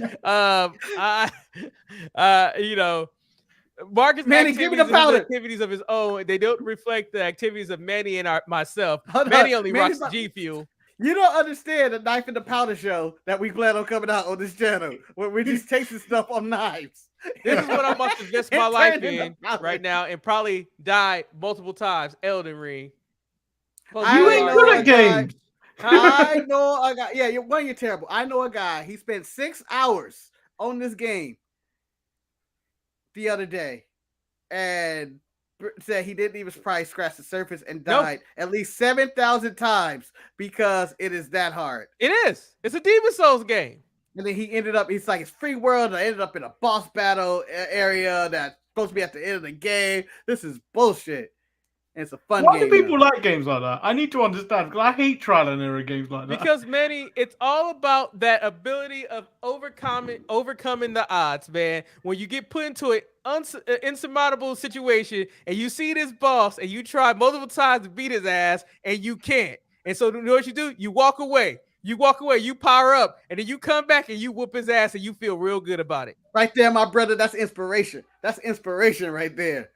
[SPEAKER 3] Marcus activities of his own. They don't reflect the activities of Manny and myself. Manny only rocks G Fuel.
[SPEAKER 2] You don't understand the Knife and the Powder show that we plan on coming out on this channel, where we're just tasting stuff on knives.
[SPEAKER 3] This is what I'm about to invest my life in right now and probably die multiple times. Elden Ring.
[SPEAKER 1] You ain't good at games.
[SPEAKER 2] I know a guy. Yeah, you're terrible. I know a guy. He spent 6 hours on this game the other day and said he didn't even probably scratch the surface and died at least 7,000 times because it is that hard.
[SPEAKER 3] It is. It's a Demon Souls game.
[SPEAKER 2] And then he's like, it's free world. I ended up in a boss battle area that's supposed to be at the end of the game. This is bullshit. It's a fun
[SPEAKER 1] Why
[SPEAKER 2] game.
[SPEAKER 1] do people like games like that? I need to understand because I hate trial and error games like that.
[SPEAKER 3] Because Manny, it's all about that ability of overcoming the odds, man. When you get put into an insurmountable situation and you see this boss and you try multiple times to beat his ass and you can't. And so you know what you do? You walk away. You power up, and then you come back and you whoop his ass and you feel real good about it.
[SPEAKER 2] Right there, my brother. That's inspiration. That's inspiration right there.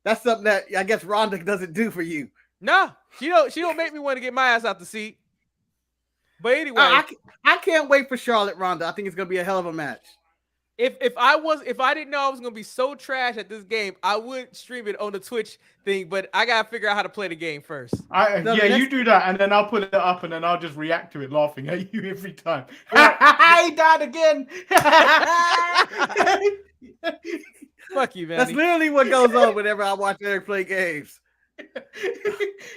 [SPEAKER 2] That's something that I guess Rhonda doesn't do for you.
[SPEAKER 3] Nah, she don't make me want to get my ass out the seat. But anyway,
[SPEAKER 2] I can't wait for Charlotte Ronda. I think it's gonna be a hell of a match.
[SPEAKER 3] If I didn't know I was gonna be so trash at this game, I would stream it on the Twitch thing. But I gotta figure out how to play the game first.
[SPEAKER 1] You do that, and then I'll put it up, and then I'll just react to it, laughing at you every time. He died again.
[SPEAKER 3] Fuck you, man.
[SPEAKER 2] That's literally what goes on whenever I watch Eric play games.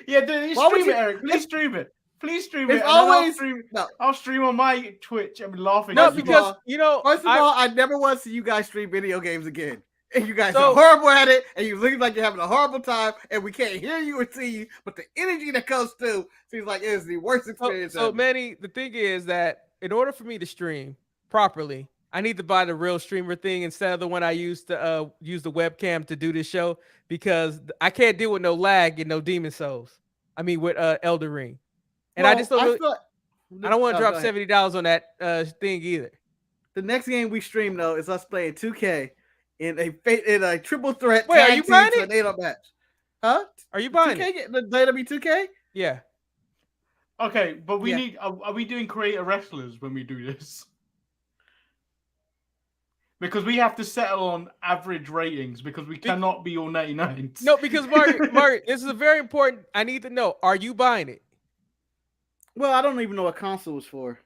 [SPEAKER 1] Yeah, dude, stream it, Eric. Please stream it. Please stream it. I'll stream on my Twitch and be laughing.
[SPEAKER 3] No, because
[SPEAKER 2] first of all, I never want to see you guys stream video games again. And you guys are horrible at it, and you look like you're having a horrible time, and we can't hear you or see you. But the energy that comes through seems like it is the worst experience ever.
[SPEAKER 3] So, Manny, the thing is that in order for me to stream properly, I need to buy the real streamer thing instead of the one I used to use the webcam to do this show, because I can't deal with no lag and no Demon Souls. I mean, with Elden Ring. And I just don't I don't want to drop $70 on that thing either.
[SPEAKER 2] The next game we stream though is us playing 2K in a triple threat.
[SPEAKER 3] Wait, are you buying it?
[SPEAKER 2] Tornado match. Huh?
[SPEAKER 3] Are you buying
[SPEAKER 2] 2K,
[SPEAKER 3] it?
[SPEAKER 2] The WWE 2K?
[SPEAKER 3] Yeah.
[SPEAKER 1] Okay, but we need. Are we doing creator wrestlers when we do this? Because we have to settle on average ratings because we cannot be all 99s.
[SPEAKER 3] No, because Margaret, this is a very important. I need to know. Are you buying it?
[SPEAKER 2] Well, I don't even know what console is for.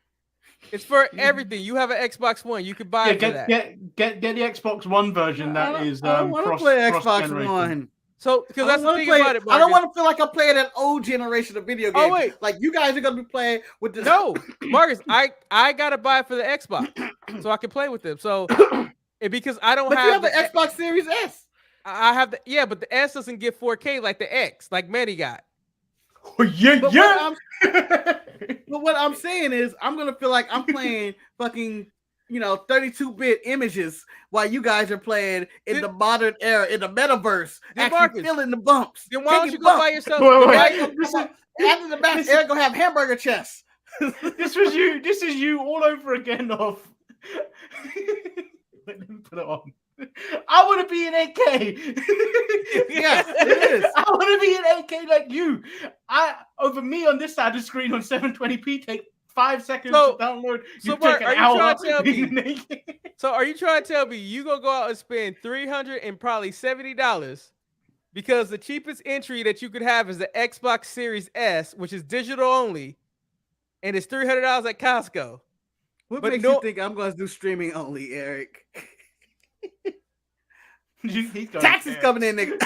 [SPEAKER 3] It's for everything. You have an Xbox One. You could buy it for that.
[SPEAKER 1] Get the Xbox One version that is
[SPEAKER 2] I don't want to play Xbox One.
[SPEAKER 3] So, because that's the thing about it, Marcus.
[SPEAKER 2] I don't want to feel like I'm playing an old generation of video games.
[SPEAKER 3] Oh, wait.
[SPEAKER 2] Like, you guys are going to be playing with this.
[SPEAKER 3] No, Marcus, I got to buy it for the Xbox so I can play with them. So, because I don't have
[SPEAKER 2] you have the Xbox Series S.
[SPEAKER 3] I have but the S doesn't get 4K like the X, like Manny got.
[SPEAKER 1] Oh, yeah.
[SPEAKER 2] But what I'm saying is, I'm going to feel like I'm playing fucking 32-bit images while you guys are playing in the modern era, in the metaverse, actually feeling the bumps.
[SPEAKER 3] Then why don't you go by yourself?
[SPEAKER 2] After the match, Eric gonna have hamburger chests.
[SPEAKER 1] This is you all over again. Let me put it on. I want to be in 8K.
[SPEAKER 2] Yes, it is.
[SPEAKER 1] I want to be in 8K like you. Over me on this side of the screen on 720p take 5 seconds to download.
[SPEAKER 3] So, Mark, are you trying to tell me? So, are you trying to tell me you gonna go out and spend $300 and probably $70 because the cheapest entry that you could have is the Xbox Series S, which is digital only, and it's $300 at Costco?
[SPEAKER 2] What makes you think I'm gonna do streaming only, Eric? Taxes coming in, nigga.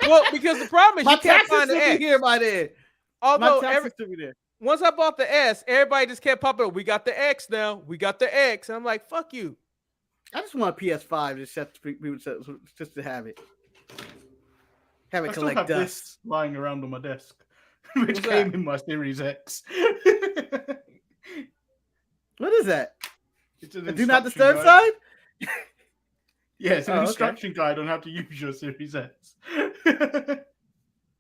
[SPEAKER 3] Well, because the problem is you can't find the X.
[SPEAKER 2] Here by then.
[SPEAKER 3] Although
[SPEAKER 2] there.
[SPEAKER 3] Once I bought the S, everybody just kept popping up. We got the X now. We got the X. And I'm like, fuck you.
[SPEAKER 2] I just want a PS5 just to have it. Have it collect dust.
[SPEAKER 1] This lying around on my desk, which came in my Series X.
[SPEAKER 2] What is that?
[SPEAKER 1] It's a
[SPEAKER 2] do not disturb sign?
[SPEAKER 1] Yeah, it's an instruction guide on how to use your Series X.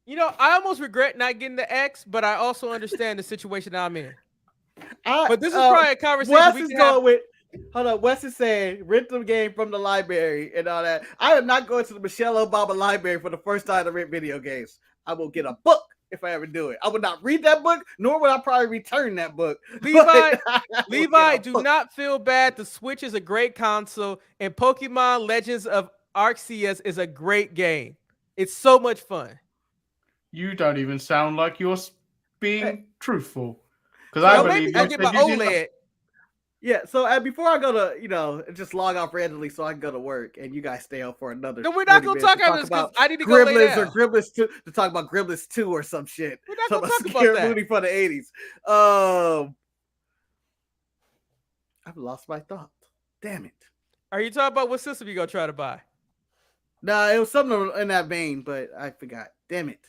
[SPEAKER 3] I almost regret not getting the X, but I also understand the situation I'm in. But this is probably a conversation we can have.
[SPEAKER 2] Hold on, Wes is saying rent the game from the library and all that. I am not going to the Michelle Obama library for the first time to rent video games. I will get a book if I ever do it. I would not read that book, nor would I probably return that book.
[SPEAKER 3] Levi, do not feel bad. The Switch is a great console, and Pokemon Legends of Arceus is a great game. It's so much fun.
[SPEAKER 1] You don't even sound like you're being truthful. Because I believe
[SPEAKER 3] I'll get my OLED.
[SPEAKER 2] Yeah, so before I go to, just log off randomly so I can go to work, and you guys stay up for another.
[SPEAKER 3] No, we're not going to talk about this because I need to go lay down.
[SPEAKER 2] Or Gremlins 2 to talk about Gremlins 2 or some shit.
[SPEAKER 3] We're not going to talk about that.
[SPEAKER 2] Movie for the 80s. I've lost my thought. Damn it.
[SPEAKER 3] Are you talking about what system you going to try to buy?
[SPEAKER 2] No, it was something in that vein, but I forgot. Damn it.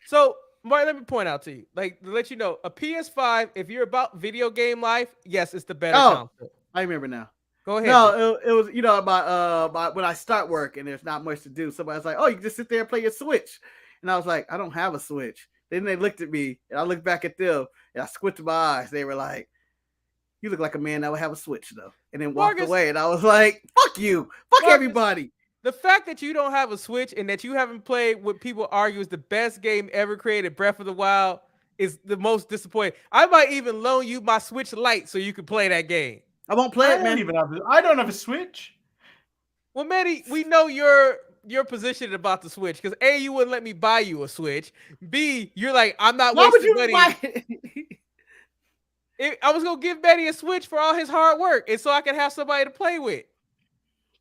[SPEAKER 3] So, Mark, let me point out to you, like to let you know, a PS5. If you're about video game life, yes, it's the better console.
[SPEAKER 2] I remember now.
[SPEAKER 3] Go ahead.
[SPEAKER 2] No, it was about when I start work and there's not much to do. Somebody's like, "Oh, you can just sit there and play your Switch," and I was like, "I don't have a Switch." Then they looked at me and I looked back at them and I squinted my eyes. They were like, "You look like a man that would have a Switch, though," and then walked away. And I was like, "Fuck you, fuck everybody."
[SPEAKER 3] The fact that you don't have a Switch and that you haven't played what people argue is the best game ever created, Breath of the Wild, is the most disappointing. I might even loan you my Switch Lite so you can play that game.
[SPEAKER 2] I won't play it, man.
[SPEAKER 1] I don't have a Switch.
[SPEAKER 3] Well, Manny, we know your position about the Switch because A, you wouldn't let me buy you a Switch. B, you're like, I'm not wasting money. Buy it? I was gonna give Manny a Switch for all his hard work, and so I could have somebody to play with.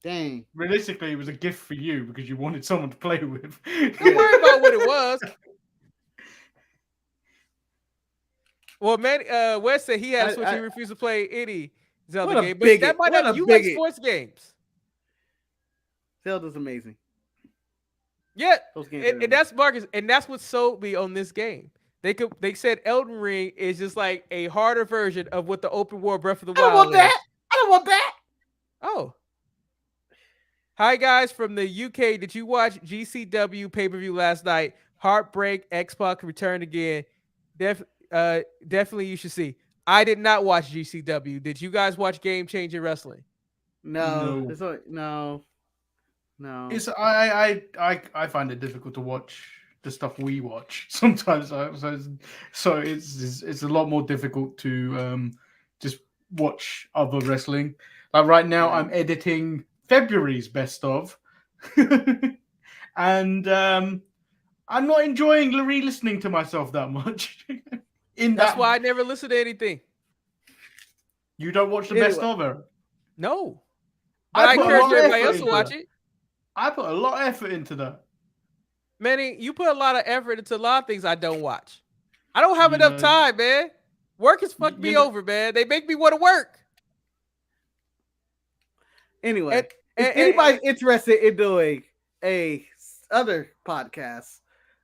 [SPEAKER 2] Dang.
[SPEAKER 1] Realistically, it was a gift for you because you wanted someone to play with.
[SPEAKER 3] Don't worry about what it was. Well, man, Wes said he had a Switch. He refused to play any Zelda game. But that might not. You like sports games.
[SPEAKER 2] Zelda's amazing.
[SPEAKER 3] Yeah, and that's Marcus, and that's what sold me on this game. They said Elden Ring is just like a harder version of what the open world Breath of the Wild.
[SPEAKER 2] I don't want that.
[SPEAKER 3] Oh. Hi guys from the UK. Did you watch GCW pay-per-view last night? Heartbreak, X-Pac returned again. Definitely you should see. I did not watch GCW. Did you guys watch Game Changer Wrestling?
[SPEAKER 2] No.
[SPEAKER 1] It's I find it difficult to watch the stuff we watch sometimes. So it's a lot more difficult to just watch other wrestling. Like right now, I'm editing February's best of, and I'm not enjoying re-listening to myself that much.
[SPEAKER 3] That's why I never listen to anything.
[SPEAKER 1] You don't watch the best of her?
[SPEAKER 3] No. But I encourage everybody else to watch it.
[SPEAKER 1] I put a lot of effort into that.
[SPEAKER 3] Manny, you put a lot of effort into a lot of things I don't watch. I don't have enough time, man. Work has fucked me over, man. They make me want to work.
[SPEAKER 2] Anyway, if anybody's interested in doing a other podcast,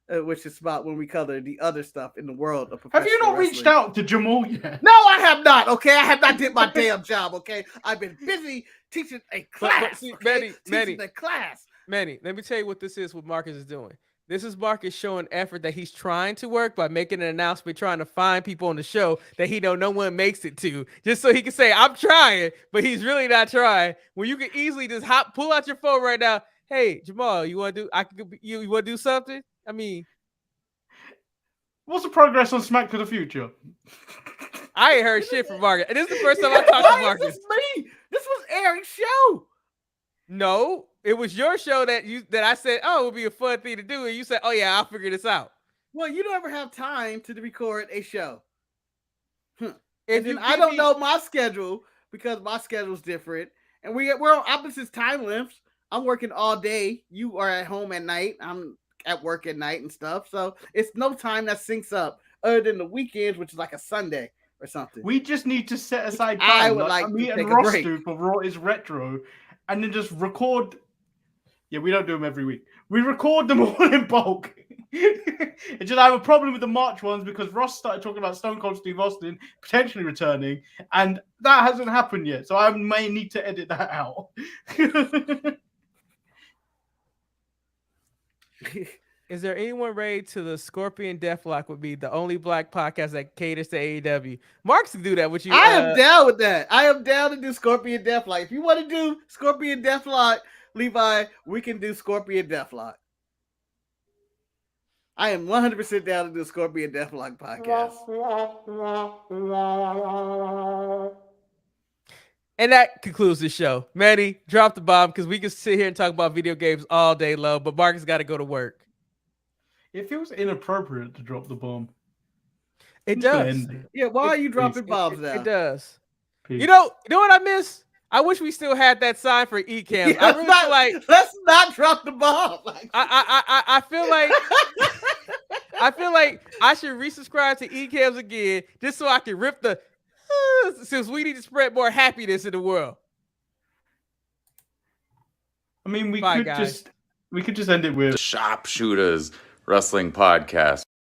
[SPEAKER 2] which is about when we cover the other stuff in the world of professional
[SPEAKER 1] wrestling. Have you not reached out to Jamal yet?
[SPEAKER 2] No, I have not. Okay, I have not did my damn job. Okay, I've been busy teaching a class.
[SPEAKER 3] Manny, let me tell you what this is. What Marcus is doing. This is Marcus showing effort that he's trying to work by making an announcement, trying to find people on the show that he know no one makes it to, just so he can say, I'm trying, but he's really not trying. When you can easily just pull out your phone right now. Hey, Jamal, you want to do? You want to do something? I mean,
[SPEAKER 1] what's the progress on Smack to the Future?
[SPEAKER 3] I ain't heard shit from Marcus. And this is the first time I talked to Marcus.
[SPEAKER 2] This is me. This was Eric's show.
[SPEAKER 3] No, it was your show that I said, oh, it would be a fun thing to do. And you said, oh, yeah, I'll figure this out.
[SPEAKER 2] Well, you don't ever have time to record a show.
[SPEAKER 3] And
[SPEAKER 2] I don't know my schedule because my schedule's different. And we're on opposite time lengths. I'm working all day. You are at home at night. I'm at work at night and stuff. So it's no time that syncs up other than the weekends, which is like a Sunday or something.
[SPEAKER 1] We just need to set aside time.
[SPEAKER 2] I would like
[SPEAKER 1] me
[SPEAKER 2] to
[SPEAKER 1] and
[SPEAKER 2] take
[SPEAKER 1] Ross
[SPEAKER 2] a break.
[SPEAKER 1] do for Raw is Retro, and then just record. Yeah, we don't do them every week. We record them all in bulk. It's just I have a problem with the March ones because Ross started talking about Stone Cold Steve Austin potentially returning, and that hasn't happened yet. So I may need to edit that out.
[SPEAKER 3] Is there anyone ready to the Scorpion Deathlock would be the only black podcast that caters to AEW? Marks can do that with you.
[SPEAKER 2] I am down with that. I am down to do Scorpion Deathlock. If you want to do Scorpion Deathlock, Levi, we can do Scorpion Deathlock. I am 100% down to do Scorpion Deathlock podcast.
[SPEAKER 3] And that concludes the show. Manny, drop the bomb because we can sit here and talk about video games all day long, but Marcus got to go to work.
[SPEAKER 1] It feels inappropriate to drop the bomb.
[SPEAKER 3] It does.
[SPEAKER 2] Yeah, why are you dropping bombs now?
[SPEAKER 3] It does.
[SPEAKER 1] Peace.
[SPEAKER 3] You know what I miss? I wish we still had that sign for eCams.
[SPEAKER 2] Yeah, let's not drop the bomb.
[SPEAKER 3] I feel like I should resubscribe to eCams again just so I can rip the since we need to spread more happiness in the world.
[SPEAKER 1] I mean, we could just end it with
[SPEAKER 4] the sharpshooters wrestling podcast.